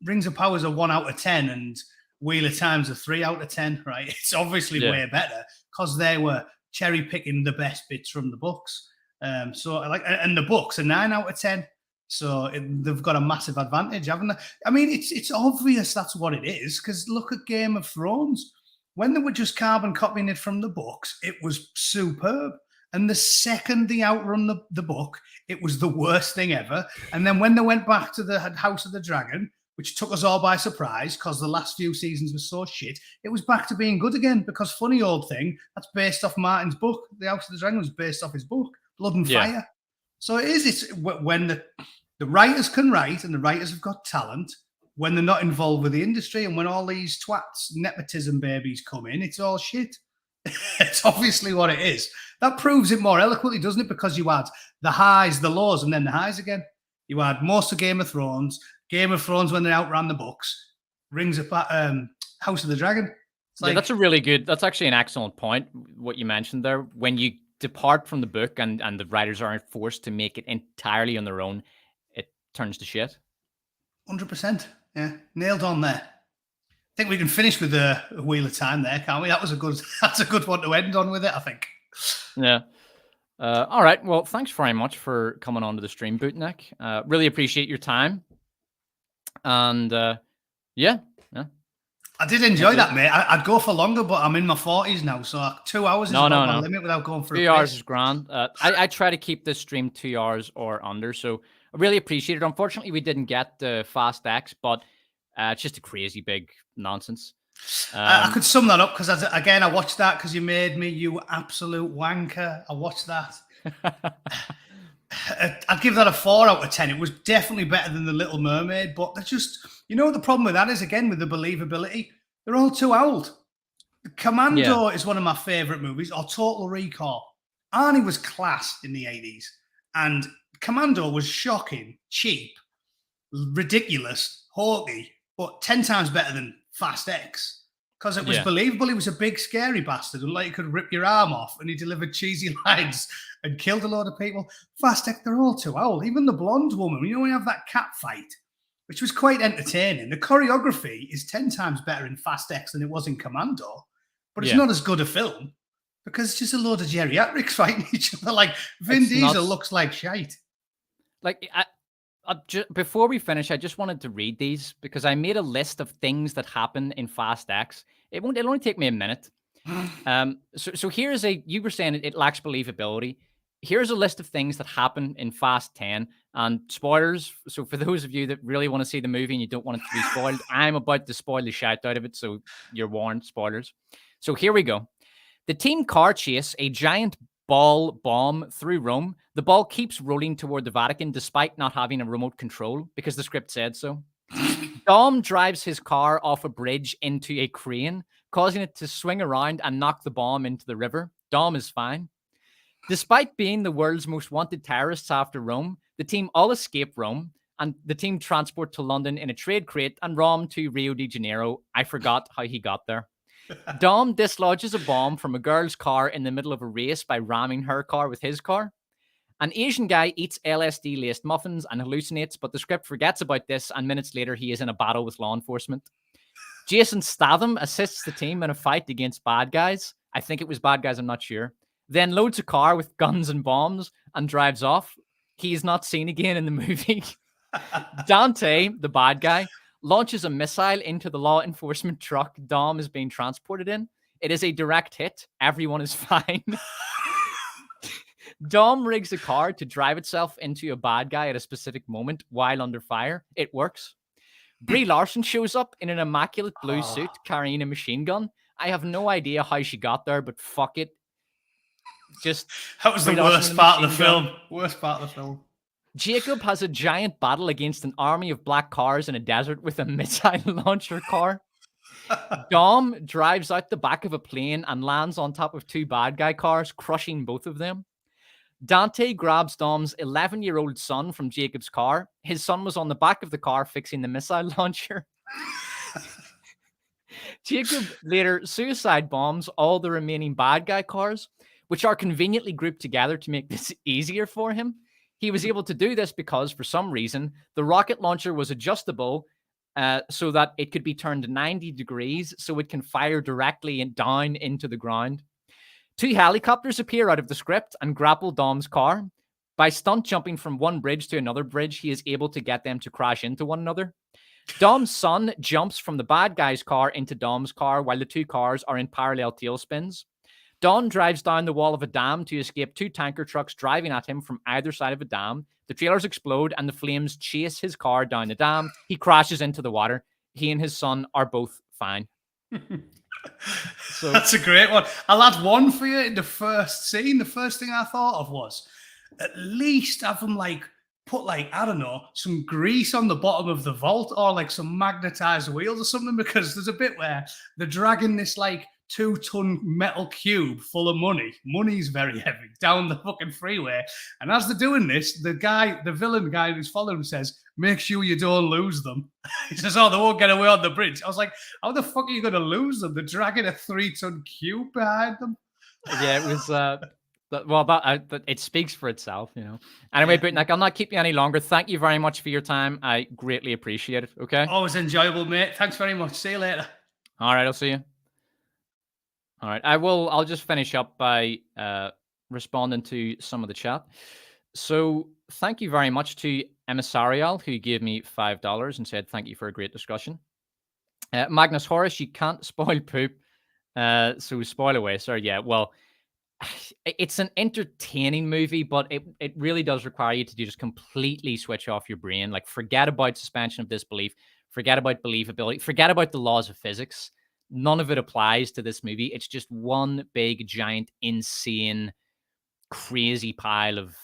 Rings of Power is a 1 out of 10, and Wheel of Time's a 3 out of 10, right? It's obviously way better because they were cherry picking the best bits from the books. And the books are 9 out of 10. So they've got a massive advantage, haven't they? I mean, it's obvious that's what it is, because look at Game of Thrones. When they were just carbon copying it from the books, it was superb. And the second they outrun the book, it was the worst thing ever. And then when they went back to the House of the Dragon, which took us all by surprise because the last few seasons were so shit, it was back to being good again, because funny old thing, that's based off Martin's book. The House of the Dragon was based off his book, Blood and Fire. So it is. It's when The writers can write, and the writers have got talent when they're not involved with the industry. And when all these twats, nepotism babies come in, it's all shit. It's obviously what it is. That proves it more eloquently, doesn't it? Because you had the highs, the lows, and then the highs again. You had most of Game of Thrones when they outran the books, Rings of House of the Dragon. Yeah, that's a really good, that's actually an excellent point, what you mentioned there. When you depart from the book and the writers aren't forced to make it entirely on their own, it turns to shit. 100%. Yeah, nailed on there. I think we can finish with a Wheel of Time there, can't we? That's a good one to end on with it, I think. Yeah. All right. Well, thanks very much for coming on to the stream, Bootneck. Really appreciate your time. And yeah. I did enjoy that, mate. I'd go for longer, but I'm in my 40s now, so 2 hours is about my limit without going for 2 hours is grand. I try to keep this stream 2 hours or under, so I really appreciate it. Unfortunately, we didn't get the Fast X, but it's just a crazy big nonsense. I could sum that up because, again, I watched that because you made me, you absolute wanker. I watched that. I'd give that a 4 out of 10. It was definitely better than The Little Mermaid, but they're just, the problem with that is, again, with the believability, they're all too old. Commando is one of my favourite movies, or Total Recall. Arnie was class in the 80s, and Commando was shocking, cheap, ridiculous, haughty, but 10 times better than Fast X. Because it was believable. He was a big, scary bastard. And like, he could rip your arm off, and he delivered cheesy lines and killed a lot of people. Fast X, they're all too old. Even the blonde woman, we have that cat fight, which was quite entertaining. The choreography is 10 times better in Fast X than it was in Commando, but it's not as good a film because it's just a load of geriatrics fighting each other. Like, Vin Diesel looks like shite. Like, before we finish, I just wanted to read these because I made a list of things that happen in Fast X. It'll only take me a minute. So here's you were saying it lacks believability. Here's a list of things that happen in Fast 10 and spoilers. So for those of you that really want to see the movie and you don't want it to be spoiled, I'm about to spoil the shit out of it. So you're warned, spoilers. So here we go. The team car chase a giant ball bomb through Rome. The ball keeps rolling toward the Vatican despite not having a remote control because the script said so. Dom drives his car off a bridge into a crane, causing it to swing around and knock the bomb into the river. Dom is fine. Despite being the world's most wanted terrorists after Rome, the team all escape Rome, and the team transport to London in a trade crate and Rom to Rio de Janeiro. I forgot how he got there. Dom dislodges a bomb from a girl's car in the middle of a race by ramming her car with his car. An Asian guy eats LSD-laced muffins and hallucinates, but the script forgets about this, and minutes later he is in a battle with law enforcement. Jason Statham assists the team in a fight against bad guys. I think it was bad guys, I'm not sure. Then loads a car with guns and bombs and drives off. He is not seen again in the movie. Dante, the bad guy, launches a missile into the law enforcement truck Dom is being transported in. It is a direct hit. Everyone is fine. Dom rigs a car to drive itself into a bad guy at a specific moment while under fire. It works. Brie Larson shows up in an immaculate blue suit carrying a machine gun. I have no idea how she got there, but fuck it. That was the worst part of the film. Worst part of the film. Jacob has a giant battle against an army of black cars in a desert with a missile launcher car. Dom drives out the back of a plane and lands on top of two bad guy cars, crushing both of them. Dante grabs Dom's 11-year-old son from Jacob's car. His son was on the back of the car fixing the missile launcher. Jacob later suicide bombs all the remaining bad guy cars, which are conveniently grouped together to make this easier for him. He was able to do this because, for some reason, the rocket launcher was adjustable so that it could be turned 90 degrees so it can fire directly and down into the ground. Two helicopters appear out of the script and grapple Dom's car. By stunt jumping from one bridge to another bridge, he is able to get them to crash into one another. Dom's son jumps from the bad guy's car into Dom's car while the two cars are in parallel tailspins. Dom drives down the wall of a dam to escape two tanker trucks driving at him from either side of a dam. The trailers explode and the flames chase his car down the dam. He crashes into the water. He and his son are both fine. So that's a great one. I'll add one for you in the first scene. The first thing I thought of was at least have them like put like, I don't know, some grease on the bottom of the vault or like some magnetized wheels or something, because there's a bit where they're dragging this like 2-ton metal cube full of money. Money's very heavy down the fucking freeway. And as they're doing this, the villain guy who's following him says, make sure you don't lose them. He says, oh, they won't get away on the bridge. I was like, how the fuck are you going to lose them? They're dragging a 3-ton cube behind them. Yeah, it was. It speaks for itself, you know. Anyway, Bootneck, I'll not keep you any longer. Thank you very much for your time. I greatly appreciate it. Okay. Always enjoyable, mate. Thanks very much. See you later. All right, I'll see you. All right, I'll just finish up by responding to some of the chat. So thank you very much to Emissarial, who gave me $5 and said thank you for a great discussion. Magnus Horace, you can't spoil poop, so spoil away, sir. Yeah, well, it's an entertaining movie, but it really does require you to just completely switch off your brain. Like, forget about suspension of disbelief, forget about believability, forget about the laws of physics. None of it applies to this movie. It's just one big, giant, insane, crazy pile of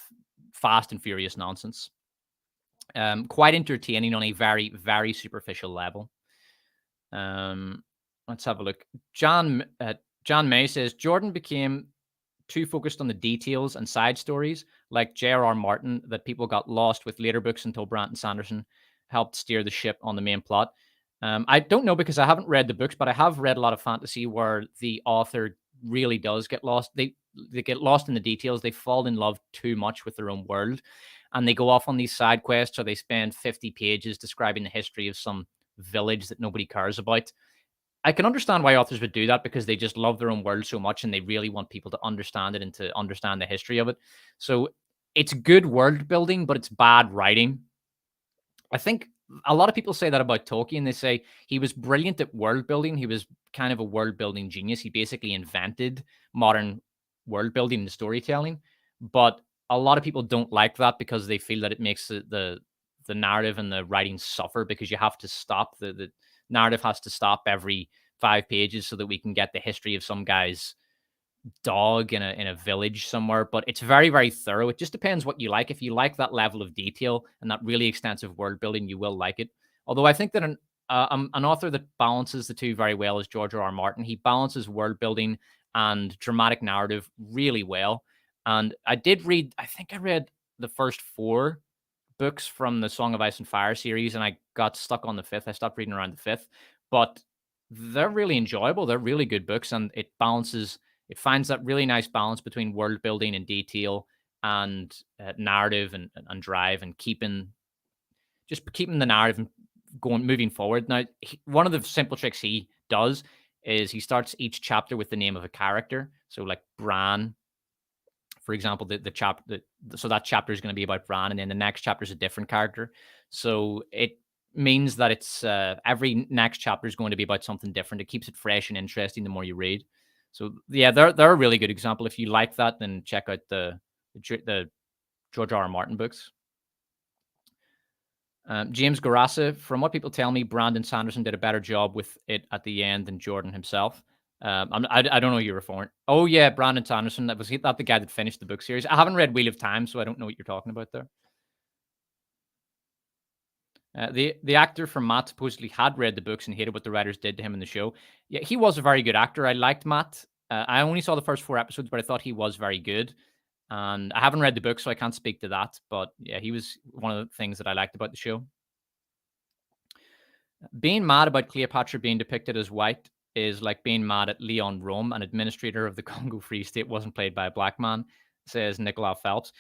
Fast and Furious nonsense. Quite entertaining on a very, very superficial level. Let's have a look. John May says, Jordan became too focused on the details and side stories like J.R.R. Martin that people got lost with later books until Brandon Sanderson helped steer the ship on the main plot. I don't know because I haven't read the books, but I have read a lot of fantasy where the author really does get lost. They get lost in the details. They fall in love too much with their own world, and they go off on these side quests, or they spend 50 pages describing the history of some village that nobody cares about. I can understand why authors would do that because they just love their own world so much and they really want people to understand it and to understand the history of it. So it's good world building, but it's bad writing. I think a lot of people say that about Tolkien. They say he was brilliant at world building. He was kind of a world building genius. He basically invented modern world building and storytelling. But a lot of people don't like that because they feel that it makes the narrative and the writing suffer because you have to stop. The narrative has to stop every 5 pages so that we can get the history of some guy's dog in a village somewhere. But it's very, very thorough. It just depends what you like. If you like that level of detail and that really extensive world building, you will like it. Although I think that an author that balances the two very well is George R.R. Martin. He balances world building and dramatic narrative really well. And I think I read the first 4 books from the Song of Ice and Fire series, and I got stuck on the 5th. I stopped reading around the 5th, but they're really enjoyable. They're really good books, and it finds that really nice balance between world building and detail and narrative and drive, and keeping the narrative moving forward. Now, one of the simple tricks he does is he starts each chapter with the name of a character. So like Bran, for example, so that chapter is going to be about Bran, and then the next chapter is a different character. So it means that it's every next chapter is going to be about something different. It keeps it fresh and interesting the more you read. So yeah, they're a really good example. If you like that, then check out the George R.R. Martin books. James Garassa, from what people tell me, Brandon Sanderson did a better job with it at the end than Jordan himself. I don't know who you're referring. Oh yeah, Brandon Sanderson. That was the guy that finished the book series. I haven't read Wheel of Time, so I don't know what you're talking about there. The actor from Matt supposedly had read the books and hated what the writers did to him in the show. Yeah, he was a very good actor. I liked Matt. I only saw the first 4 episodes, but I thought he was very good. And I haven't read the book, so I can't speak to that. But yeah, he was one of the things that I liked about the show. Being mad about Cleopatra being depicted as white is like being mad at Leon Rome, an administrator of the Congo Free State, wasn't played by a black man, says Nicola Phelps.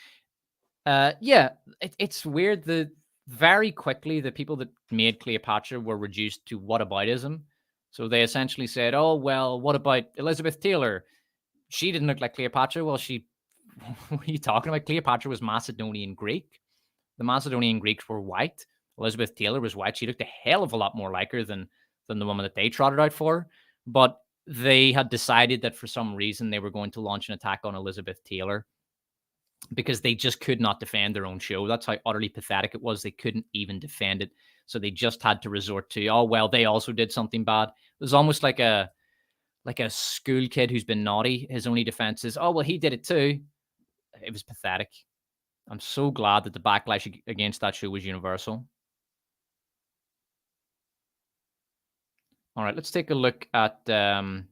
Yeah, it's weird. Very quickly, the people that made Cleopatra were reduced to whataboutism. So they essentially said, oh, well, what about Elizabeth Taylor? She didn't look like Cleopatra. Well, what are you talking about? Cleopatra was Macedonian Greek. The Macedonian Greeks were white. Elizabeth Taylor was white. She looked a hell of a lot more like her than the woman that they trotted out for. But they had decided that for some reason they were going to launch an attack on Elizabeth Taylor because they just could not defend their own show. That's how utterly pathetic it was. They couldn't even defend it. So they just had to resort to, oh, well, they also did something bad. It was almost like a school kid who's been naughty. His only defense is, oh, well, he did it too. It was pathetic. I'm so glad that the backlash against that show was universal. All right, let's take a look at Jan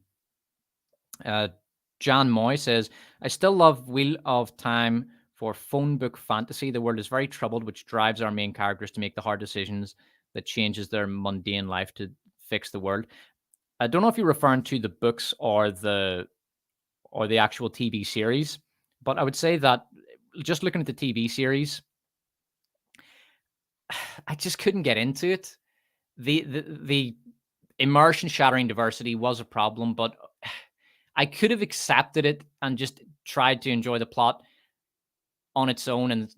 Moy says, I still love Wheel of Time for phone book fantasy. The world is very troubled, which drives our main characters to make the hard decisions that changes their mundane life to fix the world. I don't know if you're referring to the books or the actual TV series, but I would say that just looking at the TV series, I just couldn't get into it. The immersion shattering diversity was a problem, but I could have accepted it and just tried to enjoy the plot on its own and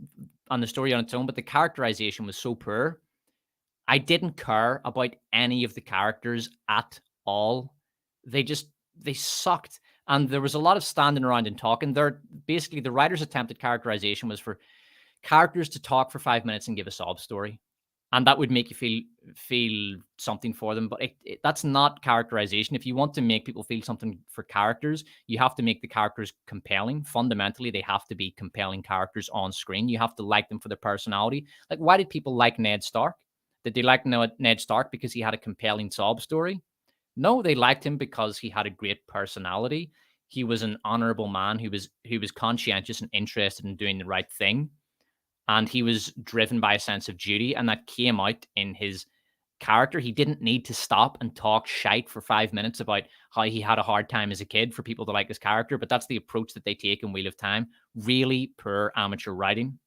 on the story on its own, but the characterization was so poor. I didn't care about any of the characters at all. They sucked. And there was a lot of standing around and talking. Basically, the writer's attempt at characterization was for characters to talk for 5 minutes and give a sob story. And that would make you feel something for them. But that's not characterization. If you want to make people feel something for characters, you have to make the characters compelling. Fundamentally, they have to be compelling characters on screen. You have to like them for their personality. Like, why did people like Ned Stark? Did they like Ned Stark because he had a compelling sob story? No, they liked him because he had a great personality. He was an honorable man who was conscientious and interested in doing the right thing. And he was driven by a sense of duty, and that came out in his character. He didn't need to stop and talk shite for 5 minutes about how he had a hard time as a kid for people to like his character, but that's the approach that they take in Wheel of Time. Really poor amateur writing.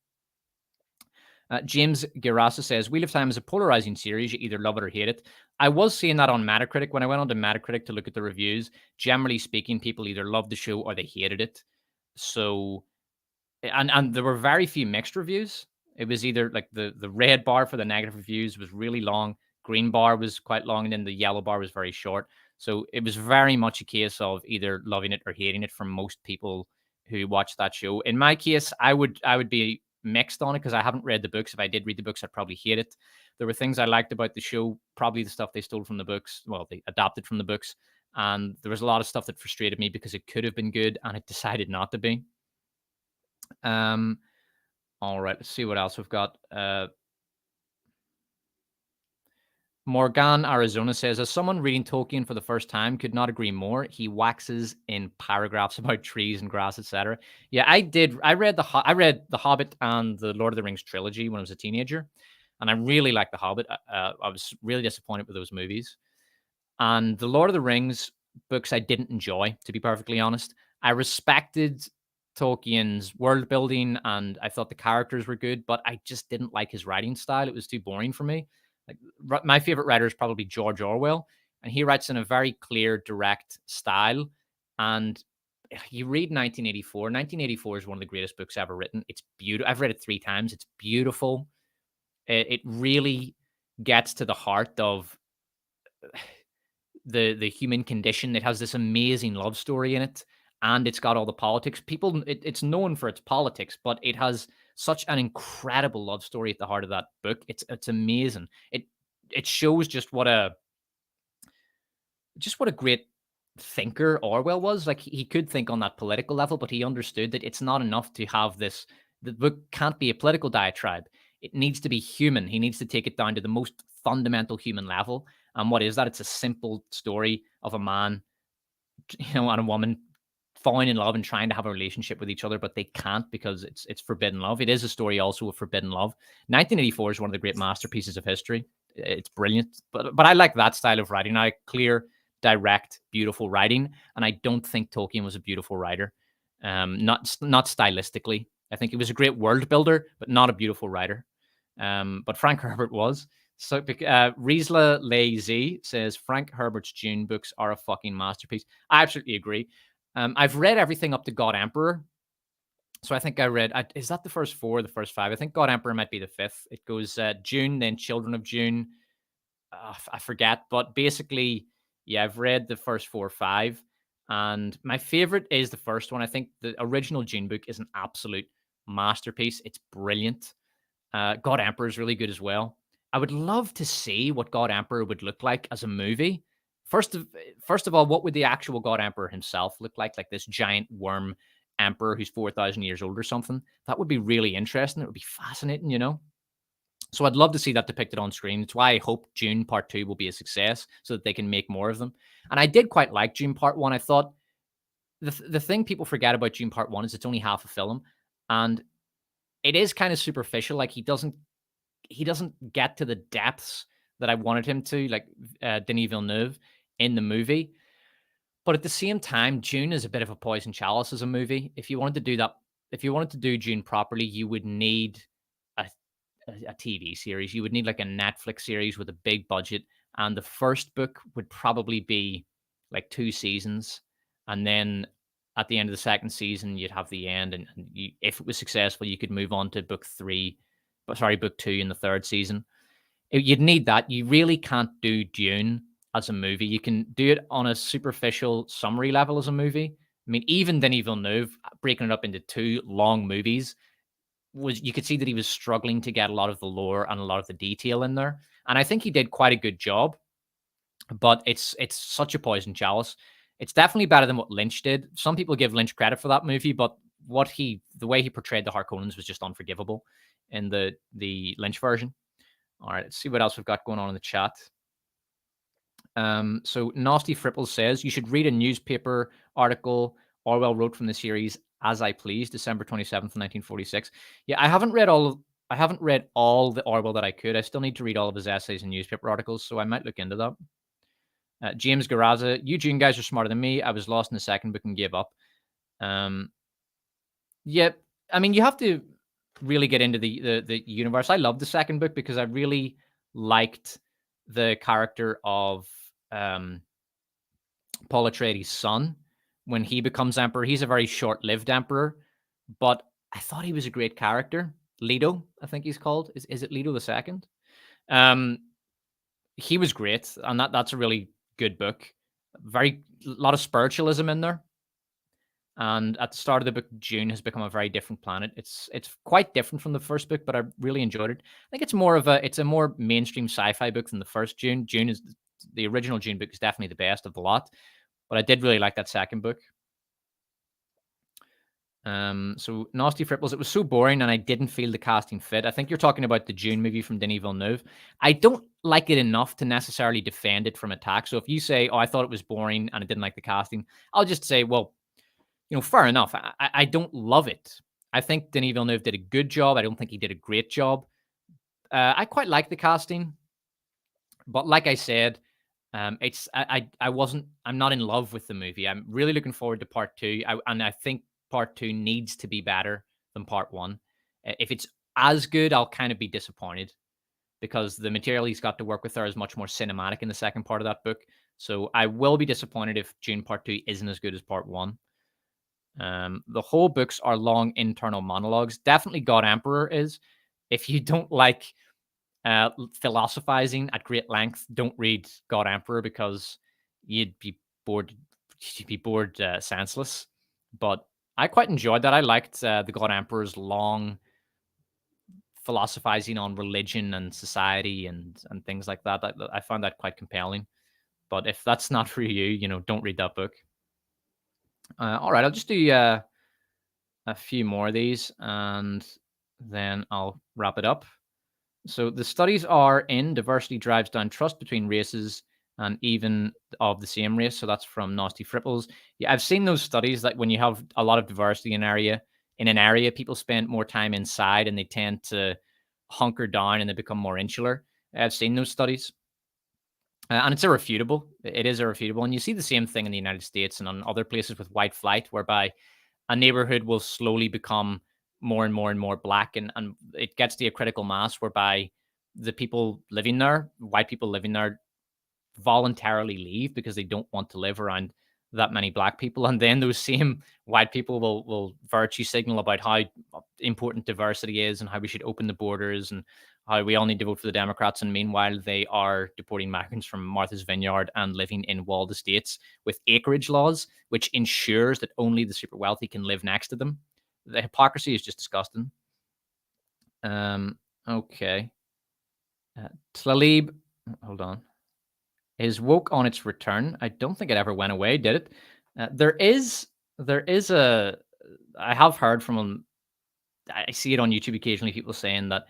James Girassa says, Wheel of Time is a polarizing series. You either love it or hate it. I was seeing that on Metacritic. When I went on to Metacritic to look at the reviews, generally speaking, people either loved the show or they hated it. So, and there were very few mixed reviews. It was either like the red bar for the negative reviews was really long, green bar was quite long, and then the yellow bar was very short. So it was very much a case of either loving it or hating it from most people who watched that show. In my case, I would be mixed on it because I haven't read the books. If I did read the books, I'd probably hate it. There were things I liked about the show, probably the stuff they stole from the books. Well, they adapted from the books. And there was a lot of stuff that frustrated me because it could have been good and it decided not to be. All right, let's see what else we've got. Morgan, Arizona says, as someone reading Tolkien for the first time, could not agree more. He waxes in paragraphs about trees and grass, etc. Yeah, I did. I read The Hobbit and the Lord of the Rings trilogy when I was a teenager, and I really liked The Hobbit. I was really disappointed with those movies. And the Lord of the Rings books I didn't enjoy, to be perfectly honest. I respected Tolkien's world building and I thought the characters were good, but I just didn't like his writing style. It was too boring for me. Like, my favorite writer is probably George Orwell, and he writes in a very clear, direct style. And you read 1984. 1984 is one of the greatest books ever written. It's beautiful. I've read it 3 times. It's beautiful. It really gets to the heart of the human condition. It has this amazing love story in it, and it's got all the politics. It's known for its politics, but it has such an incredible love story at the heart of that book. It's amazing. It shows just what a great thinker Orwell was. Like, he could think on that political level, but he understood that it's not enough to have this. The book can't be a political diatribe. It needs to be human. He needs to take it down to the most fundamental human level. And what is that? It's a simple story of a man, and a woman falling in love and trying to have a relationship with each other, but they can't because it's forbidden love. It is a story also of forbidden love. 1984 is one of the great masterpieces of history. It's brilliant, but I like that style of writing. I like clear, direct, beautiful writing, and I don't think Tolkien was a beautiful writer. Not stylistically. I think he was a great world builder, but not a beautiful writer. But Frank Herbert was. So Riesla Lazy says Frank Herbert's Dune books are a fucking masterpiece. I absolutely agree. I've read everything up to God Emperor. So I think I read, is that the first 4 or the first 5? I think God Emperor might be the 5th. It goes Dune, then Children of Dune. I forget. But basically, yeah, I've read the first 4 or 5. And my favorite is the first one. I think the original Dune book is an absolute masterpiece. It's brilliant. God Emperor is really good as well. I would love to see what God Emperor would look like as a movie. First of all, what would the actual God Emperor himself look like? Like this giant worm emperor who's 4,000 years old or something. That would be really interesting. It would be fascinating, you know? So I'd love to see that depicted on screen. It's why I hope Dune Part 2 will be a success so that they can make more of them. And I did quite like Dune Part 1. I thought the thing people forget about Dune Part 1 is it's only half a film. And it is kind of superficial. Like, he doesn't get to the depths that I wanted him to, like Denis Villeneuve in the movie. But at the same time, Dune is a bit of a poison chalice as a movie. If you wanted to do that, if you wanted to do Dune properly, you would need a TV series. You would need like a Netflix series with a big budget. And the first book would probably be like 2 seasons. And then at the end of the second season, you'd have the end. And you, if it was successful, you could move on to book 2 in the third season. You'd need that. You really can't do Dune as a movie. You can do it on a superficial summary level as a movie. I mean, even Denis Villeneuve, breaking it up into 2 long movies, you could see that he was struggling to get a lot of the lore and a lot of the detail in there. And I think he did quite a good job, but it's such a poison chalice. It's definitely better than what Lynch did. Some people give Lynch credit for that movie, but the way he portrayed the Harkonnens was just unforgivable in the Lynch version. All right, let's see what else we've got going on in the chat. So Nasty Fripple says, you should read a newspaper article Orwell wrote from the series As I Please, December 27th, 1946. Yeah, I haven't read all the Orwell that I could. I still need to read all of his essays and newspaper articles, so I might look into that. James Garaza, you June guys are smarter than me. I was lost in the second book and gave up. Yeah, I mean, you have to really get into the universe. I love the second book because I really liked the character of Paul Atreides' son. When he becomes emperor, he's a very short-lived emperor, but I thought he was a great character. Leto, I think he's called. Is it Leto the Second? He was great, and that's a really good book. A lot of spiritualism in there. And at the start of the book, Dune has become a very different planet. It's quite different from the first book, but I really enjoyed it. I think it's a more mainstream sci-fi book than the first Dune. The original Dune book is definitely the best of the lot, but I did really like that second book. So Nasty Fripples, it was so boring and I didn't feel the casting fit. I think you're talking about the Dune movie from Denis Villeneuve. I don't like it enough to necessarily defend it from attack. So if you say, oh, I thought it was boring and I didn't like the casting, I'll just say, well, fair enough. I don't love it. I think Denis Villeneuve did a good job. I don't think he did a great job. I quite like the casting, but like I said, I'm not in love with the movie. I'm really looking forward to part 2. And I think part 2 needs to be better than part 1. If it's as good, I'll kind of be disappointed because the material he's got to work with there is much more cinematic in the second part of that book. So I will be disappointed if Dune part 2 isn't as good as part 1. The whole books are long internal monologues. Definitely God Emperor is. If you don't like philosophizing at great length, don't read God Emperor because you'd be bored. You'd be bored senseless. But I quite enjoyed that. I liked the God Emperor's long philosophizing on religion and society and things like that. I found that quite compelling. But if that's not for you, don't read that book. All right, I'll just do a few more of these and then I'll wrap it up. So the studies are in diversity drives down trust between races and even of the same race. So that's from Nasty Fripples. Yeah, I've seen those studies that when you have a lot of diversity in an area, people spend more time inside and they tend to hunker down and they become more insular. I've seen those studies. And it's irrefutable. It is irrefutable. And you see the same thing in the United States and on other places with white flight, whereby a neighborhood will slowly become more and more and more black. And it gets to a critical mass whereby the people living there, white people living there, voluntarily leave because they don't want to live around that many black people. And then those same white people will virtue signal about how important diversity is and how we should open the borders and how we all need to vote for the Democrats. And meanwhile, they are deporting migrants from Martha's Vineyard and living in walled estates with acreage laws, which ensures that only the super wealthy can live next to them. The hypocrisy is just disgusting. Okay. Tlalib, hold on. Is woke on its return? I don't think it ever went away, did it? There is a I have heard from, I see it on YouTube occasionally, people saying that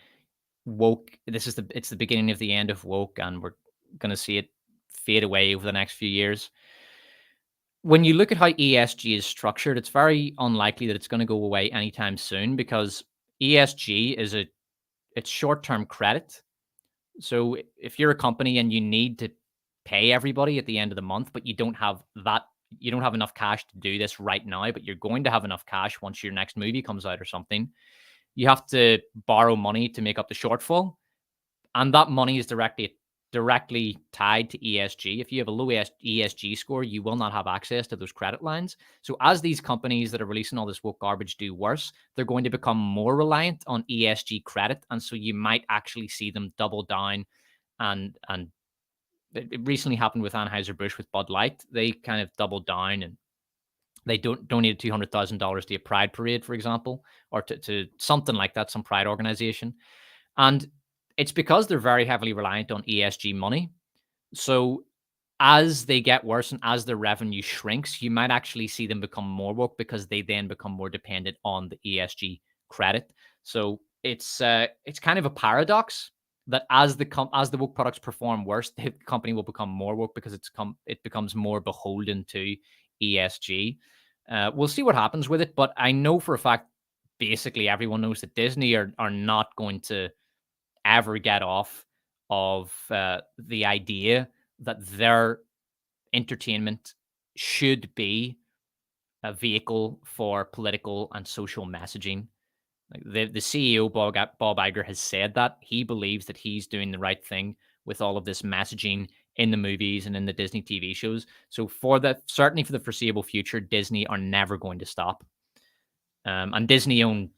woke, it's the beginning of the end of woke, and we're going to see it fade away over the next few years. When you look at how ESG is structured, it's very unlikely that it's going to go away anytime soon, because ESG it's short-term credit. So if you're a company and you need to pay everybody at the end of the month, but you don't have enough cash to do this right now, but you're going to have enough cash once your next movie comes out or something, you have to borrow money to make up the shortfall. And that money is directly tied to ESG. If you have a low ESG score, you will not have access to those credit lines. So as these companies that are releasing all this woke garbage do worse, they're going to become more reliant on ESG credit. And so you might actually see them double down. And it recently happened with Anheuser-Busch with Bud Light. They kind of doubled down, and they donated $200,000 to a pride parade, for example, or to something like that, some pride organization. And it's because they're very heavily reliant on ESG money. So as they get worse and as their revenue shrinks, you might actually see them become more woke, because they then become more dependent on the ESG credit. So it's kind of a paradox that as the woke products perform worse, the company will become more woke because it becomes more beholden to ESG. We'll see what happens with it, but I know for a fact, basically everyone knows that Disney are not going to ever get off of the idea that their entertainment should be a vehicle for political and social messaging. Like the CEO, Bob Iger, has said that he believes that he's doing the right thing with all of this messaging in the movies and in the Disney TV shows. So certainly for the foreseeable future, Disney are never going to stop. And Disney own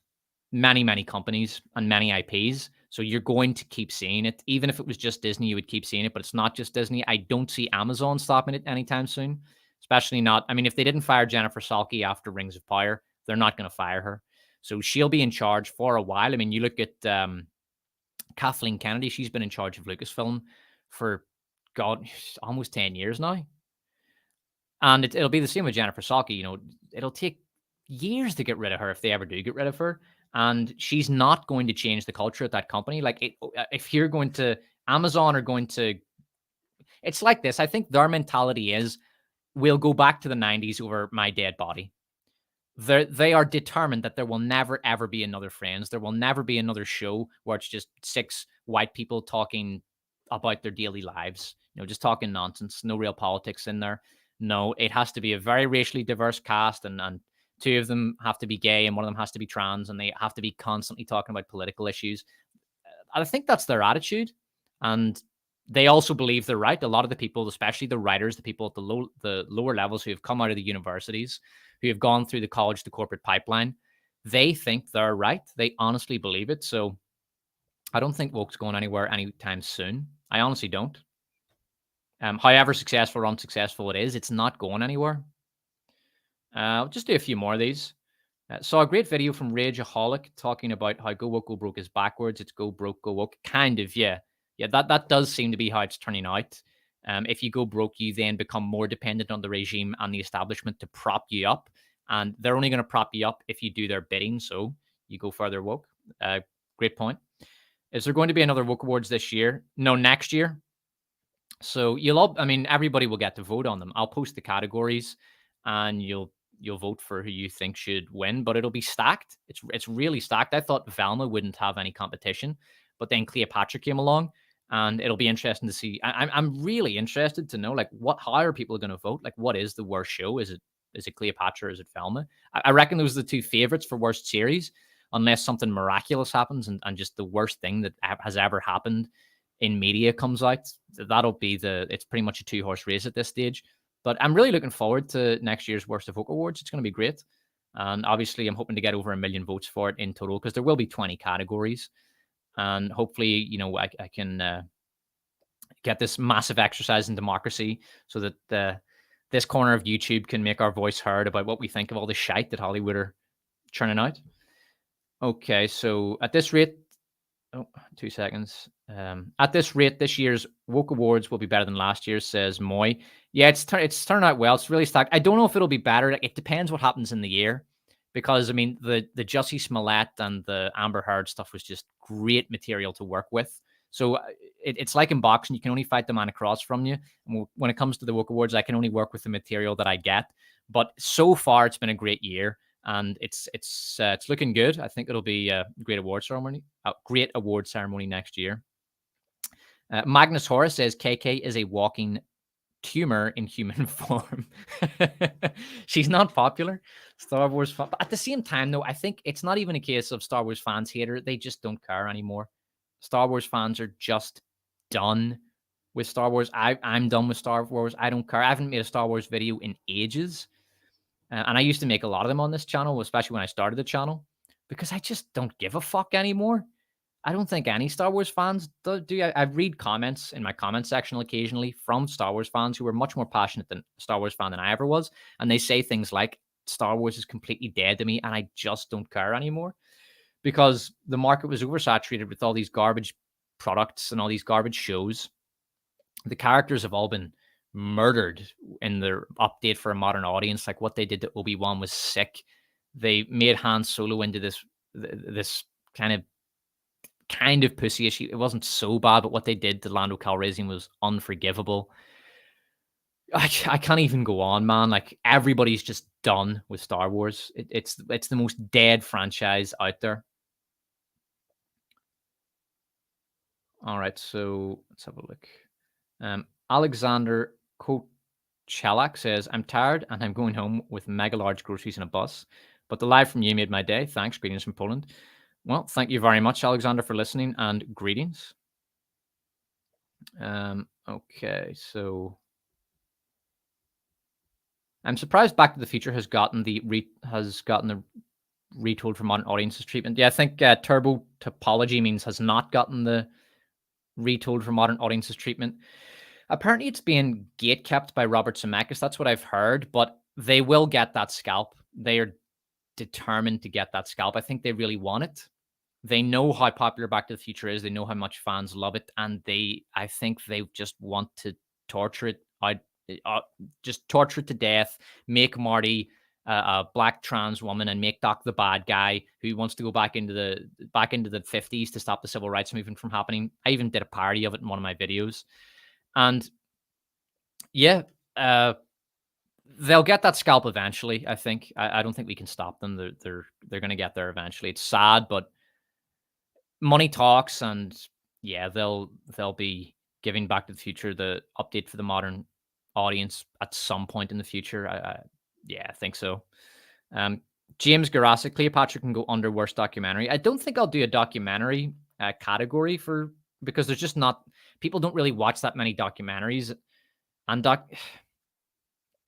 many, many companies and many IPs. So you're going to keep seeing it. Even if it was just Disney, you would keep seeing it, but it's not just Disney. I don't see Amazon stopping it anytime soon, especially not. I mean, if they didn't fire Jennifer Salke after Rings of Power, they're not going to fire her. So she'll be in charge for a while. I mean, you look at Kathleen Kennedy. She's been in charge of Lucasfilm for, God, almost 10 years now. And it'll be the same with Jennifer Salke. You know, it'll take years to get rid of her if they ever do get rid of her. And she's not going to change the culture at that company. Like, if you're going to, Amazon are going to, it's like this. I think their mentality is, we'll go back to the 90s over my dead body. They are determined that there will never, ever be another Friends. There will never be another show where it's just 6 white people talking about their daily lives, you know, just talking nonsense, no real politics in there. No, it has to be a very racially diverse cast, and 2 of them have to be gay and 1 of them has to be trans, and they have to be constantly talking about political issues. I think that's their attitude. And they also believe they're right. A lot of the people, especially the writers, the people at the lower levels who have come out of the universities, who have gone through the college to corporate pipeline, they think they're right. They honestly believe it. So I don't think woke's going anywhere anytime soon. I honestly don't. However successful or unsuccessful it is, it's not going anywhere. I'll just do a few more of these. Saw a great video from Rageaholic talking about how go woke, go broke is backwards. It's go broke, go woke. Kind of, yeah. Yeah, that does seem to be how it's turning out. If you go broke, you then become more dependent on the regime and the establishment to prop you up. And they're only going to prop you up if you do their bidding. So you go further woke. Great point. Is there going to be another woke awards this year? No, next year. So everybody will get to vote on them. I'll post the categories and you'll vote for who you think should win, but it'll be stacked. It's really stacked. I thought Velma wouldn't have any competition, but then Cleopatra came along, and it'll be interesting to see. I'm really interested to know, like, how are people going to vote? Like, what is the worst show? Is it Cleopatra or is it Velma? I reckon those are the 2 favorites for worst series, unless something miraculous happens and just the worst thing that has ever happened in media comes out. That'll be it's pretty much a 2-horse race at this stage. But I'm really looking forward to next year's Worst of Woke Awards. It's going to be great. And obviously, I'm hoping to get over 1 million votes for it in total, because there will be 20 categories. And hopefully, you know, I can get this massive exercise in democracy so that this corner of YouTube can make our voice heard about what we think of all the shite that Hollywood are churning out. Okay, so at this rate, 2 seconds. At this rate, this year's Woke Awards will be better than last year's, says Moy. Yeah, it's turned out well. It's really stacked. I don't know if it'll be better. It depends what happens in the year, because I mean the Jussie Smollett and the Amber Heard stuff was just great material to work with. So it's like in boxing, you can only fight the man across from you. And when it comes to the Woke Awards, I can only work with the material that I get. But so far, it's been a great year, and it's looking good. I think it'll be a great award ceremony. Next year. Magnus Horace says KK is a walking tumor in human form. She's not popular. Star Wars fan. But at the same time, though, I think it's not even a case of Star Wars fans hate her. They just don't care anymore. Star Wars fans are just done with Star Wars. I'm done with Star Wars. I don't care. I haven't made a Star Wars video in ages. And I used to make a lot of them on this channel, especially when I started the channel, because I just don't give a fuck anymore. I don't think any Star Wars fans do. I read comments in my comment section occasionally from Star Wars fans who are much more passionate than Star Wars fan than I ever was. And they say things like, Star Wars is completely dead to me, and I just don't care anymore. Because the market was oversaturated with all these garbage products and all these garbage shows. The characters have all been murdered in their update for a modern audience. Like what they did to Obi-Wan was sick. They made Han Solo into this kind of pussy-ish. It wasn't so bad, but what they did to Lando Calrissian was unforgivable. I can't even go on, man. Like everybody's just done with Star Wars. It's the most dead franchise out there. All right, so let's have a look. Alexander Kochalak says, I'm tired and I'm going home with mega large groceries in a bus. But the live from you made my day. Thanks. Greetings from Poland. Well, thank you very much, Alexander, for listening, and greetings. Okay, so I'm surprised Back to the Future has gotten the retold for modern audiences treatment. Yeah, I think Turbo Topology means has not gotten the retold for modern audiences treatment. Apparently, it's being gatekept by Robert Zemeckis. That's what I've heard, but they will get that scalp. They are determined to get that scalp. I think they really want it. They know how popular Back to the Future is. They know how much fans love it, and I think they just want to torture it out, just torture it to death. Make Marty a black trans woman, and make Doc the bad guy who wants to go back into the 50s to stop the civil rights movement from happening. I even did a parody of it in one of my videos, and yeah, they'll get that scalp eventually. I think. I don't think we can stop them. They're going to get there eventually. It's sad, but money talks, and yeah, they'll be giving Back to the Future the update for the modern audience at some point in the future. Yeah, I think so. James Garasic, Cleopatra can go under worst documentary. I don't think I'll do a documentary category because there's just not, people don't really watch that many documentaries, and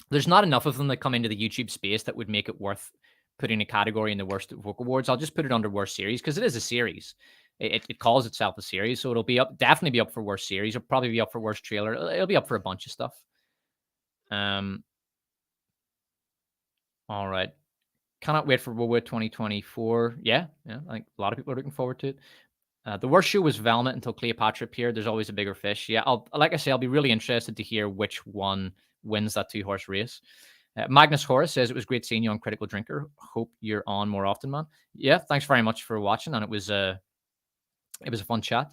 there's not enough of them that come into the YouTube space that would make it worth putting a category in the worst Woke Awards. I'll just put it under worst series because it is a series. It calls itself a series, so it'll be definitely be up for worst series. It'll probably be up for worst trailer. It'll be up for a bunch of stuff. All right. Cannot wait for WoW 2024. Yeah. I think a lot of people are looking forward to it. The worst show was Velvet until Cleopatra appeared. There's always a bigger fish. Yeah, like I say, I'll be really interested to hear which one wins that 2-horse race. Magnus Horace says, it was great seeing you on Critical Drinker. Hope you're on more often, man. Yeah, thanks very much for watching, and it was a fun chat.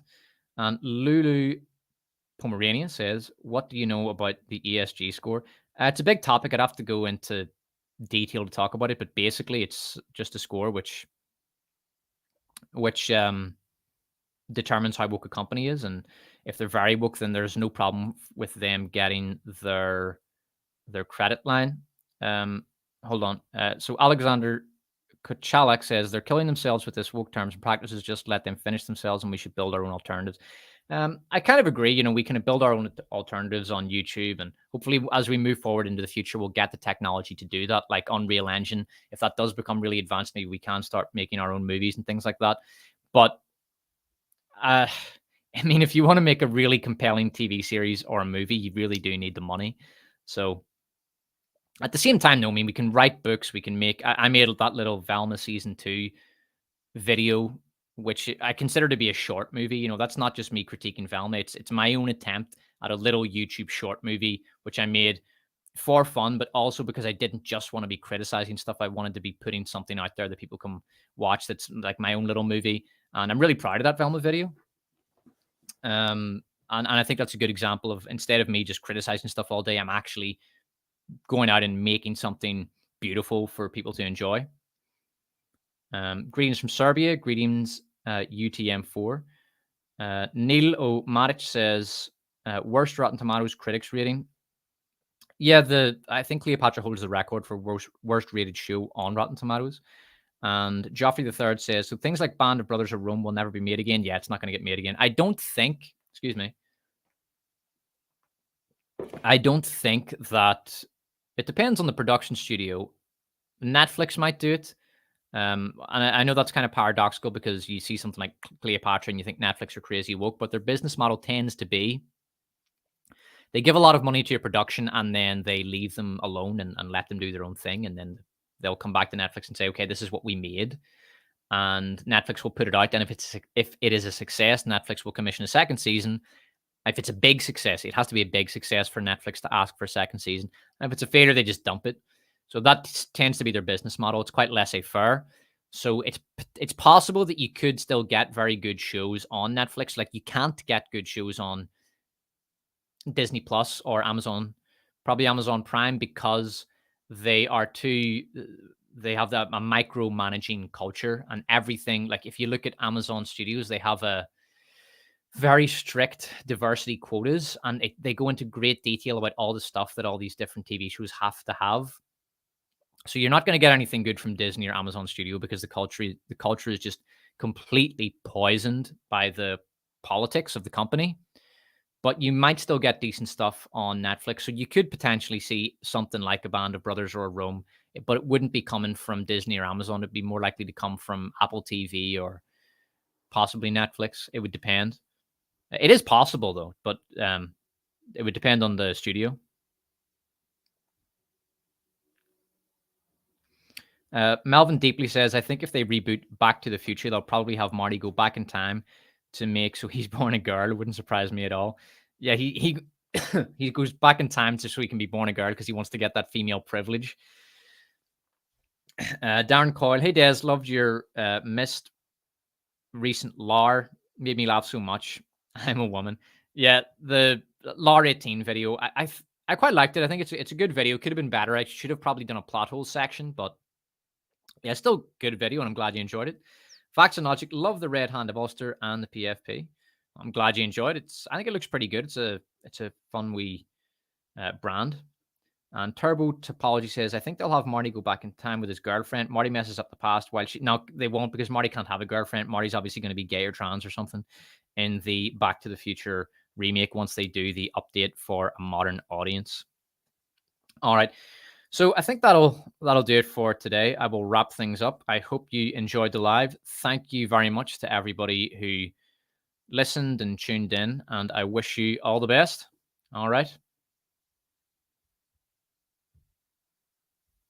And Lulu Pomeranian says, what do you know about the ESG score? It's a big topic. I'd have to go into detail to talk about it, but basically it's just a score which determines how woke a company is, and if they're very woke, then there's no problem with them getting their credit line. Hold on. So Alexander Kochalak says they're killing themselves with this woke terms and practices. Just let them finish themselves, and we should build our own alternatives. I kind of agree. We can build our own alternatives on YouTube, and hopefully as we move forward into the future, we'll get the technology to do that, like Unreal Engine. If that does become really advanced, maybe we can start making our own movies and things like that. But I mean, if you want to make a really compelling TV series or a movie, you really do need the money. So at the same time, though, I mean, we can write books. We can make. I made that little Velma season 2 video, which I consider to be a short movie. That's not just me critiquing Velma. It's my own attempt at a little YouTube short movie, which I made for fun, but also because I didn't just want to be criticizing stuff. I wanted to be putting something out there that people can watch that's like my own little movie. And I'm really proud of that Velma video. And I think that's a good example of, instead of me just criticizing stuff all day, I'm actually going out and making something beautiful for people to enjoy. Greetings from Serbia. Greetings, UTM4. Neil O'Maric says, worst Rotten Tomatoes critics rating. Yeah, I think Cleopatra holds the record for worst rated show on Rotten Tomatoes. And Joffrey III says, so things like Band of Brothers of Rome will never be made again. Yeah, it's not going to get made again. I don't think that, it depends on the production studio. Netflix might do it. And I know that's kind of paradoxical because you see something like Cleopatra and you think Netflix are crazy woke, but their business model tends to be, they give a lot of money to your production and then they leave them alone and let them do their own thing. And then they'll come back to Netflix and say, okay, this is what we made. And Netflix will put it out. And if it is a success, Netflix will commission a second season. If it's a big success, it has to be a big success for Netflix to ask for a second season. And if it's a failure, they just dump it. So that tends to be their business model. It's quite laissez-faire. So it's possible that you could still get very good shows on Netflix. Like you can't get good shows on Disney Plus or Amazon, probably Amazon Prime, because they have that a micromanaging culture and everything. Like if you look at Amazon Studios, they have a very strict diversity quotas, and they go into great detail about all the stuff that all these different TV shows have to have. So you're not going to get anything good from Disney or Amazon Studio because the culture is just completely poisoned by the politics of the company. But you might still get decent stuff on Netflix. So you could potentially see something like a Band of Brothers or a Rome, but it wouldn't be coming from Disney or Amazon. It'd be more likely to come from Apple TV or possibly Netflix. It would depend. It is possible though, but it would depend on the studio. Melvin Deeply says, I think if they reboot Back to the Future, they'll probably have Marty go back in time to make so he's born a girl. It wouldn't surprise me at all. Yeah, he he goes back in time so he can be born a girl because he wants to get that female privilege. Darren Coyle, hey Des, loved your missed recent LAR. Made me laugh so much. I'm a woman. Yeah, the LAR 18 video, I quite liked it. I think it's a good video. Could have been better. I should have probably done a plot hole section, but yeah, still good video, and I'm glad you enjoyed it. Facts and Logic, love the Red Hand of Ulster and the PFP. I'm glad you enjoyed it. I think it looks pretty good. It's a fun wee brand. And Turbo Topology says, I think they'll have Marty go back in time with his girlfriend. Marty messes up the past while no, they won't, because Marty can't have a girlfriend. Marty's obviously going to be gay or trans or something in the Back to the Future remake once they do the update for a modern audience. All right. So I think that'll do it for today. I will wrap things up. I hope you enjoyed the live. Thank you very much to everybody who listened and tuned in, and I wish you all the best. All right.